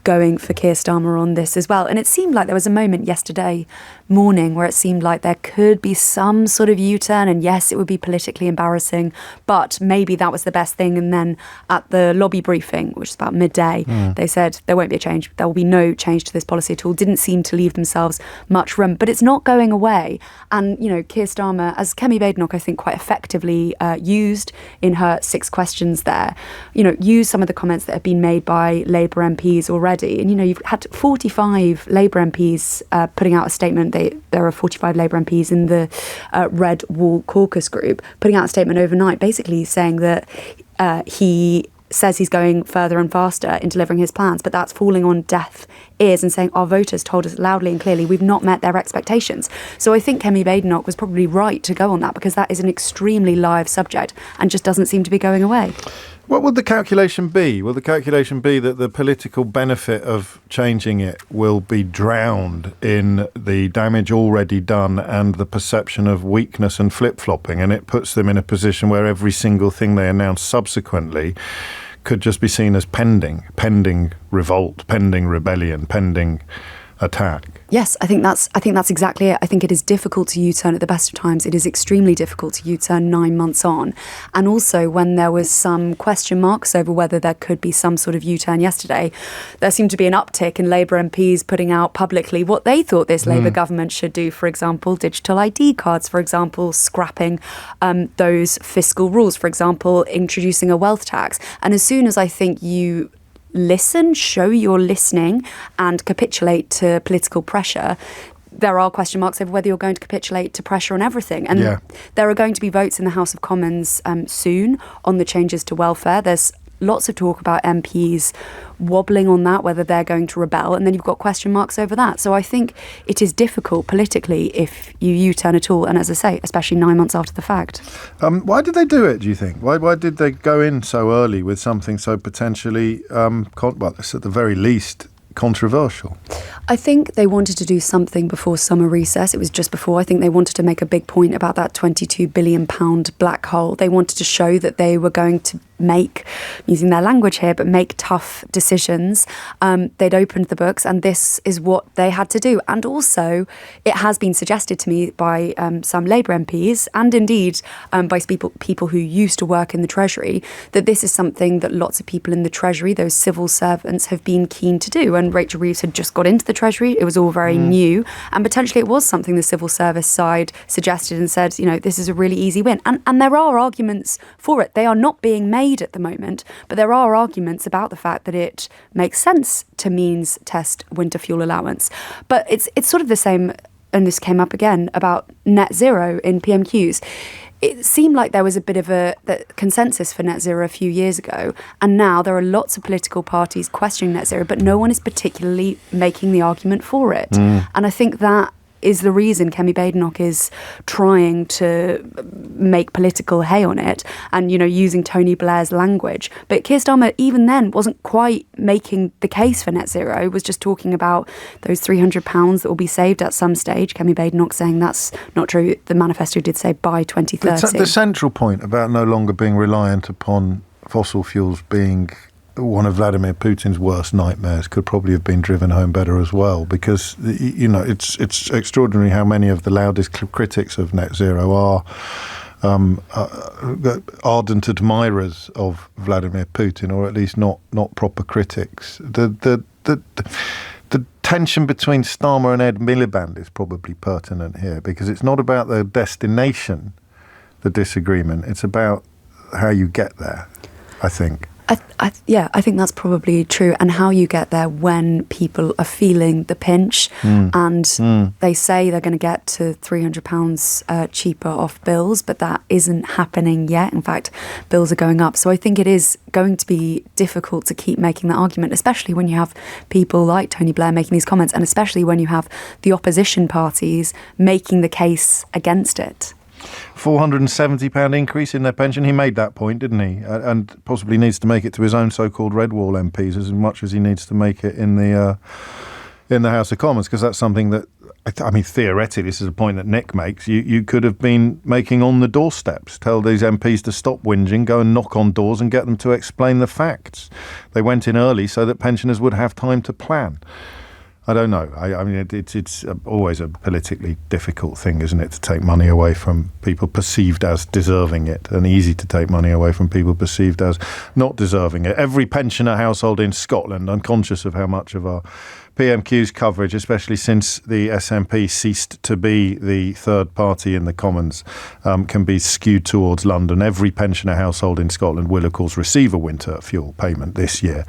going for Keir Starmer on this as well. And it seemed like there was a moment yesterday morning where it seemed like there could be some sort of U-turn, and yes, it would be politically embarrassing, but maybe that was the best thing. And then at the lobby briefing, which is about midday, they said there won't be a change. There will be no change to this policy at all. Didn't seem to leave themselves much room, but it's not going away. And, Keir Starmer, as Kemi Badenoch, I think, quite effectively used in her 6 questions there, used some of the comments that have been made by Labour MPs already. And, you've had 45 Labour MPs putting out a statement. There are 45 Labour MPs in the Red Wall caucus group putting out a statement overnight, basically saying that he says he's going further and faster in delivering his plans, but that's falling on deaf ears and saying our voters told us loudly and clearly we've not met their expectations. So I think Kemi Badenoch was probably right to go on that, because that is an extremely live subject and just doesn't seem to be going away. What would the calculation be? Will the calculation be that the political benefit of changing it will be drowned in the damage already done and the perception of weakness and flip-flopping, and it puts them in a position where every single thing they announce subsequently could just be seen as pending revolt, pending rebellion, pending attack? Yes, I think that's exactly it. I think it is difficult to U-turn at the best of times. It is extremely difficult to U-turn 9 months on. And also when there was some question marks over whether there could be some sort of U-turn yesterday, there seemed to be an uptick in Labour MPs putting out publicly what they thought this Labour government should do. For example, digital ID cards, for example, scrapping those fiscal rules, for example, introducing a wealth tax. And as soon as I think you show you're listening and capitulate to political pressure, there are question marks over whether you're going to capitulate to pressure on everything. And there are going to be votes in the House of Commons soon on the changes to welfare. There's lots of talk about MPs wobbling on that, whether they're going to rebel, and then you've got question marks over that. So I think it is difficult politically if you U-turn at all, and as I say, especially 9 months after the fact. Why did they do it, do you think? Why did they go in so early with something so potentially, it's at the very least, controversial? I think they wanted to do something before summer recess. It was just before. I think they wanted to make a big point about that £22 billion black hole. They wanted to show that they were going to make, using their language here, but make tough decisions. They'd opened the books, and this is what they had to do. And also, it has been suggested to me by some Labour MPs, and indeed by people who used to work in the Treasury, that this is something that lots of people in the Treasury, those civil servants, have been keen to do. And Rachel Reeves had just got into the Treasury. It was all very new, and potentially it was something the civil service side suggested and said, this is a really easy win. And there are arguments for it. They are not being made at the moment, but there are arguments about the fact that it makes sense to means test winter fuel allowance. But it's sort of the same, and this came up again, about net zero in PMQs. It seemed like there was a bit of a consensus for net zero a few years ago, and now there are lots of political parties questioning net zero, but no one is particularly making the argument for it. And I think that is the reason Kemi Badenoch is trying to make political hay on it and, using Tony Blair's language. But Keir Starmer, even then, wasn't quite making the case for net zero, was just talking about those £300 that will be saved at some stage. Kemi Badenoch saying that's not true. The manifesto did say by 2030. The central point about no longer being reliant upon fossil fuels being one of Vladimir Putin's worst nightmares could probably have been driven home better as well, because it's extraordinary how many of the loudest critics of net zero are ardent admirers of Vladimir Putin, or at least not proper critics. The tension between Starmer and Ed Miliband is probably pertinent here, because it's not about the destination, the disagreement. It's about how you get there, I think. I think that's probably true, and how you get there when people are feeling the pinch and they say they're going to get to £300 cheaper off bills, but that isn't happening yet. In fact, bills are going up. So I think it is going to be difficult to keep making that argument, especially when you have people like Tony Blair making these comments, and especially when you have the opposition parties making the case against it. £470 increase in their pension. He made that point, didn't he? And possibly needs to make it to his own so-called Red Wall MPs as much as he needs to make it in the in the House of Commons, because that's something that, I mean, theoretically, this is a point that Nick makes, you could have been making on the doorsteps. Tell these MPs to stop whinging, go and knock on doors and get them to explain the facts. They went in early so that pensioners would have time to plan. I don't know. I mean, it's always a politically difficult thing, isn't it, to take money away from people perceived as deserving it, and easy to take money away from people perceived as not deserving it. Every pensioner household in Scotland, I'm conscious of how much of our PMQs coverage, especially since the SNP ceased to be the third party in the Commons, can be skewed towards London. Every pensioner household in Scotland will, of course, receive a winter fuel payment this year.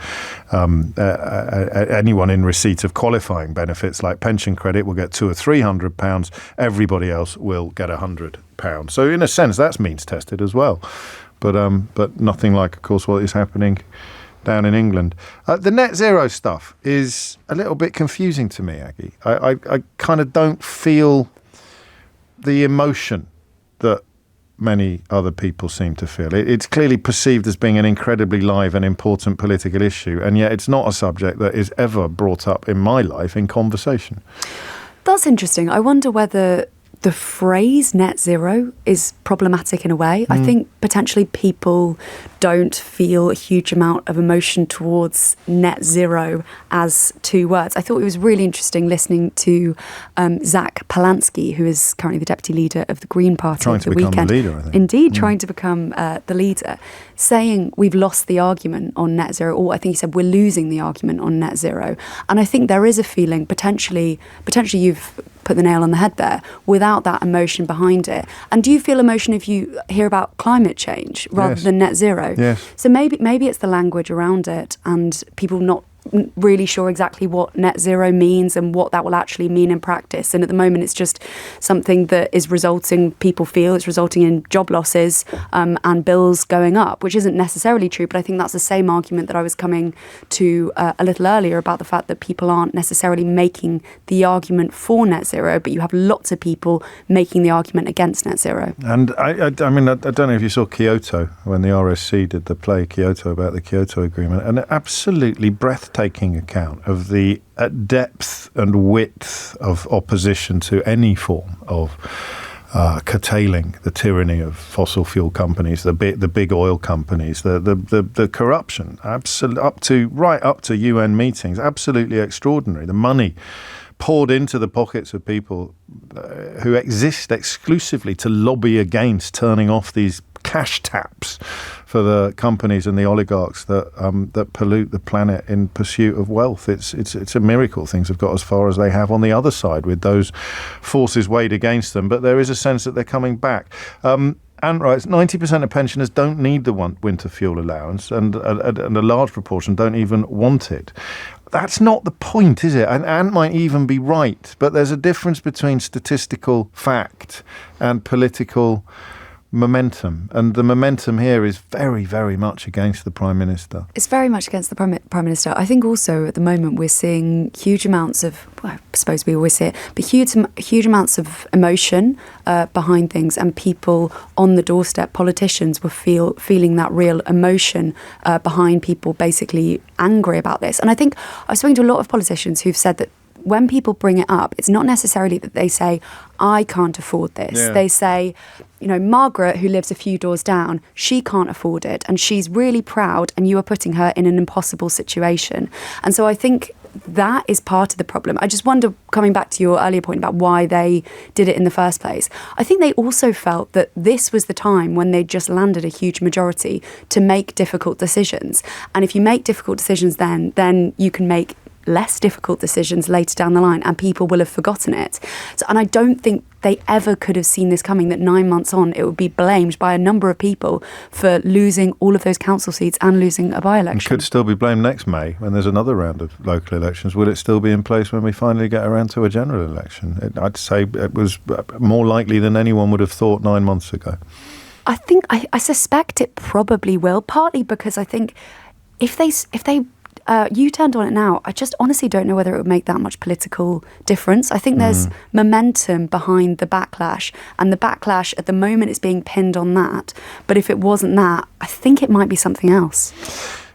Anyone in receipt of qualifying benefits like pension credit will get £200 or £300. Everybody else will get £100. So in a sense, that's means tested as well. But nothing like, of course, what is happening down in England. The net zero stuff is a little bit confusing to me, Aggie. I kind of don't feel the emotion that many other people seem to feel. It's clearly perceived as being an incredibly live and important political issue, and yet it's not a subject that is ever brought up in my life in conversation. That's interesting. I wonder whether the phrase net zero is problematic in a way. I think potentially people don't feel a huge amount of emotion towards net zero as two words. I thought it was really interesting listening to Zach Polansky, who is currently the deputy leader of the Green Party trying at the to become weekend. The leader, I think. Indeed, trying to become the leader, saying we've lost the argument on net zero, or I think he said we're losing the argument on net zero. And I think there is a feeling, potentially you've put the nail on the head there, without that emotion behind it. And do you feel emotion if you hear about climate change rather than net zero? Yes. So maybe it's the language around it and people not really sure exactly what net zero means and what that will actually mean in practice. And at the moment, it's just something that is people feel it's resulting in job losses and bills going up, which isn't necessarily true. But I think that's the same argument that I was coming to a little earlier about the fact that people aren't necessarily making the argument for net zero, but you have lots of people making the argument against net zero. And I mean, I don't know if you saw Kyoto, when the RSC did the play Kyoto about the Kyoto Agreement, an absolutely breathtaking account of the depth and width of opposition to any form of curtailing the tyranny of fossil fuel companies, the big oil companies, the corruption, right up to UN meetings, absolutely extraordinary. The money poured into the pockets of people who exist exclusively to lobby against turning off these cash taps for the companies and the oligarchs that pollute the planet in pursuit of wealth. It's a miracle things have got as far as they have on the other side with those forces weighed against them. But there is a sense that they're coming back. Ant writes, 90% of pensioners don't need the winter fuel allowance, and a large proportion don't even want it. That's not the point, is it? And Ant might even be right, but there's a difference between statistical fact and political momentum, and the momentum here is very, very much against the Prime Minister. It's very much against the Prime Minister. I think also at the moment we're seeing huge amounts of, well, I suppose we always see it, but huge amounts of emotion behind things, and people on the doorstep, politicians were feeling that real emotion behind people basically angry about this. And I think I've spoken to a lot of politicians who've said that when people bring it up, it's not necessarily that they say, I can't afford this. Yeah. They say, Margaret, who lives a few doors down, she can't afford it and she's really proud and you are putting her in an impossible situation. And so I think that is part of the problem. I just wonder, coming back to your earlier point about why they did it in the first place, I think they also felt that this was the time when they just landed a huge majority to make difficult decisions. And if you make difficult decisions then you can make less difficult decisions later down the line and people will have forgotten it. And I don't think they ever could have seen this coming, that 9 months on it would be blamed by a number of people for losing all of those council seats and losing a by-election. It could still be blamed next May when there's another round of local elections. Will it still be in place when we finally get around to a general election? I'd say it was more likely than anyone would have thought 9 months ago. I think I suspect it probably will, partly because I think if they you turned on it now, I just honestly don't know whether it would make that much political difference. I think there's momentum behind the backlash, and the backlash at the moment is being pinned on that. But if it wasn't that, I think it might be something else.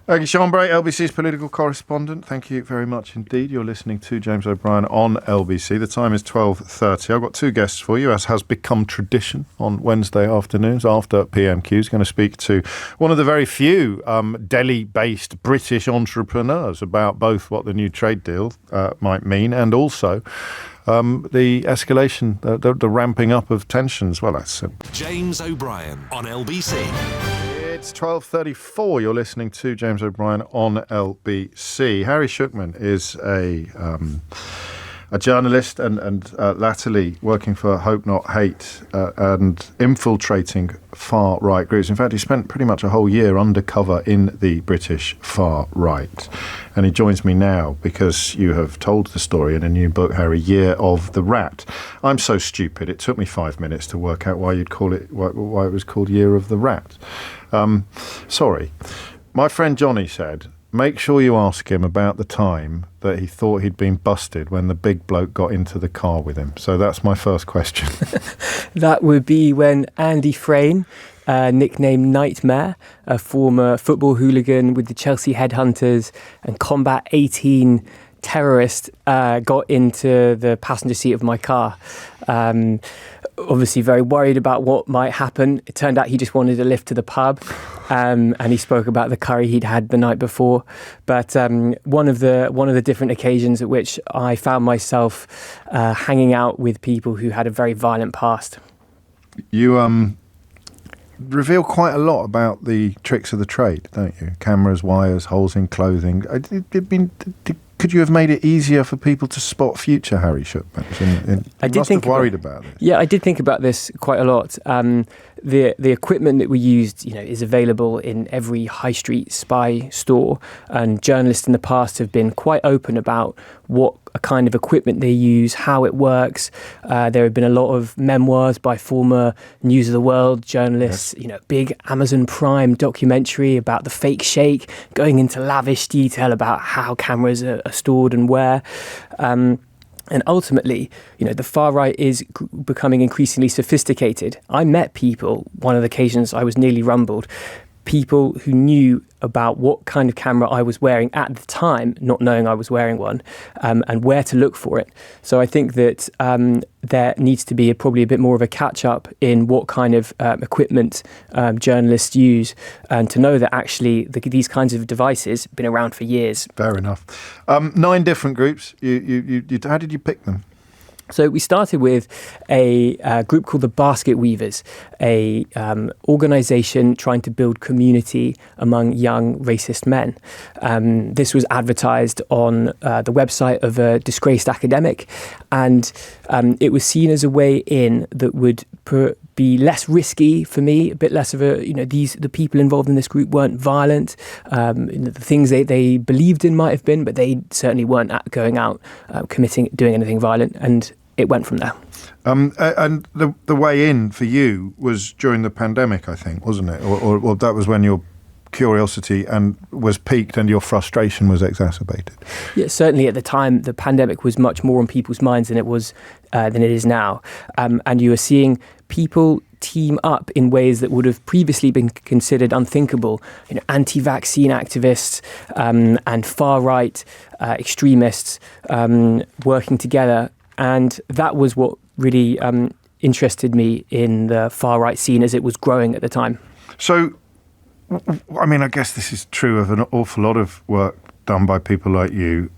Aggie Chambre, LBC's political correspondent. Thank you very much indeed. You're listening to James O'Brien on LBC. The time is 12:30. I've got two guests for you, as has become tradition on Wednesday afternoons after PMQs. Going to speak to one of the very few Delhi-based British entrepreneurs about both what the new trade deal might mean and also the escalation, the ramping up of tensions. Well, that's James O'Brien on LBC. It's 12:34. You're listening to James O'Brien on LBC. Harry Shukman is a journalist and latterly working for Hope Not Hate and infiltrating far-right groups. In fact, he spent pretty much a whole year undercover in the British far-right. And he joins me now because you have told the story in a new book, Harry, Year of the Rat. I'm so stupid. It took me 5 minutes to work out why you'd call it, why it was called Year of the Rat. Sorry. My friend Johnny said, make sure you ask him about the time that he thought he'd been busted when the big bloke got into the car with him. So that's my first question. That would be when Andy Frayne, nicknamed Nightmare, a former football hooligan with the Chelsea Headhunters and Combat 18 terrorist, got into the passenger seat of my car. Obviously very worried about what might happen. It turned out he just wanted a lift to the pub, and he spoke about the curry he'd had the night before. But one of the different occasions at which I found myself hanging out with people who had a very violent past. You reveal quite a lot about the tricks of the trade, don't you? Cameras, wires, holes in clothing. Could you have made it easier for people to spot future Harry Shukman? I did think worried about it. Yeah, I did think about this quite a lot. The equipment that we used, is available in every high street spy store, and journalists in the past have been quite open about what a kind of equipment they use, how it works. There have been a lot of memoirs by former News of the World journalists, big Amazon Prime documentary about the fake shake, going into lavish detail about how cameras are stored and where. And ultimately, the far right is becoming increasingly sophisticated. I met people, one of the occasions I was nearly rumbled, people who knew about what kind of camera I was wearing at the time, not knowing I was wearing one, and where to look for it. So I think that there needs to be probably a bit more of a catch-up in what kind of equipment journalists use, and to know that actually these kinds of devices have been around for years. Fair enough. 9 different groups. You how did you pick them? So we started with a group called the Basket Weavers, a organisation trying to build community among young racist men. This was advertised on the website of a disgraced academic, and it was seen as a way in that would be less risky for me, a bit less of a, the people involved in this group weren't violent. The things they believed in might have been, but they certainly weren't going out doing anything violent, and it went from there. And the way in for you was during the pandemic, I think, wasn't it? Or that was when your curiosity was piqued and your frustration was exacerbated. Yeah, certainly at the time, the pandemic was much more on people's minds than it is now. And you were seeing people team up in ways that would have previously been considered unthinkable. Anti-vaccine activists and far-right extremists working together. And that was what really interested me in the far-right scene as it was growing at the time. So, I guess this is true of an awful lot of work done by people like you.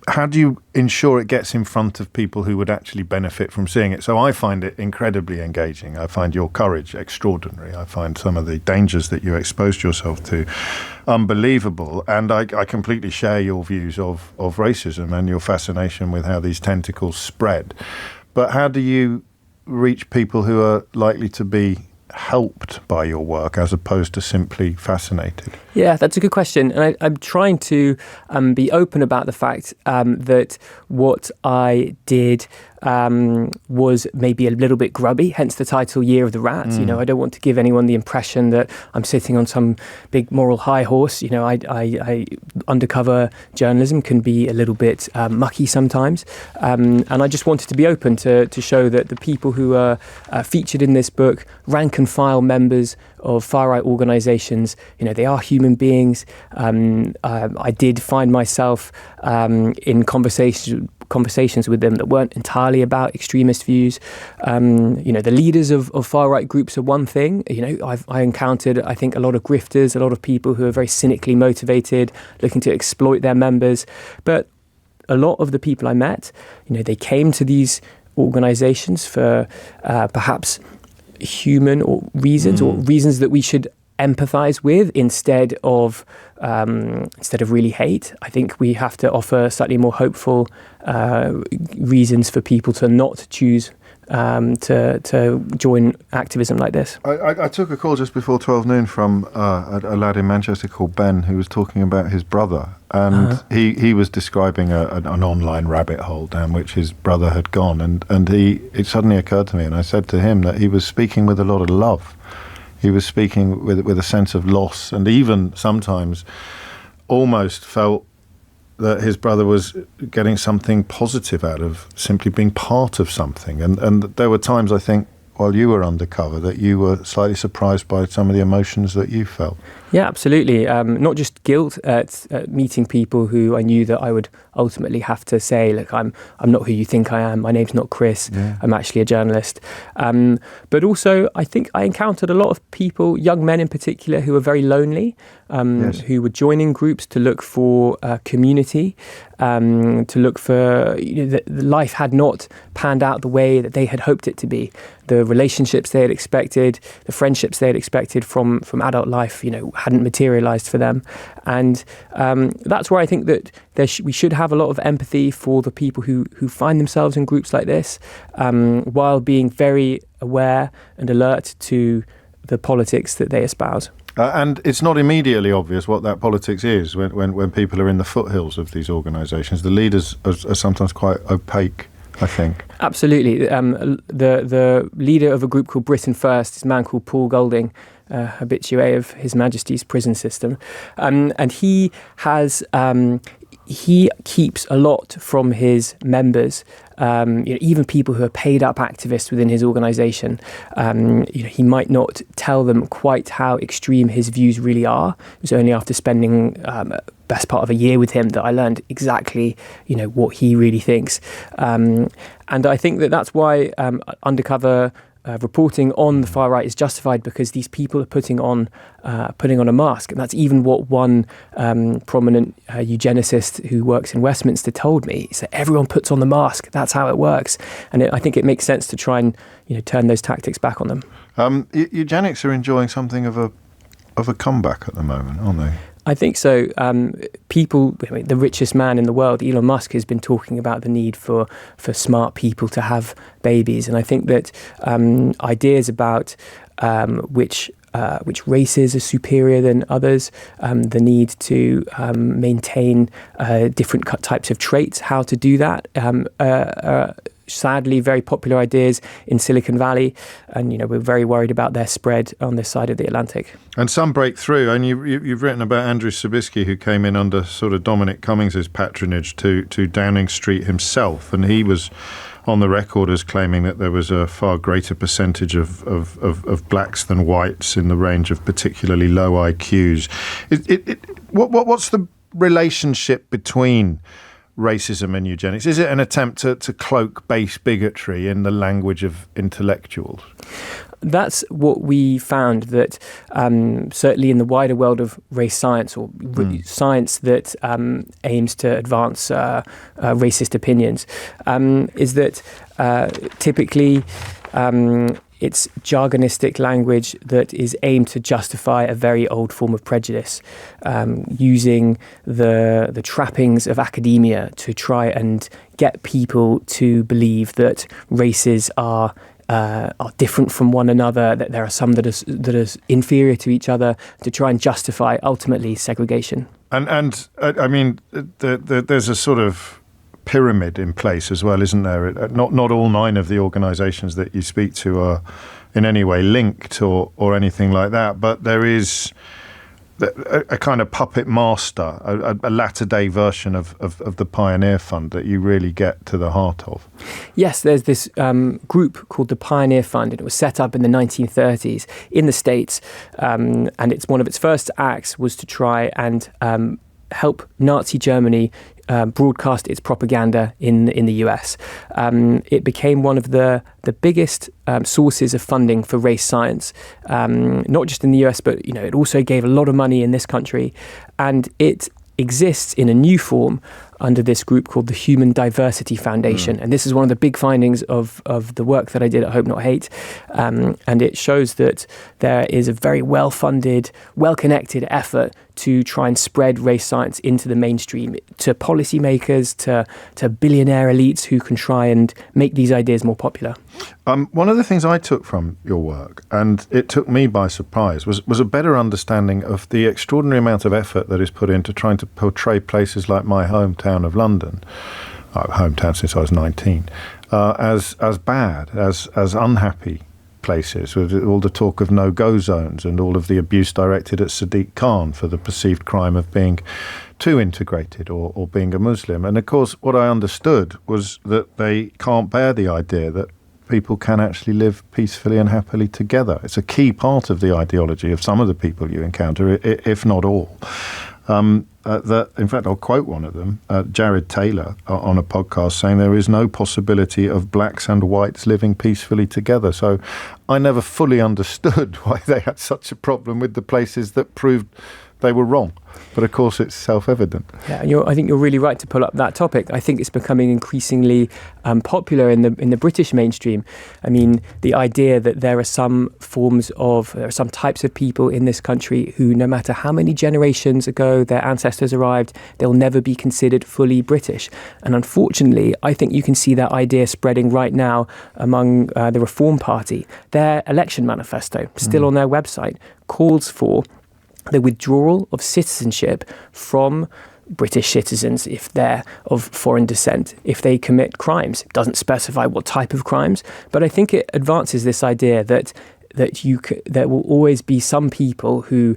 How do you ensure it gets in front of people who would actually benefit from seeing it? So I find it incredibly engaging. I find your courage extraordinary. I find some of the dangers that you exposed yourself to unbelievable. And I completely share your views of racism and your fascination with how these tentacles spread. But how do you reach people who are likely to be helped by your work as opposed to simply fascinated? Yeah, that's a good question. And I'm trying to be open about the fact that what I did was maybe a little bit grubby, hence the title Year of the Rat. You know, I don't want to give anyone the impression that I'm sitting on some big moral high horse. You know, I undercover journalism can be a little bit mucky sometimes. And I just wanted to be open to show that the people who are featured in this book, rank and file members of far-right organisations, you know, they are human beings. I did find myself in conversations with them that weren't entirely about extremist views. You know, the leaders of far-right groups are one thing. You know, I encountered, I think, a lot of grifters, a lot of people who are very cynically motivated, looking to exploit their members. But a lot of the people I met, you know, they came to these organisations for perhaps human or reasons that we should empathise with instead of really hate. I think we have to offer slightly more hopeful reasons for people to not choose to join activism like this. I took a call just before 12 noon from a lad in Manchester called Ben who was talking about his brother, and he was describing an online rabbit hole down which his brother had gone, and it suddenly occurred to me, and I said to him that he was speaking with a lot of love. He was speaking with a sense of loss, and even sometimes almost felt that his brother was getting something positive out of simply being part of something. And there were times, I think, while you were undercover, that you were slightly surprised by some of the emotions that you felt. Yeah, absolutely. Not just guilt at meeting people who I knew that I would ultimately have to say, look, I'm not who you think I am. My name's not Chris. Yeah. I'm actually a journalist. But also, I think I encountered a lot of people, young men in particular, who were very lonely, who were joining groups to look for community, to look for, you know, the life had not panned out the way that they had hoped it to be. The relationships they had expected, the friendships they had expected from adult life, you know, hadn't materialised for them. And that's where I think that we should have a lot of empathy for the people who find themselves in groups like this, while being very aware and alert to the politics that they espouse. And it's not immediately obvious what that politics is when people are in the foothills of these organisations. The leaders are sometimes quite opaque, I think. Absolutely. The leader of a group called Britain First is a man called Paul Golding, habitué of His Majesty's prison system. And he has... he keeps a lot from his members, you know, even people who are paid up activists within his organisation. You know, he might not tell them quite how extreme his views really are. It was only after spending best part of a year with him that I learned exactly, you know, what he really thinks. And I think that that's why Undercover reporting on the far right is justified, because these people are putting on a mask, and that's even what one prominent eugenicist who works in Westminster told me. He said everyone puts on the mask. That's how it works, and I think it makes sense to try and, you know, turn those tactics back on them. Eugenics are enjoying something of a comeback at the moment, aren't they? I think so. The richest man in the world, Elon Musk, has been talking about the need for smart people to have babies. And I think that ideas about which races are superior than others, the need to maintain different types of traits, how to do that, sadly very popular ideas in Silicon Valley, and, you know, we're very worried about their spread on this side of the Atlantic. And some break through, and you've written about Andrew Sabisky, who came in under sort of Dominic Cummings's patronage to Downing Street himself, and he was on the record as claiming that there was a far greater percentage of blacks than whites in the range of particularly low IQs. What's the relationship between racism and eugenics? Is it an attempt to cloak base bigotry in the language of intellectuals? That's what we found, that certainly in the wider world of race science, or science that aims to advance racist opinions, is that typically it's jargonistic language that is aimed to justify a very old form of prejudice, using the trappings of academia to try and get people to believe that races are different from one another, that there are some that are inferior to each other, to try and justify ultimately segregation. And I mean, there's a sort of pyramid in place as well, isn't there? Not all 9 of the organisations that you speak to are in any way linked or anything like that, but there is a kind of puppet master, a latter-day version of the Pioneer Fund that you really get to the heart of. Yes, there's this group called the Pioneer Fund, and it was set up in the 1930s in the States, and it's one of its first acts was to try and help Nazi Germany broadcast its propaganda in the US. It became one of the biggest sources of funding for race science, not just in the US, but it also gave a lot of money in this country, and it exists in a new form under this group called the Human Diversity Foundation. And this is one of the big findings of the work that I did at Hope Not Hate. And it shows that there is a very well-funded, well-connected effort to try and spread race science into the mainstream, to policymakers, to billionaire elites who can try and make these ideas more popular. One of the things I took from your work, and it took me by surprise, was a better understanding of the extraordinary amount of effort that is put into trying to portray places like my hometown of London, hometown since I was 19, as bad, as unhappy places, with all the talk of no-go zones and all of the abuse directed at Sadiq Khan for the perceived crime of being too integrated or being a Muslim. And of course, what I understood was that they can't bear the idea that people can actually live peacefully and happily together. It's a key part of the ideology of some of the people you encounter, if not all. In fact, I'll quote one of them, Jared Taylor, on a podcast saying there is no possibility of blacks and whites living peacefully together. So I never fully understood why they had such a problem with the places that proved they were wrong. But of course, it's self-evident. Yeah, and I think you're really right to pull up that topic. I think it's becoming increasingly popular in the British mainstream. I mean, the idea that there are some types of people in this country who, no matter how many generations ago their ancestors arrived, they'll never be considered fully British. And unfortunately, I think you can see that idea spreading right now among the Reform Party. Their election manifesto, still on their website, calls for the withdrawal of citizenship from British citizens if they're of foreign descent, if they commit crimes. It doesn't specify what type of crimes, but I think it advances this idea that there will always be some people who,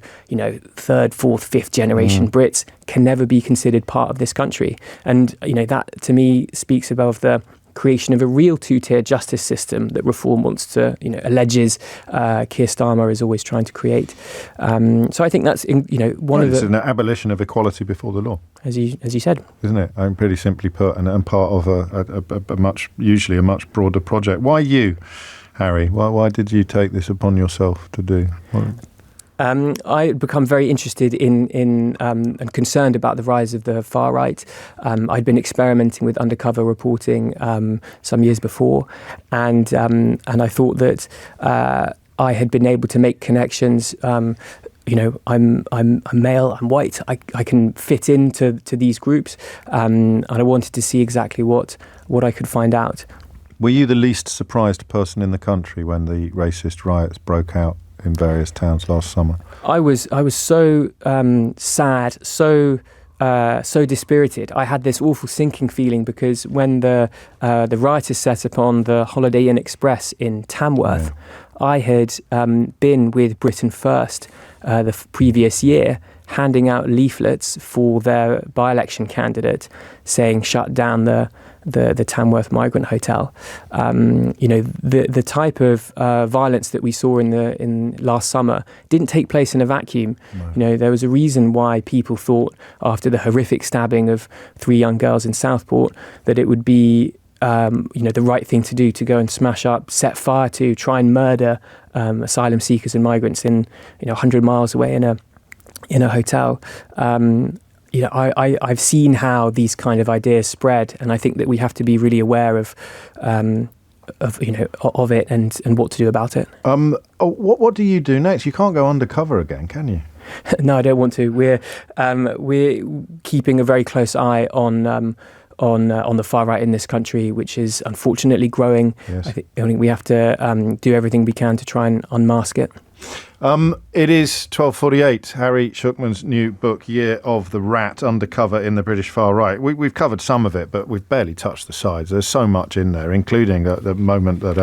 third, fourth, fifth generation Brits can never be considered part of this country. And, that to me speaks about the creation of a real two-tier justice system that Reform wants to, alleges Keir Starmer is always trying to create. So I think that's, it's an abolition of equality before the law, as you said, isn't it? I'm pretty simply put, and part of a usually much broader project. Why you, Harry? Why did you take this upon yourself to do? I'd become very interested in and concerned about the rise of the far right. I'd been experimenting with undercover reporting some years before, and I thought that I had been able to make connections. I'm male, I'm white, I can fit into these groups, and I wanted to see exactly what I could find out. Were you the least surprised person in the country when the racist riots broke out in various towns last summer? I was so sad, so dispirited. I had this awful sinking feeling because when the rioters set upon the Holiday Inn Express in Tamworth, I had been with Britain First the previous year, handing out leaflets for their by-election candidate, saying shut down the Tamworth Migrant Hotel. The type of violence that we saw in last summer didn't take place in a vacuum. No. There was a reason why people thought after the horrific stabbing of 3 young girls in Southport that it would be the right thing to do to go and smash up, set fire to, try and murder asylum seekers and migrants in 100 miles away in a hotel. I've seen how these kind of ideas spread, and I think that we have to be really aware of it and what to do about it. What do you do next? You can't go undercover again, can you? No, I don't want to. We're keeping a very close eye on on the far right in this country, which is unfortunately growing. Yes. I think we have to do everything we can to try and unmask it. It is 12:48. Harry Shukman's new book, Year of the Rat, Undercover in the British Far Right. We've covered some of it, but we've barely touched the sides. There's so much in there, including the moment that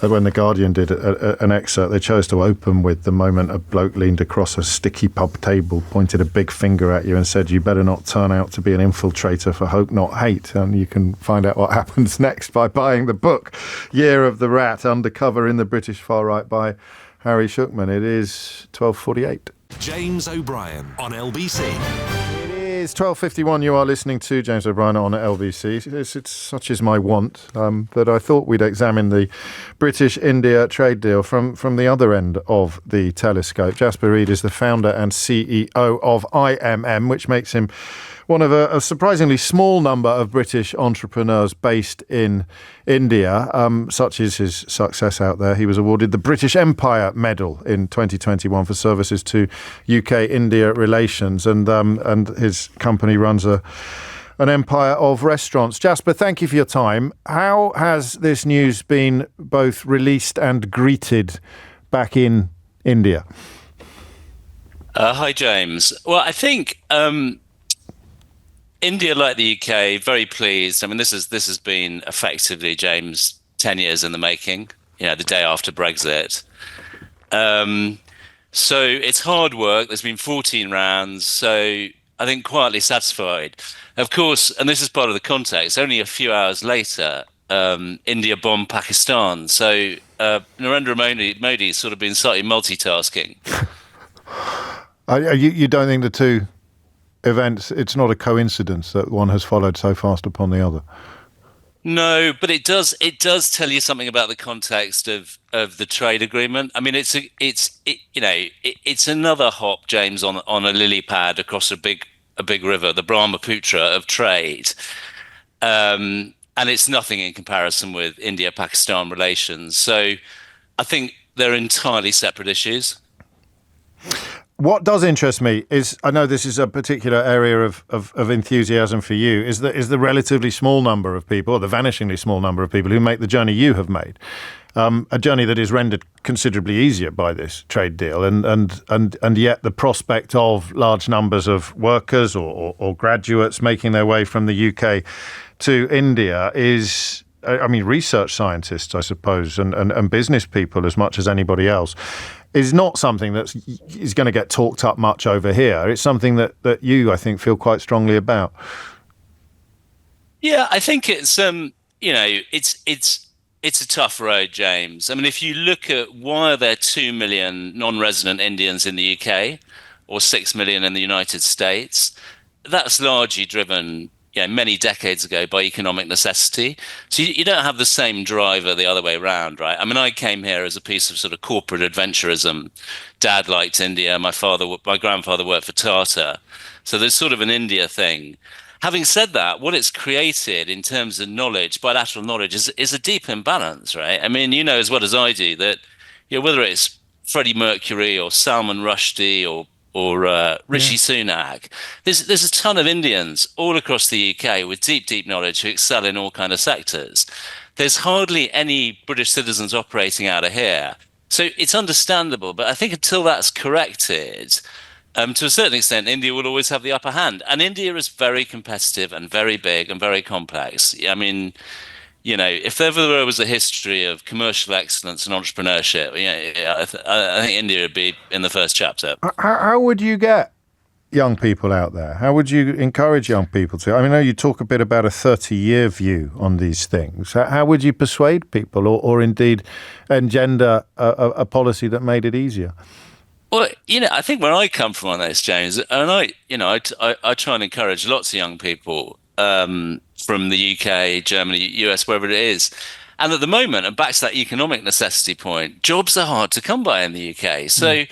when The Guardian did an excerpt, they chose to open with the moment a bloke leaned across a sticky pub table, pointed a big finger at you and said, "You better not turn out to be an infiltrator for hope, not hate." And you can find out what happens next by buying the book, Year of the Rat, Undercover in the British Far Right by Harry Shukman. It is 12:48. James O'Brien on LBC. It is 12:51. You are listening to James O'Brien on LBC. It's such is my want that I thought we'd examine the British-India trade deal from the other end of the telescope. Jasper Reid is the founder and CEO of IMM, which makes him one of a surprisingly small number of British entrepreneurs based in India. Such is his success out there. He was awarded the British Empire Medal in 2021 for services to UK-India relations, and his company runs an empire of restaurants. Jasper, thank you for your time. How has this news been both released and greeted back in India? Hi, James. Well, I think India, like the UK, very pleased. I mean, this has been effectively, James, 10 years in the making, the day after Brexit. So it's hard work. There's been 14 rounds. So I think quietly satisfied. Of course, and this is part of the context, only a few hours later, India bombed Pakistan. So Narendra Modi's sort of been slightly multitasking. You don't think the two events, it's not a coincidence that one has followed so fast upon the other? No, but it does tell you something about the context of the trade agreement. I mean, it's another hop, James, on a lily pad across a big river, the Brahmaputra of trade, and it's nothing in comparison with India-Pakistan relations. So I think they're entirely separate issues. What does interest me is, I know this is a particular area of enthusiasm for you, is the relatively small number of people, or the vanishingly small number of people who make the journey you have made. A journey that is rendered considerably easier by this trade deal, and yet the prospect of large numbers of workers or graduates making their way from the UK to India is, I mean, research scientists, I suppose, and business people as much as anybody else, is not something that is going to get talked up much over here. It's something that you, I think, feel quite strongly about. Yeah, I think it's it's a tough road, James. I mean, if you look at why are there 2 million non-resident Indians in the UK or 6 million in the United States, that's largely driven many decades ago by economic necessity. So you don't have the same driver the other way around, right? I mean, I came here as a piece of sort of corporate adventurism. Dad liked India. My grandfather worked for Tata. So there's sort of an India thing. Having said that, what it's created in terms of knowledge, bilateral knowledge, is a deep imbalance, right? I mean, you know as well as I do that whether it's Freddie Mercury or Salman Rushdie or Rishi Sunak, there's a ton of Indians all across the UK with deep knowledge who excel in all kind of sectors. There's hardly any British citizens operating out of here. So it's understandable, but I think until that's corrected, to a certain extent, India will always have the upper hand. And India is very competitive and very big and very complex. I mean, if ever there was a history of commercial excellence and entrepreneurship, I think India would be in the first chapter. How would you get young people out there? How would you encourage young people to? I mean, I know you talk a bit about a 30-year view on these things. How would you persuade people or indeed engender a policy that made it easier? Well, I think where I come from on this, James, and I try and encourage lots of young people from the UK, Germany, US, wherever it is. And at the moment, and back to that economic necessity point, jobs are hard to come by in the UK. So,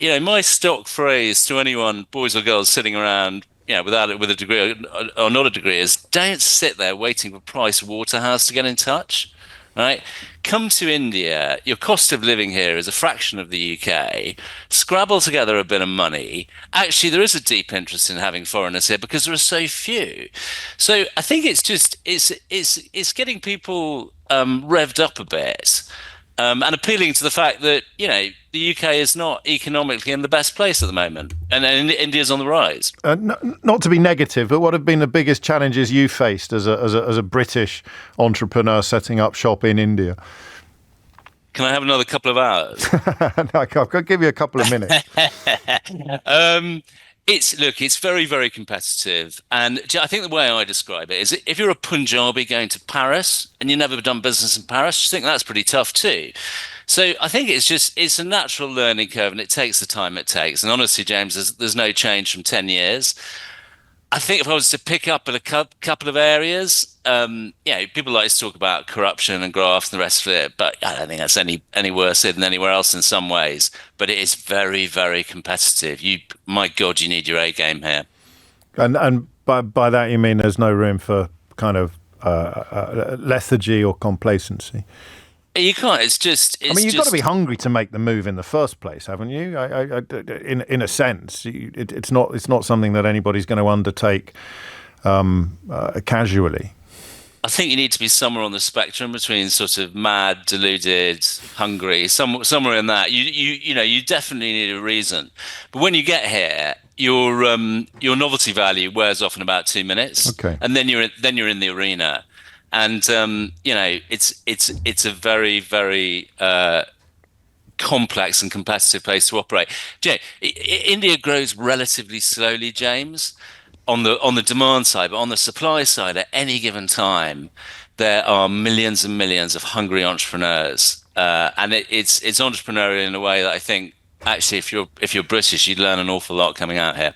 my stock phrase to anyone, boys or girls, sitting around, with a degree or not a degree, is don't sit there waiting for Price Waterhouse to get in touch, right? Come to India, your cost of living here is a fraction of the UK. Scrabble together a bit of money. Actually, there is a deep interest in having foreigners here because there are so few. So I think it's just it's getting people revved up a bit. And appealing to the fact that, you know, the UK is not economically in the best place at the moment, and India's on the rise. Not to be negative, but what have been the biggest challenges you faced as a British entrepreneur setting up shop in India? Can I have another couple of hours? No, I'll give you a couple of minutes. It's very, very competitive. And I think the way I describe it is if you're a Punjabi going to Paris and you've never done business in Paris, I think that's pretty tough too. So I think it's a natural learning curve, and it takes the time it takes. And honestly, James, there's no change from 10 years. I think if I was to pick up at a couple of areas, people like to talk about corruption and graft and the rest of it, but I don't think that's any worse than anywhere else in some ways. But it is very, very competitive. My God, you need your A game here. And by that you mean there's no room for kind of lethargy or complacency? You can't. It's just. You've got to be hungry to make the move in the first place, haven't you? In a sense, it's not something that anybody's going to undertake casually. I think you need to be somewhere on the spectrum between sort of mad, deluded, hungry, somewhere in that. You definitely need a reason. But when you get here, your novelty value wears off in about 2 minutes. Okay. And then you're in the arena. And it's a very, very complex and competitive place to operate. India grows relatively slowly, James, on the demand side, but on the supply side, at any given time, there are millions and millions of hungry entrepreneurs, and it's entrepreneurial in a way that I think actually, if you're British, you'd learn an awful lot coming out here.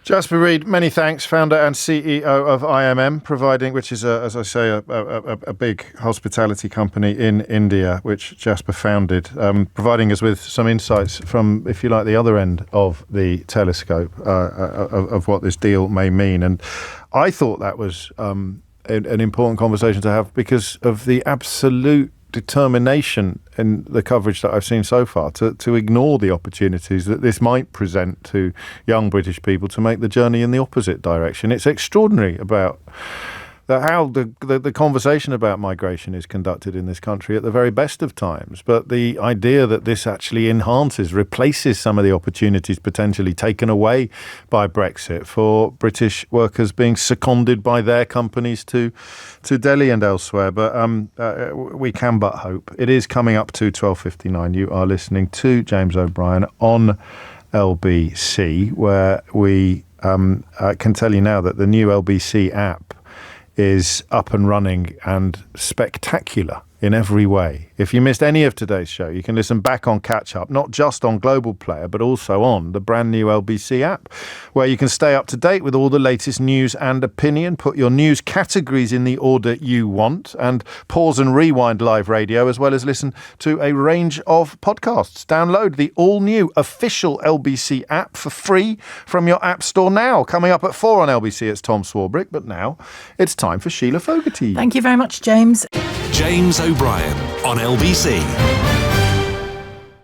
Jasper Reid, many thanks, founder and CEO of IMM, which is, as I say, a big hospitality company in India, which Jasper founded, providing us with some insights from, if you like, the other end of the telescope of what this deal may mean. And I thought that was an important conversation to have because of the absolute determination in the coverage that I've seen so far to ignore the opportunities that this might present to young British people to make the journey in the opposite direction. It's extraordinary about how the conversation about migration is conducted in this country at the very best of times. But the idea that this actually replaces some of the opportunities potentially taken away by Brexit for British workers being seconded by their companies to Delhi and elsewhere. But we can but hope. It is coming up to 12:59. You are listening to James O'Brien on LBC, where we can tell you now that the new LBC app is up and running and spectacular in every way. If you missed any of today's show, you can listen back on Catch Up, not just on Global Player, but also on the brand new LBC app, where you can stay up to date with all the latest news and opinion, put your news categories in the order you want, and pause and rewind live radio, as well as listen to a range of podcasts. Download the all-new official LBC app for free from your app store now. Coming up at 4 on LBC, it's Tom Swarbrick, but now it's time for Sheila Fogarty. Thank you very much, James. James O'Brien on LBC.